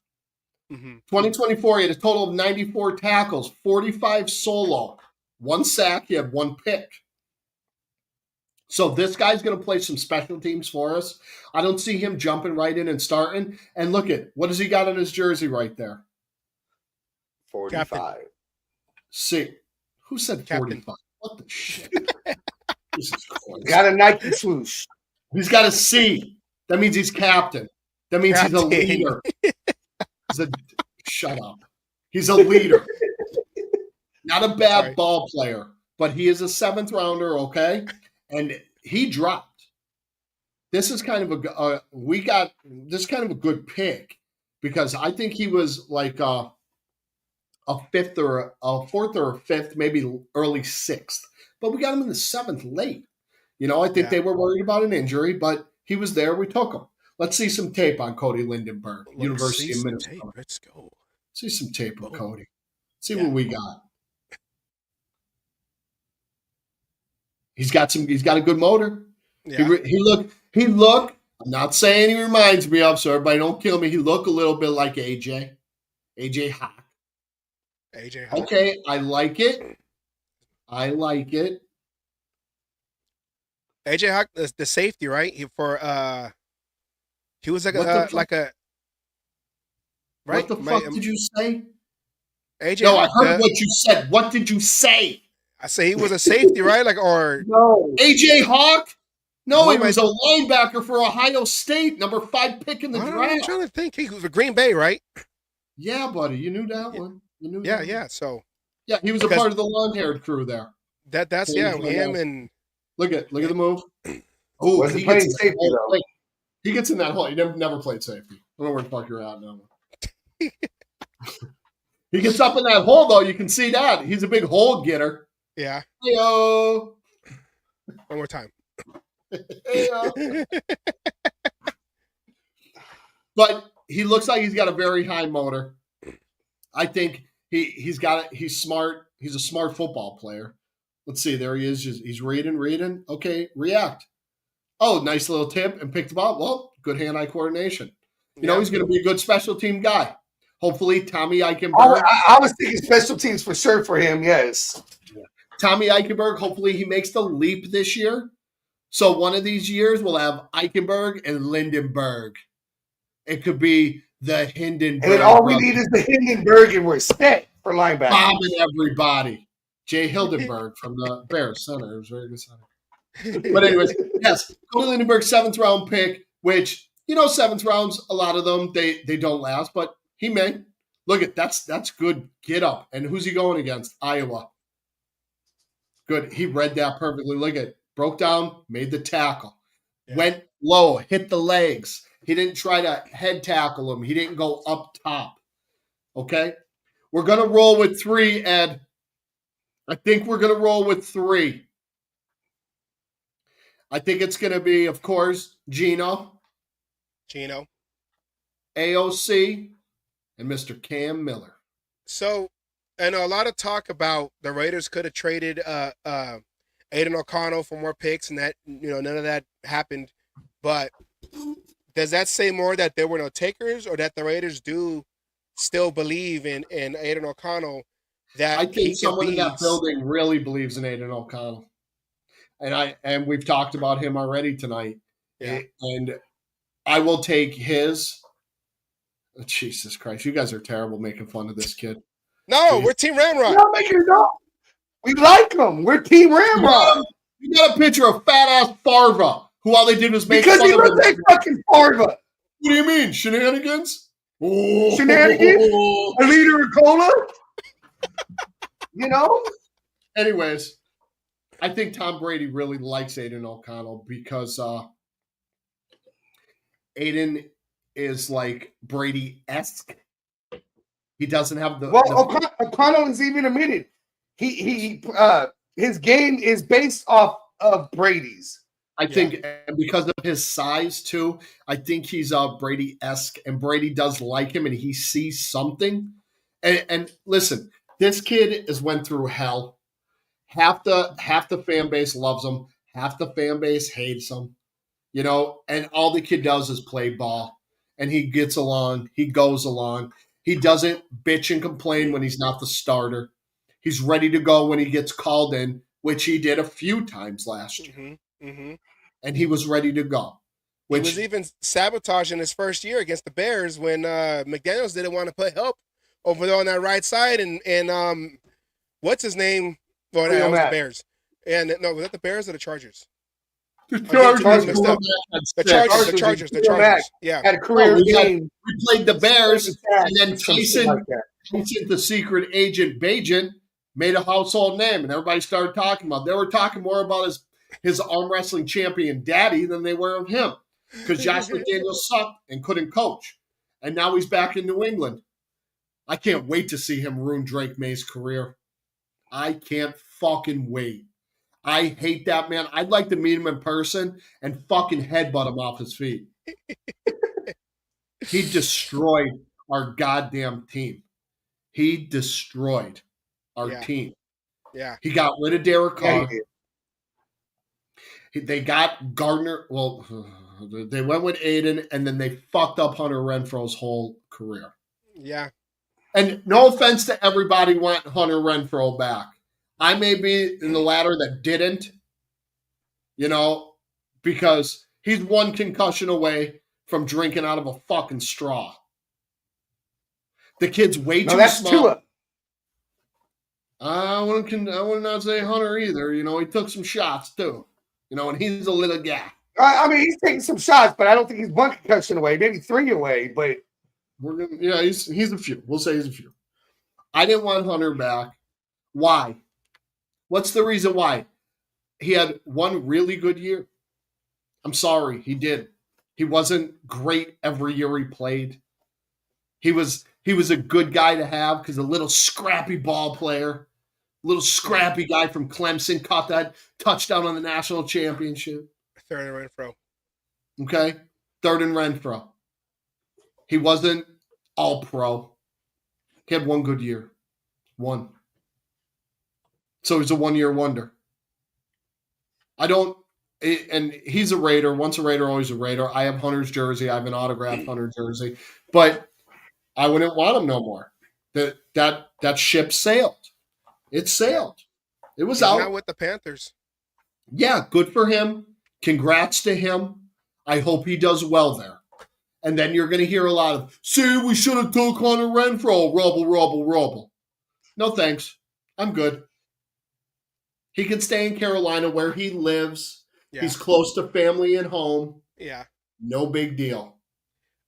2024, he had a total of 94 tackles, 45 solo, 1 sack. He had 1 pick. So this guy's going to play some special teams for us. I don't see him jumping right in and starting. And look at, what has he got on his jersey right there? 45. Captain. See, who said Captain. 45? What the shit? Jesus Christ. Got a Nike swoosh. He's got a C. That means he's captain. That means he's a Captain. leader. Shut up. He's a leader. Not a bad ball player, but he is a 7th rounder, okay? And he dropped. This is kind of a good pick because I think he was like a 4th or a 5th, maybe early 6th. But we got him in the 7th late. You know, I think they were worried about an injury, but he was there. We took him. Let's see some tape on Cody Lindenberg, University of Minnesota. Let's go. See some tape on Cody. See what we got. He's got a good motor. Yeah. He look. I'm not saying he reminds me of, so everybody don't kill me. He looked a little bit like AJ Hawk. AJ Hawk. Okay, I like it. AJ Hawk, the safety, right? He was like a right. What the fuck did you say? AJ. No, Hawk, I heard what you said. What did you say? I say he was a safety, right? No. AJ Hawk? No, he was a linebacker for Ohio State, number 5 pick in the draft. I'm trying to think. He was a Green Bay, right? Yeah, buddy, you knew that one. You knew that one. Yeah. So yeah, he was a part of the long-haired crew there. That's him and look at the move. Oh, Wasn't playing safety though. He gets in that hole. He never played safety. I don't know where the fuck you're at now. He gets up in that hole though. You can see that he's a big hole getter. yeah. Hey-o. One more time. Hey-o. But he looks like he's got a very high motor. I think he's smart. He's a smart football player. Let's see. There he is. He's reading. Okay, react. Oh, nice little tip and picked him up. Well, good hand-eye coordination. You know, he's going to be a good special team guy. Hopefully, Tommy Eichenberg. I was thinking special teams for sure for him, yes. Tommy Eichenberg, hopefully he makes the leap this year. So one of these years, we'll have Eichenberg and Lindenberg. It could be the Hindenburg. And all we need is the Hindenburg, and we're set for linebacker. Bombing everybody. Jay Hildenberg from the Bears center. It was very good center. But anyways, yes, Cody Lindenberg, 7th round pick, which, you know, 7th rounds, a lot of them, they don't last, but he may. Look at that's good get up. And who's he going against? Iowa. Good. He read that perfectly. Look at broke down, made the tackle. Yeah. Went low, hit the legs. He didn't try to head tackle him. He didn't go up top. Okay? We're going to roll with 3, Ed. I think we're going to roll with 3. I think it's going to be, of course, Gino, AOC, and Mr. Cam Miller. So, I know a lot of talk about the Raiders could have traded Aiden O'Connell for more picks, and that, you know, none of that happened. But does that say more that there were no takers, or that the Raiders do still believe in Aiden O'Connell? That I think someone in that building really believes in Aiden O'Connell. And we've talked about him already tonight. Yeah. And I will take his. Oh, Jesus Christ, you guys are terrible making fun of this kid. No, we're Team Ramrod. We're not making it up. We like him. We're Team Ramrod. You got a picture of fat ass Farva, who all they did was make because fun he of him. looks like fucking Farva. What do you mean, shenanigans? Oh. Shenanigans? A liter of cola? You know? Anyways, I think Tom Brady really likes Aiden O'Connell because Aiden is like Brady-esque He doesn't have the. Well, O'Connell is even admitted his game is based off of Brady's. I think, and because of his size too, I think he's Brady-esque, and Brady does like him, and he sees something. And listen, this kid has went through hell. Half the fan base loves him, half the fan base hates him. You know, and all the kid does is play ball, and he gets along, he goes along. He doesn't bitch and complain when he's not the starter. He's ready to go when he gets called in, which he did a few times last year. Mm-hmm. Mm-hmm. And he was ready to go. He was even sabotaging his first year against the Bears when McDaniels didn't want to put help over there on that right side. And what's his name? Well, that was the Bears. And no, was that the Bears or the Chargers? The Chargers. Yeah. Had a career game. We played the Bears, and then Tyson, the secret agent Bajan, made a household name, and everybody started talking about. They were talking more about his arm wrestling champion daddy than they were of him, because Josh McDaniels sucked and couldn't coach, and now he's back in New England. I can't wait to see him ruin Drake May's career. I can't fucking wait. I hate that man. I'd like to meet him in person and fucking headbutt him off his feet. He destroyed our goddamn team. He destroyed our team. Yeah. He got rid of Derek Carr. They got Gardner. Well, they went with Aiden, and then they fucked up Hunter Renfro's whole career. Yeah. And no offense to everybody wanting Hunter Renfro back. I may be in the ladder that didn't, you know, because he's one concussion away from drinking out of a fucking straw. The kid's way too that's small. Tua. I would not say Hunter either. You know, he took some shots too. You know, and he's a little guy. I mean, he's taking some shots, but I don't think he's one concussion away, maybe 3 away. But he's a few. We'll say he's a few. I didn't want Hunter back. Why? What's the reason why? He had one really good year. I'm sorry, he did. He wasn't great every year he played. He was a good guy to have because a little scrappy ball player, little scrappy guy from Clemson caught that touchdown on the national championship. Third and Renfro. Okay? Third and Renfro. He wasn't all pro. He had one good year. One. So he's a one-year wonder. And he's a Raider. Once a Raider, always a Raider. I have Hunter's jersey. I have an autographed Hunter jersey. But I wouldn't want him no more. That ship sailed. It sailed. It was out. Not with the Panthers. Yeah, good for him. Congrats to him. I hope he does well there. And then you're going to hear a lot of, see, we should have took Hunter Renfro. Rubble. No thanks. I'm good. He can stay in Carolina where he lives. Yeah. He's close to family and home. Yeah. No big deal.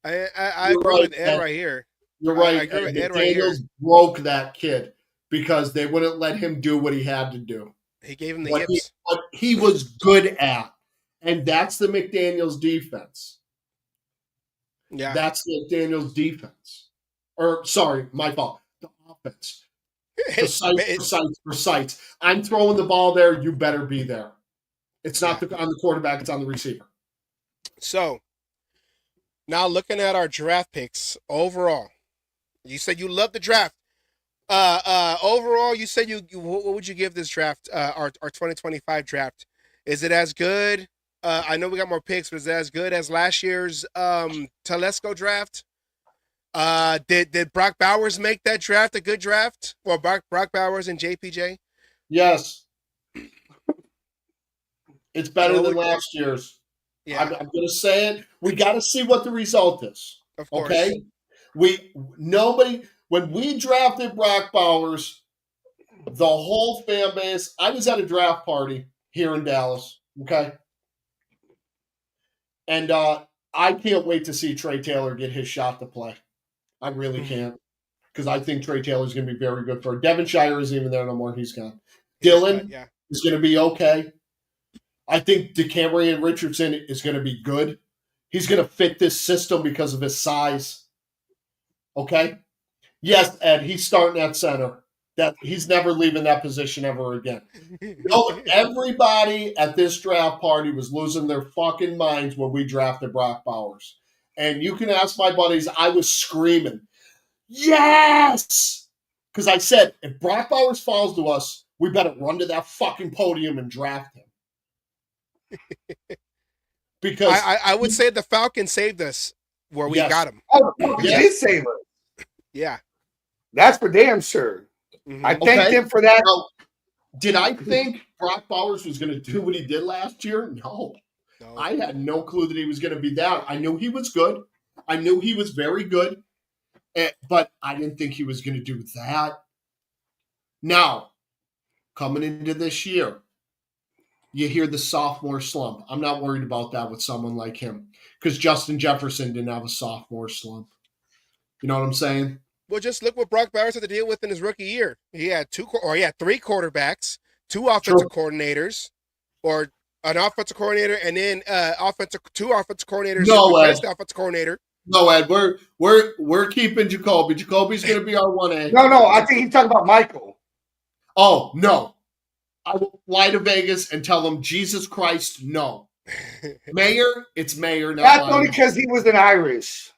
I agree with Ed right here. You're right. I agree with Ed right here. Broke that kid because they wouldn't let him do what he had to do. He gave him the yips. What he was good at. And that's the McDaniels defense. Yeah. That's the McDaniels defense. Or, sorry, my fault. The offense. Precise. I'm throwing the ball there. You better be there. It's not on the quarterback. It's on the receiver. So, now looking at our draft picks overall, you said you love the draft. Overall, you said you what would you give this draft? Our 2025 draft. Is it as good? I know we got more picks, but is it as good as last year's Telesco draft? Did Brock Bowers make that draft a good draft? Well, Brock Bowers and JPJ? Yes. It's better than last year's. Yeah. I'm going to say it. We got to see what the result is. Of course. Okay? When we drafted Brock Bowers, the whole fan base, I was at a draft party here in Dallas. Okay? And I can't wait to see Trey Taylor get his shot to play. I really can't. Because I think Trey Taylor is going to be very good for it. Devonshire isn't even there no more. He's gone. Dylan is going to be okay. I think DeCamerion Richardson is going to be good. He's going to fit this system because of his size. Okay? Yes, Ed, he's starting at center. That he's never leaving that position ever again. No, everybody at this draft party was losing their fucking minds when we drafted Brock Bowers. And you can ask my buddies, I was screaming, yes! Because I said, if Brock Bowers falls to us, we better run to that fucking podium and draft him. Because I would say the Falcons saved us where we got him. Oh, he did save us. Yeah. That's for damn sure. Mhm. I thanked him for that. Now, did I think Brock Bowers was going to do what he did last year? No. I had no clue that he was going to be that. I knew he was good. I knew he was very good. But I didn't think he was going to do that. Now, coming into this year, you hear the sophomore slump. I'm not worried about that with someone like him because Justin Jefferson didn't have a sophomore slump. You know what I'm saying? Well, just look what Brock Bowers had to deal with in his rookie year. He had three quarterbacks, two offensive coordinators, or an offensive coordinator, and then two offensive coordinators. No, Ed. The offensive coordinator. No, Ed. We're keeping Jacoby. Jacoby's going to be our 1A. No. I think he's talking about Michael. Oh no! I will fly to Vegas and tell them Jesus Christ, no. Mayor, it's Mayor now. That's only because he was an Irish.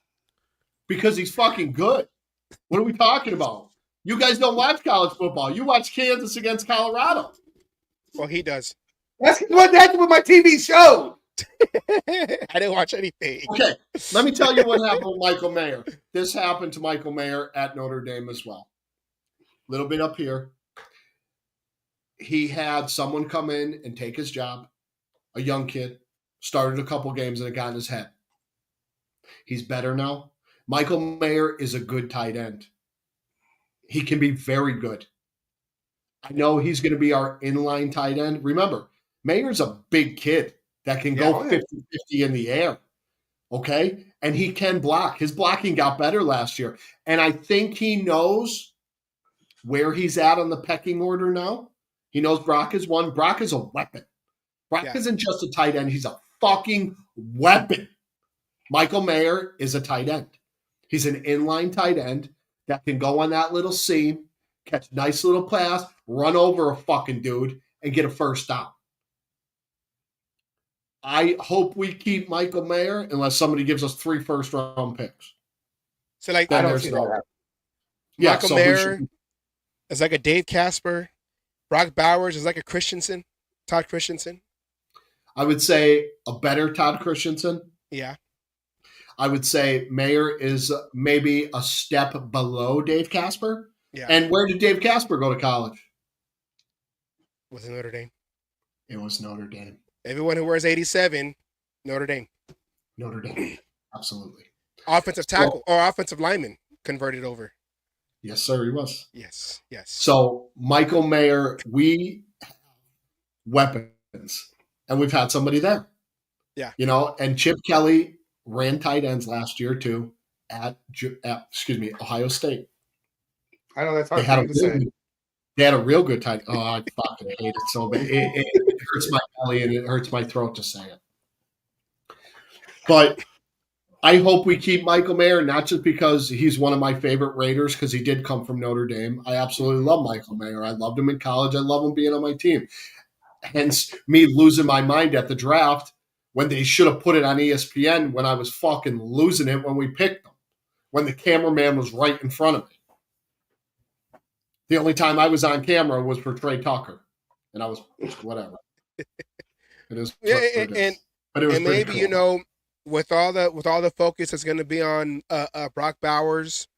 Because he's fucking good. What are we talking about? You guys don't watch college football. You watch Kansas against Colorado. Well, he does. That's what my TV showed. I didn't watch anything. Okay, let me tell you what happened with Michael Mayer. This happened to Michael Mayer at Notre Dame as well. A little bit up here. He had someone come in and take his job, a young kid, started a couple games and it got in his head. He's better now. Michael Mayer is a good tight end. He can be very good. I know he's going to be our inline tight end. Remember, Mayer's a big kid that can go 50-50 in the air, okay? And he can block. His blocking got better last year. And I think he knows where he's at on the pecking order now. He knows Brock is one. Brock is a weapon. Brock isn't just a tight end. He's a fucking weapon. Michael Mayer is a tight end. He's an inline tight end that can go on that little seam, catch a nice little pass, run over a fucking dude, and get a first down. I hope we keep Michael Mayer unless somebody gives us 3 first-round picks. So, like, I don't see that. Yeah, Michael Mayer is like a Dave Casper. Brock Bowers is like a Todd Christensen. I would say a better Todd Christensen. Yeah. I would say Mayer is maybe a step below Dave Casper. Yeah. And where did Dave Casper go to college? Was it Notre Dame? It was Notre Dame. Everyone who wears 87, Notre Dame. Notre Dame. Absolutely. Offensive tackle or offensive lineman converted over. Yes, sir, he was. Yes. So, Michael Mayer, we have weapons, and we've had somebody there. Yeah. You know, and Chip Kelly ran tight ends last year, too, at Ohio State. I know that's hard for you to say. They had a real good tight end. Oh, I fucking hate it so bad. It hurts my belly and it hurts my throat to say it. But I hope we keep Michael Mayer, not just because he's one of my favorite Raiders, because he did come from Notre Dame. I absolutely love Michael Mayer. I loved him in college. I love him being on my team. Hence, me losing my mind at the draft when they should have put it on ESPN when I was fucking losing it when we picked them, when the cameraman was right in front of me. The only time I was on camera was for Trey Tucker, and I was whatever. It is, but it was maybe cool. You know, with all the focus that's going to be on Brock Bowers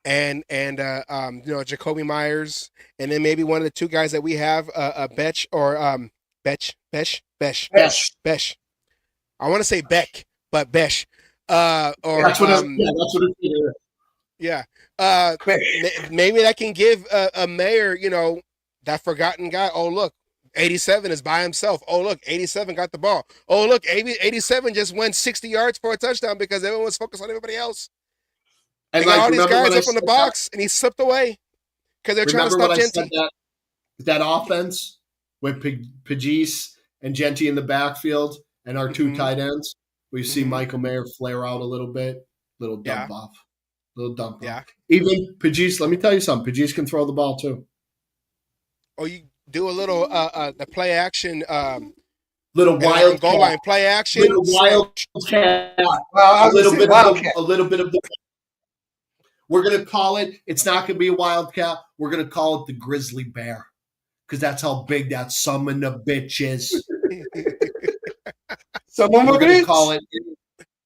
and you know, Jacoby Myers, and then maybe one of the two guys that we have, Besh. I want to say Beck, but Besh. Or that's what it is. Yeah. Maybe that can give a Mayer, you know, that forgotten guy. Oh, look, 87 is by himself. Oh, look, 87 got the ball. Oh, look, 87 just went 60 yards for a touchdown because everyone was focused on everybody else. And got all these guys up in the box, and he slipped away because they're trying to stop Jeanty. That offense with Pagese and Jeanty in the backfield and our two tight ends, we see Michael Mayer flare out a little bit, little dump off. Little dump. Yeah. Even Pajis, let me tell you something. Pajis can throw the ball too. Or you do a little the play action Little wild goal line play action. Little wild cat. Well, a little bit of the. We're gonna call it. It's not gonna be a wildcat. We're gonna call it the grizzly bear because that's how big that summon the bitch is. We're gonna call it.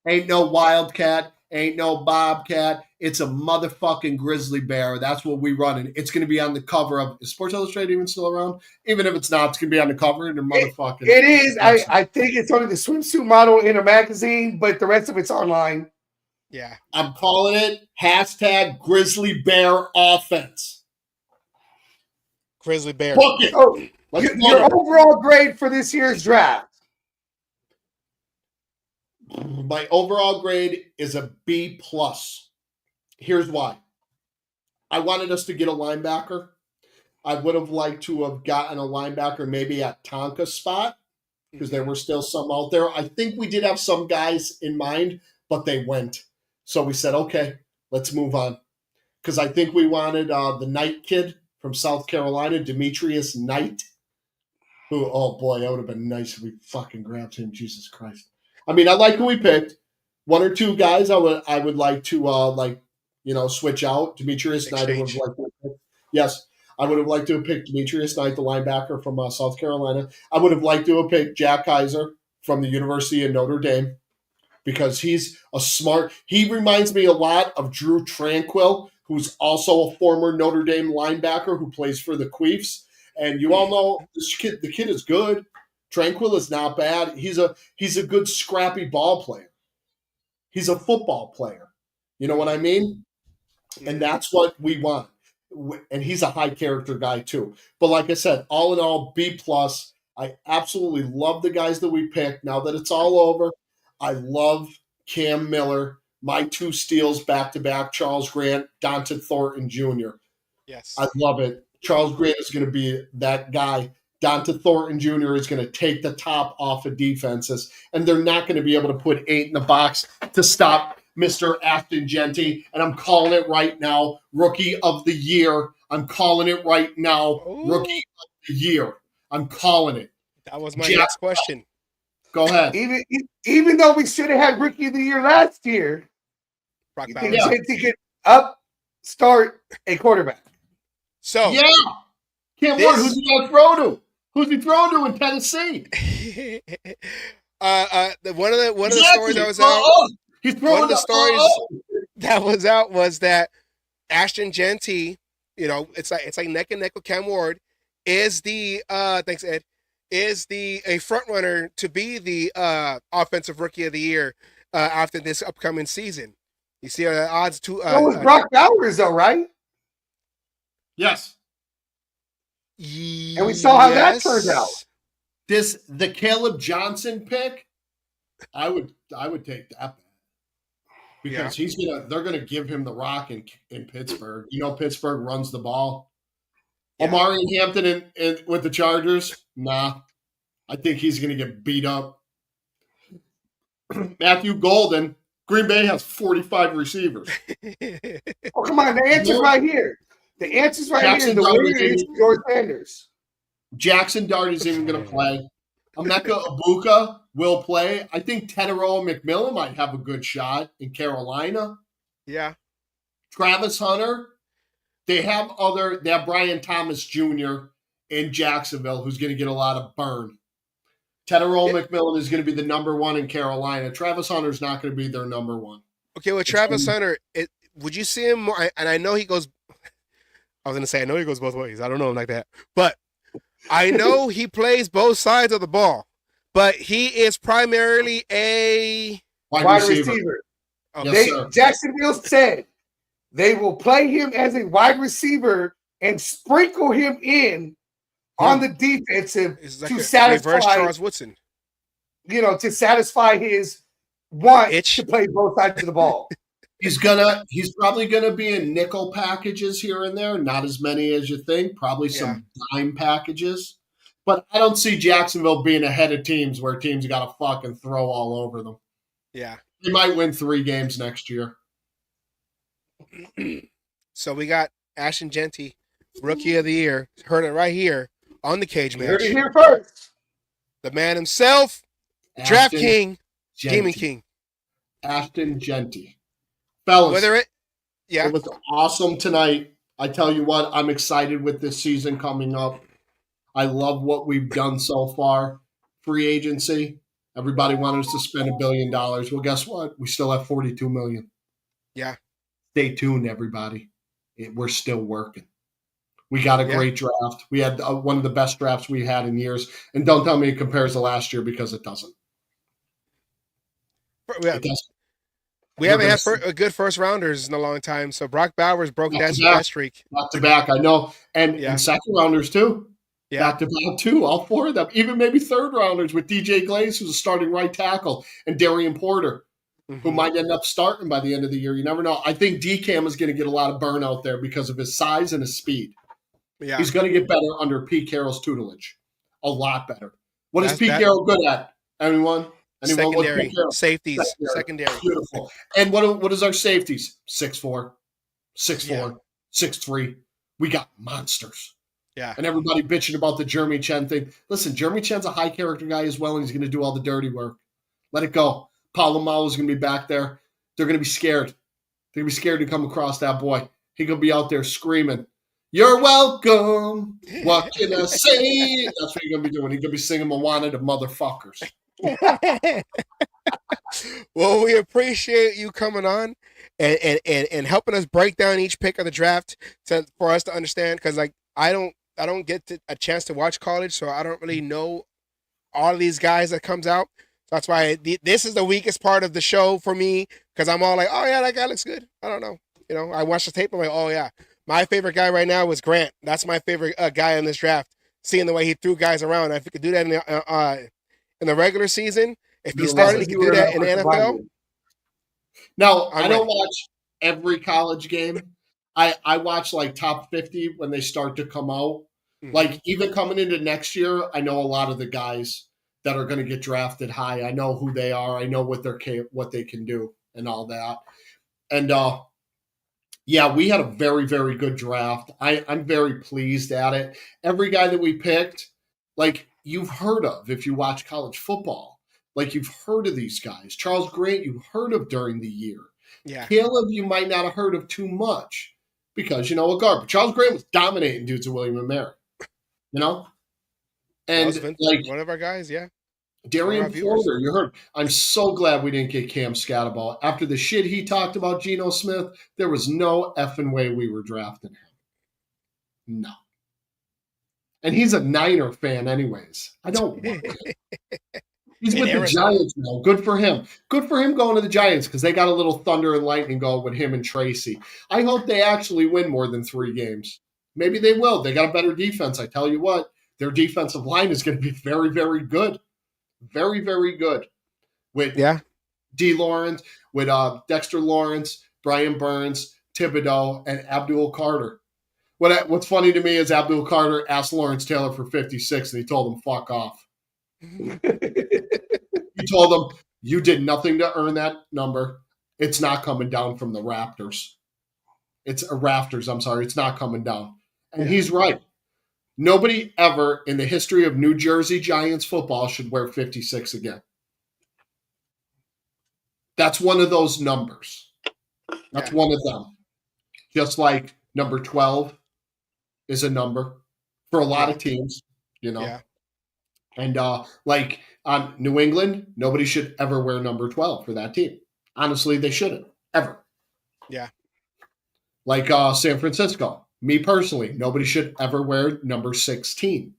Ain't no wildcat. Ain't no bobcat. It's a motherfucking grizzly bear. That's what we running. It's going to be on the cover of. Is Sports Illustrated even still around? Even if it's not, it's going to be on the cover of the motherfucking. It is. I think it's only the swimsuit model in a magazine, but the rest of it's online. Yeah. I'm calling it hashtag grizzly bear offense. Grizzly bear. Book it. Oh, your overall grade for this year's draft. My overall grade is a B+. Here's why. I wanted us to get a linebacker. I would have liked to have gotten a linebacker maybe at Tonka's spot because there were still some out there. I think we did have some guys in mind, but they went. So we said, okay, let's move on. Because I think we wanted the Knight kid from South Carolina, Demetrius Knight, who, oh boy, that would have been nice if we fucking grabbed him. Jesus Christ. I mean, I like who we picked. One or two guys I would like to switch out. Demetrius Knight. Yes, I would have liked to have picked Demetrius Knight, the linebacker from South Carolina. I would have liked to have picked Jack Kaiser from the University of Notre Dame because he's a smart. He reminds me a lot of Drew Tranquill, who's also a former Notre Dame linebacker who plays for the Queefs. And you all know this kid. The kid is good. Tranquill is not bad. He's a good scrappy ball player. He's a football player. You know what I mean? And that's what we want. And he's a high character guy too. But like I said, all in all, B+. I absolutely love the guys that we picked. Now that it's all over, I love Cam Miller. My two steals back-to-back, Charles Grant, Dante Thornton Jr. Yes. I love it. Charles Grant is going to be that guy. Dante Thornton Jr. is going to take the top off of defenses, and they're not going to be able to put 8 in the box to stop Mr. Ashton Jeanty. And I'm calling it right now, Rookie of the Year. I'm calling it right now, Rookie of the Year. I'm calling it. That was my next question. Go ahead. Even though we should have had Rookie of the Year last year, Brock you Bowers. think Jeanty could start a quarterback? So yeah, can't wait. Who's he going to throw to? Who's he throwing to in Tennessee? One of the stories that was out. He's throwing one of the stories that was out was that Ashton Jeanty, it's like neck and neck with Cam Ward, is the thanks Ed, is a front runner to be the offensive rookie of the year after this upcoming season. You see the odds to it was Brock Bowers though, right? Yes. And we saw how that turned out. The Caleb Johnson pick, I would take that because they're gonna give him the rock in Pittsburgh. Pittsburgh runs the ball. Yeah. Omari Hampton with the Chargers, nah. I think he's gonna get beat up. Matthew Golden, Green Bay has 45 receivers. Oh, come on, the answer's right here. The answer's right here. The winner is George Sanders. Jackson Dart is even going to play. Emeka Ibuka will play. I think Tedero McMillan might have a good shot in Carolina. Yeah. Travis Hunter. They have Brian Thomas Jr. in Jacksonville who's going to get a lot of burn. Tedero McMillan is going to be the number one in Carolina. Travis Hunter's not going to be their number one. Okay, with Travis Hunter, would you see him more? And I know he goes. I was going to say, I know he goes both ways. I don't know him like that. But I know he plays both sides of the ball. But he is primarily a wide receiver. Okay. Jacksonville said they will play him as a wide receiver and sprinkle him in on the defensive to satisfy reverse Charles Woodson. To satisfy his want to play both sides of the ball. He's probably gonna be in nickel packages here and there, not as many as you think, probably some dime packages. But I don't see Jacksonville being ahead of teams where teams gotta fucking throw all over them. Yeah. They might win 3 games next year. So we got Ashton Jeanty, Rookie of the Year. Heard it right here on the Cage You heard Match. it here first. The man himself, Draft King, Gaming King. Ashton Jeanty. Fellas, Whether it, yeah, it was awesome tonight. I tell you what, I'm excited with this season coming up. I love what we've done so far. Free agency. Everybody wanted us to spend $1 billion. Well, guess what? We still have $42 million. yeah. Stay tuned, everybody. We're still working. We got a great draft. We had one of the best drafts we've had in years. And don't tell me it compares to last year because it doesn't. We haven't had a good first rounders in a long time. So Brock Bowers broke that streak. Back to back, I know. And second rounders, too. Yeah. Back to back, too. All four of them. Even maybe third rounders with DJ Glaze, who's a starting right tackle, and Darian Porter, who might end up starting by the end of the year. You never know. I think DCAM is going to get a lot of burnout there because of his size and his speed. Yeah. He's going to get better under Pete Carroll's tutelage. A lot better. What is Pete Carroll good at? Anyone? Secondary. Safeties. Secondary. Beautiful. And what is our safeties? 6'4", 6'4", 6'3". We got monsters. Yeah. And everybody bitching about the Jeremy Chen thing. Listen, Jeremy Chen's a high character guy as well, and he's going to do all the dirty work. Let it go. Palomalo is going to be back there. They're going to be scared. They're going to be scared to come across that boy. He's going to be out there screaming, "You're welcome. What can I say?" That's what he's going to be doing. He's going to be singing Moana to motherfuckers. Well, we appreciate you coming on and helping us break down each pick of the draft for us to understand, because like I don't get a chance to watch college, so I don't really know all of these guys that comes out. So that's why this is the weakest part of the show for me, because I'm all like, oh yeah, that guy looks good. I don't know. You know, I watched the tape. I'm like, oh yeah. My favorite guy right now was Grant. That's my favorite guy in this draft. Seeing the way he threw guys around. If he could do that in the regular season, if he started, he could do that in the NFL. No, I don't watch every college game. I watch like top 50 when they start to come out. Mm-hmm. Like even coming into next year, I know a lot of the guys that are going to get drafted high. I know who they are. I know what they can do and all that. And yeah, we had a very, very good draft. I'm very pleased at it. Every guy that we picked, like you've heard of if you watch college football. Like you've heard of these guys. Charles Grant, you've heard of during the year. Yeah. Caleb, you might not have heard of too much because you know a guard. But Charles Grant was dominating dudes at William & Mary. You know? And like one of our guys, yeah. Darian Porter, you heard. I'm so glad we didn't get Cam Scatterall. After the shit he talked about Geno Smith, there was no effing way we were drafting him. No. And he's a Niner fan anyways. I don't want him. He's with the Giants now. Good for him. Good for him going to the Giants because they got a little thunder and lightning going with him and Tracy. I hope they actually win more than 3 games. Maybe they will. They got a better defense. I tell you what, their defensive line is going to be very, very good. Very, very good. With D. Lawrence, with Dexter Lawrence, Brian Burns, Thibodeau, and Abdul Carter. What's funny to me is Abdul Carter asked Lawrence Taylor for 56, and he told him, fuck off. He told him, you did nothing to earn that number. It's not coming down from the Raptors. It's Rafters, I'm sorry. It's not coming down. And he's right. Nobody ever in the history of New Jersey Giants football should wear 56 again. That's one of those numbers. That's one of them. Just like number 12 is a number for a lot of teams, you know. Yeah. And like on New England, nobody should ever wear number 12 for that team. Honestly, they shouldn't, ever. Yeah. Like San Francisco. Me personally, nobody should ever wear number 16.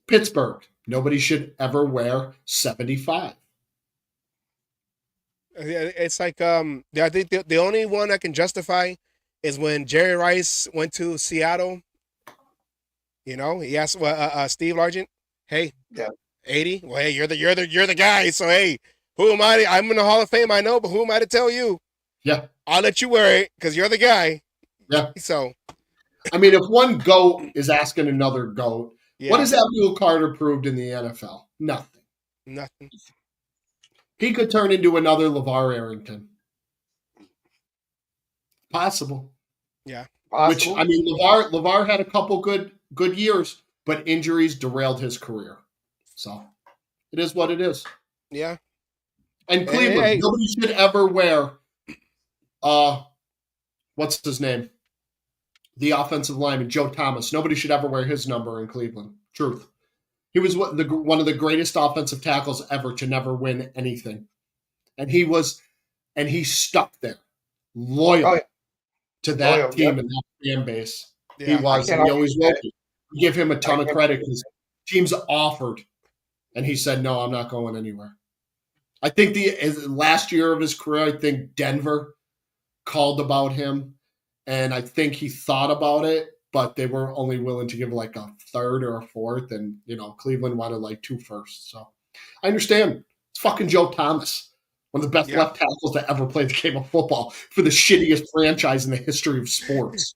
Pittsburgh, nobody should ever wear 75. It's like I think the only one I can justify is when Jerry Rice went to Seattle. You know, he asked Steve Largent, "Hey, 80? Well, hey, you're the guy. So hey, who am I? I'm in the Hall of Fame, I know, but who am I to tell you? Yeah, I'll let you wear it because you're the guy." Yeah. So, I mean, if one GOAT is asking another GOAT, what has Abdul Carter proved in the NFL? Nothing. Nothing. He could turn into another LeVar Arrington. Possible. Yeah. Possible. Which, I mean, LeVar had a couple good years, but injuries derailed his career. So it is what it is. Yeah. And Cleveland, nobody should ever wear what's his name? The offensive lineman, Joe Thomas. Nobody should ever wear his number in Cleveland. Truth. He was one of the greatest offensive tackles ever to never win anything. And he stuck there, loyal to that team and that fan base. Yeah. He was, and he always will be. Give him a ton of credit because teams offered, and he said, "No, I'm not going anywhere." I think the last year of his career, I think Denver called about him, and I think he thought about it, but they were only willing to give like a third or a fourth, and Cleveland wanted like 2 firsts. So I understand. It's fucking Joe Thomas, one of the best left tackles to ever play the game of football for the shittiest franchise in the history of sports.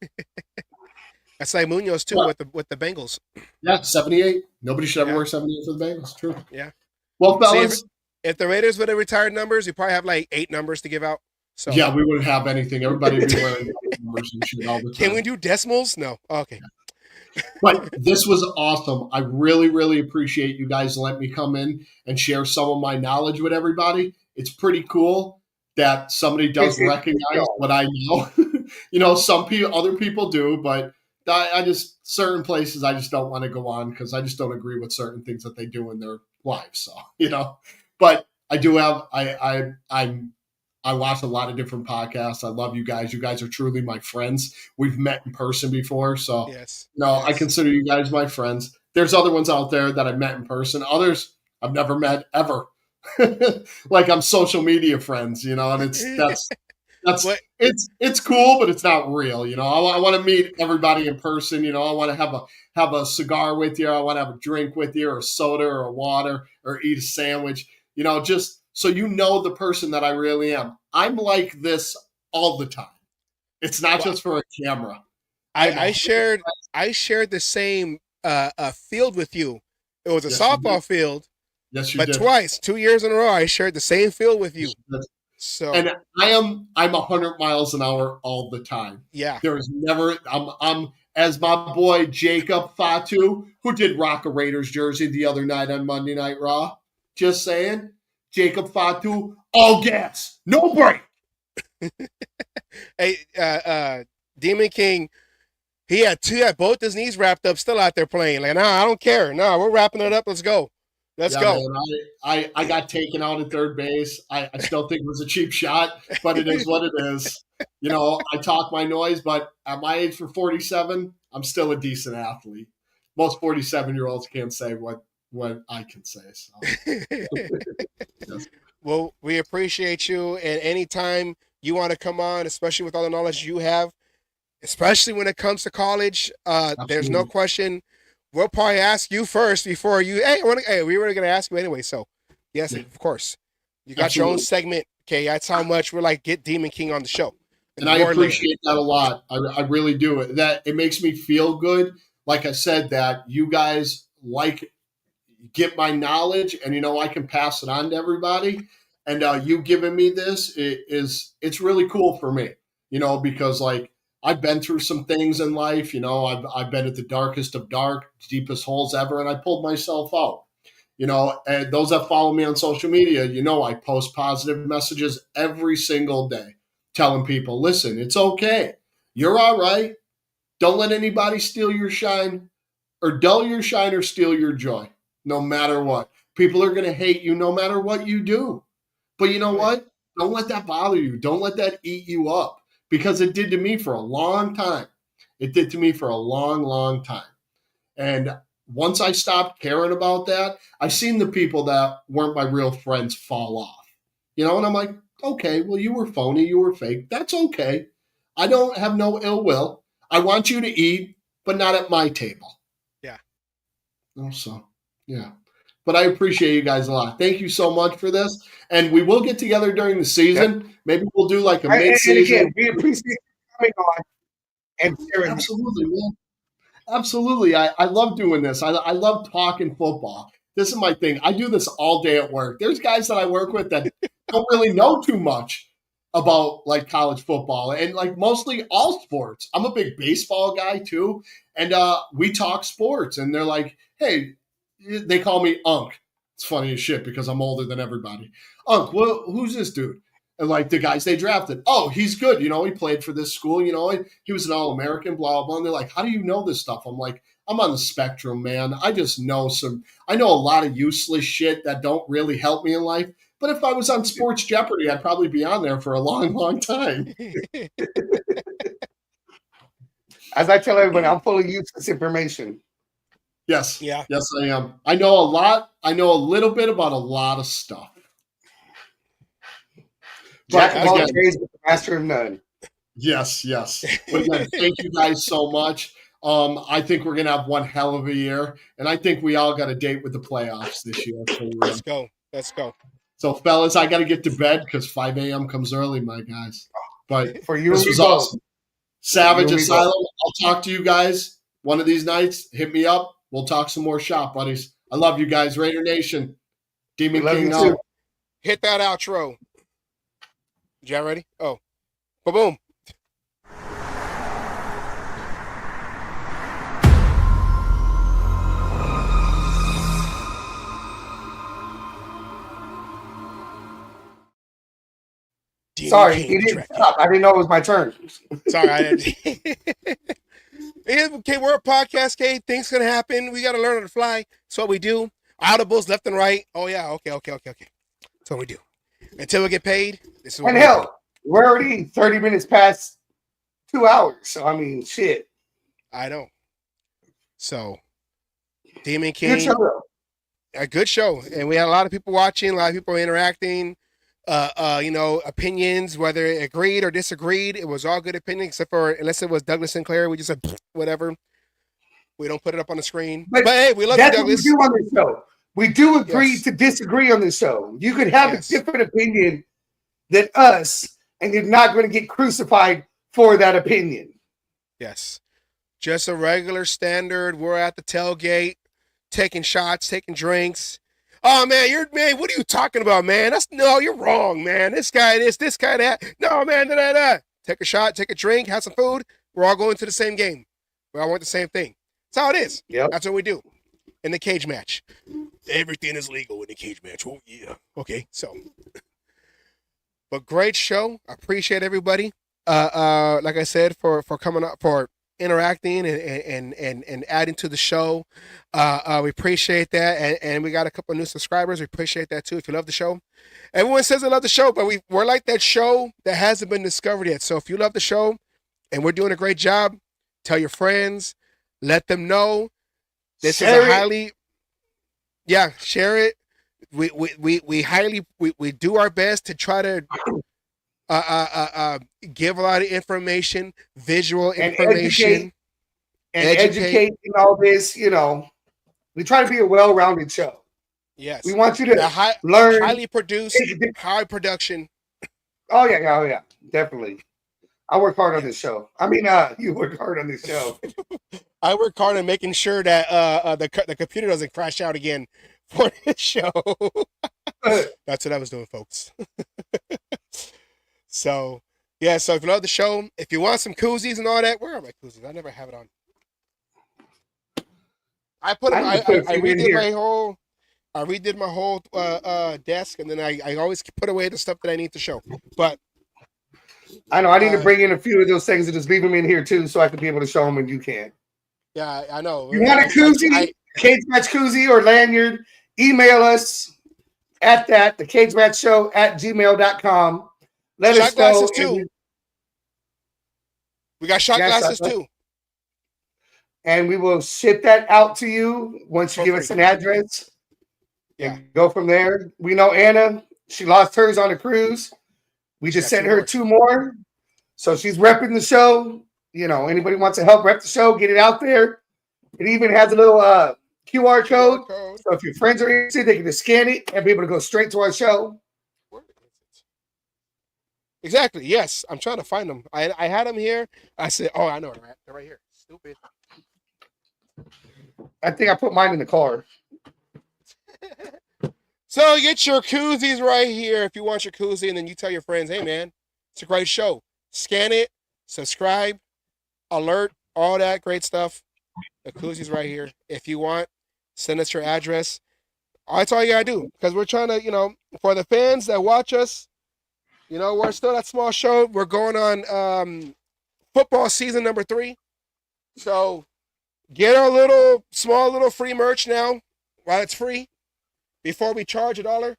That's like Munoz too with the Bengals. Yeah, 78. Nobody should ever wear 78 for the Bengals. True. Yeah. Well, fellas, if the Raiders would have retired numbers, you probably have like 8 numbers to give out. So yeah, we wouldn't have anything. Everybody would be wearing numbers and shit all the time. Can we do decimals? No. Oh, okay. But this was awesome. I really, really appreciate you guys letting me come in and share some of my knowledge with everybody. It's pretty cool that somebody does recognize what I know. Some people, other people do, but I just, certain places I just don't want to go on because I just don't agree with certain things that they do in their lives. So, but I do have, I watch a lot of different podcasts. I love you guys. You guys are truly my friends. We've met in person before. So, I consider you guys my friends. There's other ones out there that I've met in person. Others I've never met ever. Like I'm social media friends, and it's cool, but it's not real. I want to meet everybody in person. I want to have a cigar with you. I want to have a drink with you or a soda or a water or eat a sandwich, just so the person that I really am. I'm like this all the time. It's not just for a camera. I shared the same field with you. It was a softball field. Yes, you did. But twice, 2 years in a row, I shared the same field with you. So, and I'm 100 miles an hour all the time. Yeah. There is never, I'm as my boy Jacob Fatu, who did rock a Raiders jersey the other night on Monday Night Raw. Just saying, Jacob Fatu, all gas, no break. Hey, Demon King, he had both his knees wrapped up, still out there playing. Like, I don't care. No, we're wrapping it up. Let's go. Let's go. Man, I got taken out at third base. I still think it was a cheap shot, but it is what it is. I talk my noise, but at my age for 47, I'm still a decent athlete. Most 47-year-olds can't say what I can say. So. Yes. Well, we appreciate you. And anytime you want to come on, especially with all the knowledge you have, especially when it comes to college, there's no question. We'll probably ask you first before you. Hey, we were going to ask you anyway. So, yes, of course. You got your own segment. Okay, that's how much we're like, get Demon King on the show. And I appreciate that a lot. I really do. It makes me feel good. Like I said, that you guys get my knowledge, and I can pass it on to everybody. And you giving me this it's really cool for me. Because I've been through some things in life, I've been at the darkest of dark, deepest holes ever, and I pulled myself out. And those that follow me on social media, I post positive messages every single day telling people, listen, it's okay. You're all right. Don't let anybody steal your shine or dull your shine or steal your joy, no matter what. People are going to hate you no matter what you do. But you know what? Don't let that bother you. Don't let that eat you up. Because it did to me for a long time. It did to me for a long, long time. And once I stopped caring about that, I seen the people that weren't my real friends fall off. And I'm like, okay, well, you were phony, you were fake. That's okay. I don't have no ill will. I want you to eat, but not at my table. Yeah. So, yeah. But I appreciate you guys a lot. Thank you so much for this. And we will get together during the season. Yep. Maybe we'll do like a mid-season. And again, we appreciate you coming on and sharing. Absolutely, man. Absolutely. I love doing this. I love talking football. This is my thing. I do this all day at work. There's guys that I work with that don't really know too much about like college football and like mostly all sports. I'm a big baseball guy too. And we talk sports and they're like, hey, they call me Unc. It's funny as shit because I'm older than everybody. Unc, who's this dude? And like the guys they drafted. Oh, he's good. You know, he played for this school. You know, he was an All-American, blah, blah, blah. And they're like, how do you know this stuff? I'm like, I'm on the spectrum, man. I just know I know a lot of useless shit that don't really help me in life. But if I was on Sports Jeopardy, I'd probably be on there for a long, long time. As I tell everybody, I'm full of useless information. Yes. Yeah. Yes, I am. I know a lot. I know a little bit about a lot of stuff. Jack of all trades, but the master of none. Yes. But again, thank you guys so much. I think we're going to have one hell of a year. And I think we all got a date with the playoffs this year. So Let's go. So, fellas, I got to get to bed because 5 a.m. comes early, my guys. But for you, this was awesome. Savage Asylum, I'll talk to you guys one of these nights. Hit me up. We'll talk some more shop, buddies. I love you guys. Raider Nation. Demon King out. Hit that outro. Y'all ready? Oh. Boom. Sorry, he didn't stop. I didn't know it was my turn. Sorry, I didn't. Okay, we're a podcast, okay? Things can happen. We got to learn on the fly. That's what we do. Audibles left and right. Oh, yeah. Okay. That's what we do. Until we get paid. This is what and hell, we're already 30 minutes past 2 hours. So, I mean, shit. I know. So, Demon King. Good show. A good show. And we had a lot of people watching, a lot of people interacting. Opinions, whether it agreed or disagreed, it was all good opinions, except for unless it was Douglas Sinclair, we just said whatever. We don't put it up on the screen. But hey, we love you, Douglas. That's what we do on this show. We do agree to disagree on this show. You could have a different opinion than us, and you're not going to get crucified for that opinion. Yes. Just a regular standard. We're at the tailgate, taking shots, taking drinks. Oh man, what are you talking about, man? You're wrong, man. This guy this guy that. No, man, da. Take a shot, take a drink, have some food. We're all going to the same game. We all want the same thing. That's how it is. Yep. That's what we do in the cage match. Everything is legal in the cage match. Oh yeah. Okay, so. But great show. I appreciate everybody. Like I said, for coming up, for interacting and adding to the show. We appreciate that. And we got a couple of new subscribers. We appreciate that too. If you love the show, everyone says they love the show, but we're like that show that hasn't been discovered yet. So if you love the show and we're doing a great job, tell your friends, let them know. This is a highly, share it. We do our best to try to give a lot of information, visual information, and educate in all this. We try to be a well-rounded show. Yes, we want you to learn. Highly produced, high production. Oh yeah, definitely. I work hard on this show. I mean, you work hard on this show. I work hard on making sure that the computer doesn't crash out again for this show. That's what I was doing, folks. So if you love the show, if you want some koozies and all that, where are my koozies? I never have it on. I redid my whole desk, and then I always put away the stuff that I need to show. But I know I need to bring in a few of those things and just leave them in here too, so I can be able to show them when you can. Yeah, I know. You want a koozie, cage match koozie or lanyard? Email us at the cagematchshow@gmail.com. Let us know. Glasses too. We got shot glasses too. And we will ship that out to you once you give us an address. Yeah. Go from there. We know Anna, she lost hers on a cruise. We just sent her 2 more. So she's repping the show. Anybody wants to help rep the show, get it out there. It even has a little QR code. So if your friends are interested, they can just scan it and be able to go straight to our show. Exactly. Yes. I'm trying to find them. I had them here. I said, oh, I know it. They're right here. Stupid. I think I put mine in the car. So get your koozies right here if you want your koozie, and then you tell your friends, hey, man, It's a great show. Scan it, subscribe, alert, all that great stuff. The koozies right here. If you want, send us your address. That's all you gotta do, because we're trying to, for the fans that watch us, we're still that small show. We're going on football season number 3. So get our small little free merch now while it's free before we charge $1.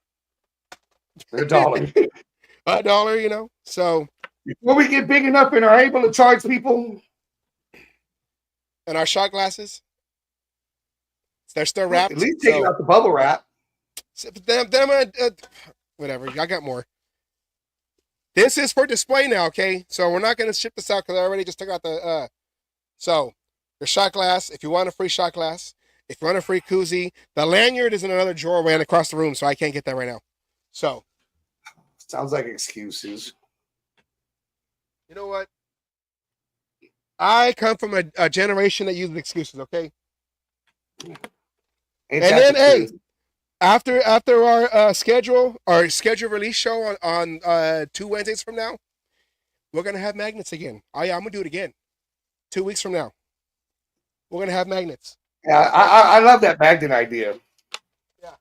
$1. $1, So before we get big enough and are able to charge people. And our shot glasses, they're still wrapped. At least taking out the bubble wrap. So, whatever. I got more. This is for display now, okay? So we're not going to ship this out because I already just took out the. So your shot glass. If you want a free shot glass, if you want a free koozie, the lanyard is in another drawer right across the room, so I can't get that right now. So. Sounds like excuses. You know what? I come from a generation that uses excuses, okay? And then, hey, after our schedule release show on 2 Wednesdays from now, we're gonna have magnets again. Oh yeah, I'm gonna do it again. 2 weeks from now, we're gonna have magnets. Yeah, I love that magnet idea. Yeah.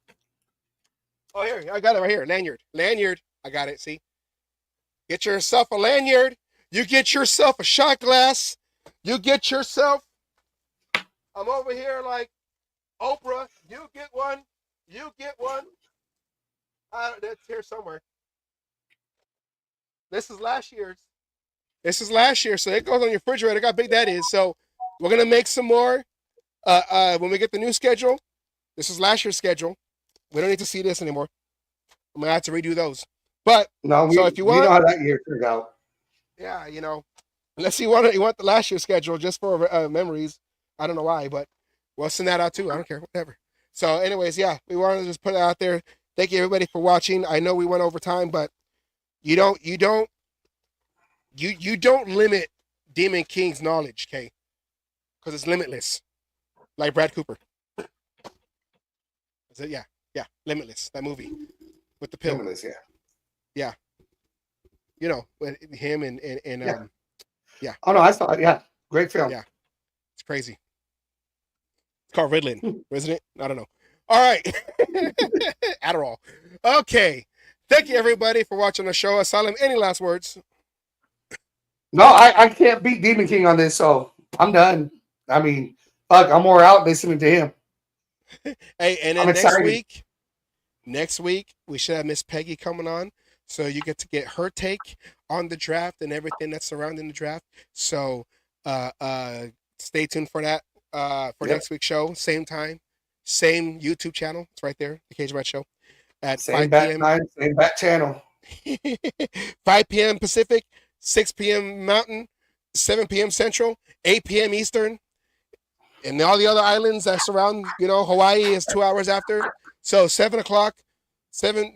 Oh, here, I got it right here. Lanyard. I got it. See, get yourself a lanyard. You get yourself a shot glass. You get yourself. I'm over here like Oprah. You get one. You get one. That's here somewhere. This is last year's. So it goes on your refrigerator. Look how big that is. So we're gonna make some more. When we get the new schedule. This is last year's schedule. We don't need to see this anymore. I'm gonna have to redo those. But no, so if you want, we know how that year turned out. Yeah, unless you want the last year's schedule just for memories. I don't know why, but we'll send that out too. I don't care, whatever. So, anyways, yeah, we wanted to just put it out there. Thank you everybody for watching. I know we went over time, but you don't limit Demon King's knowledge, okay? Because it's limitless, like Brad Cooper. Is it? Yeah, Limitless. That movie with the pill. Limitless, yeah. With him and yeah. Oh no, I saw it. Yeah, great film. Yeah, it's crazy. It's called Ritalin, isn't it? I don't know. All right, Adderall. Okay, thank you everybody for watching the show. Asylum, any last words? No, I can't beat Demon King on this, so I'm done. I mean, fuck, I'm more out listening to him. Hey, and then next week we should have Miss Peggy coming on. So you get to get her take on the draft and everything that's surrounding the draft. So stay tuned for that next week's show. Same time, same YouTube channel. It's right there, The Cage Match Show. At same 5 p.m. Time, same back channel. 5 p.m. Pacific, 6 p.m. Mountain, 7 p.m. Central, 8 p.m. Eastern. And all the other islands that surround, Hawaii is 2 hours after. So 7 o'clock, 3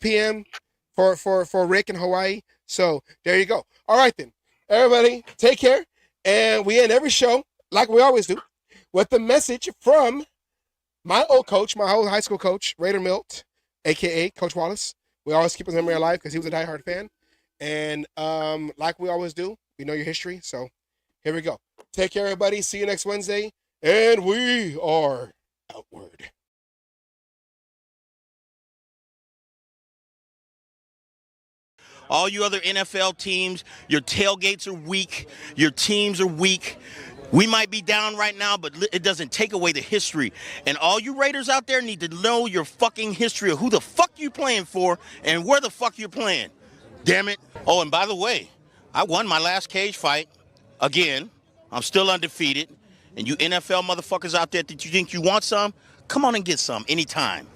p.m. for Rick in Hawaii. So there you go. All right then, everybody, take care, and we end every show like we always do with the message from my old coach, my old high school coach, Raider Milt, aka Coach Wallace. We always keep his memory alive because he was a diehard fan, and like we always do, we know your history. So here we go. Take care, everybody. See you next Wednesday, and we are outward. All you other NFL teams, your tailgates are weak. Your teams are weak. We might be down right now, but it doesn't take away the history. And all you Raiders out there need to know your fucking history of who the fuck you playing for and where the fuck you're playing. Damn it. Oh, and by the way, I won my last cage fight again. I'm still undefeated. And you NFL motherfuckers out there that you think you want some, come on and get some anytime.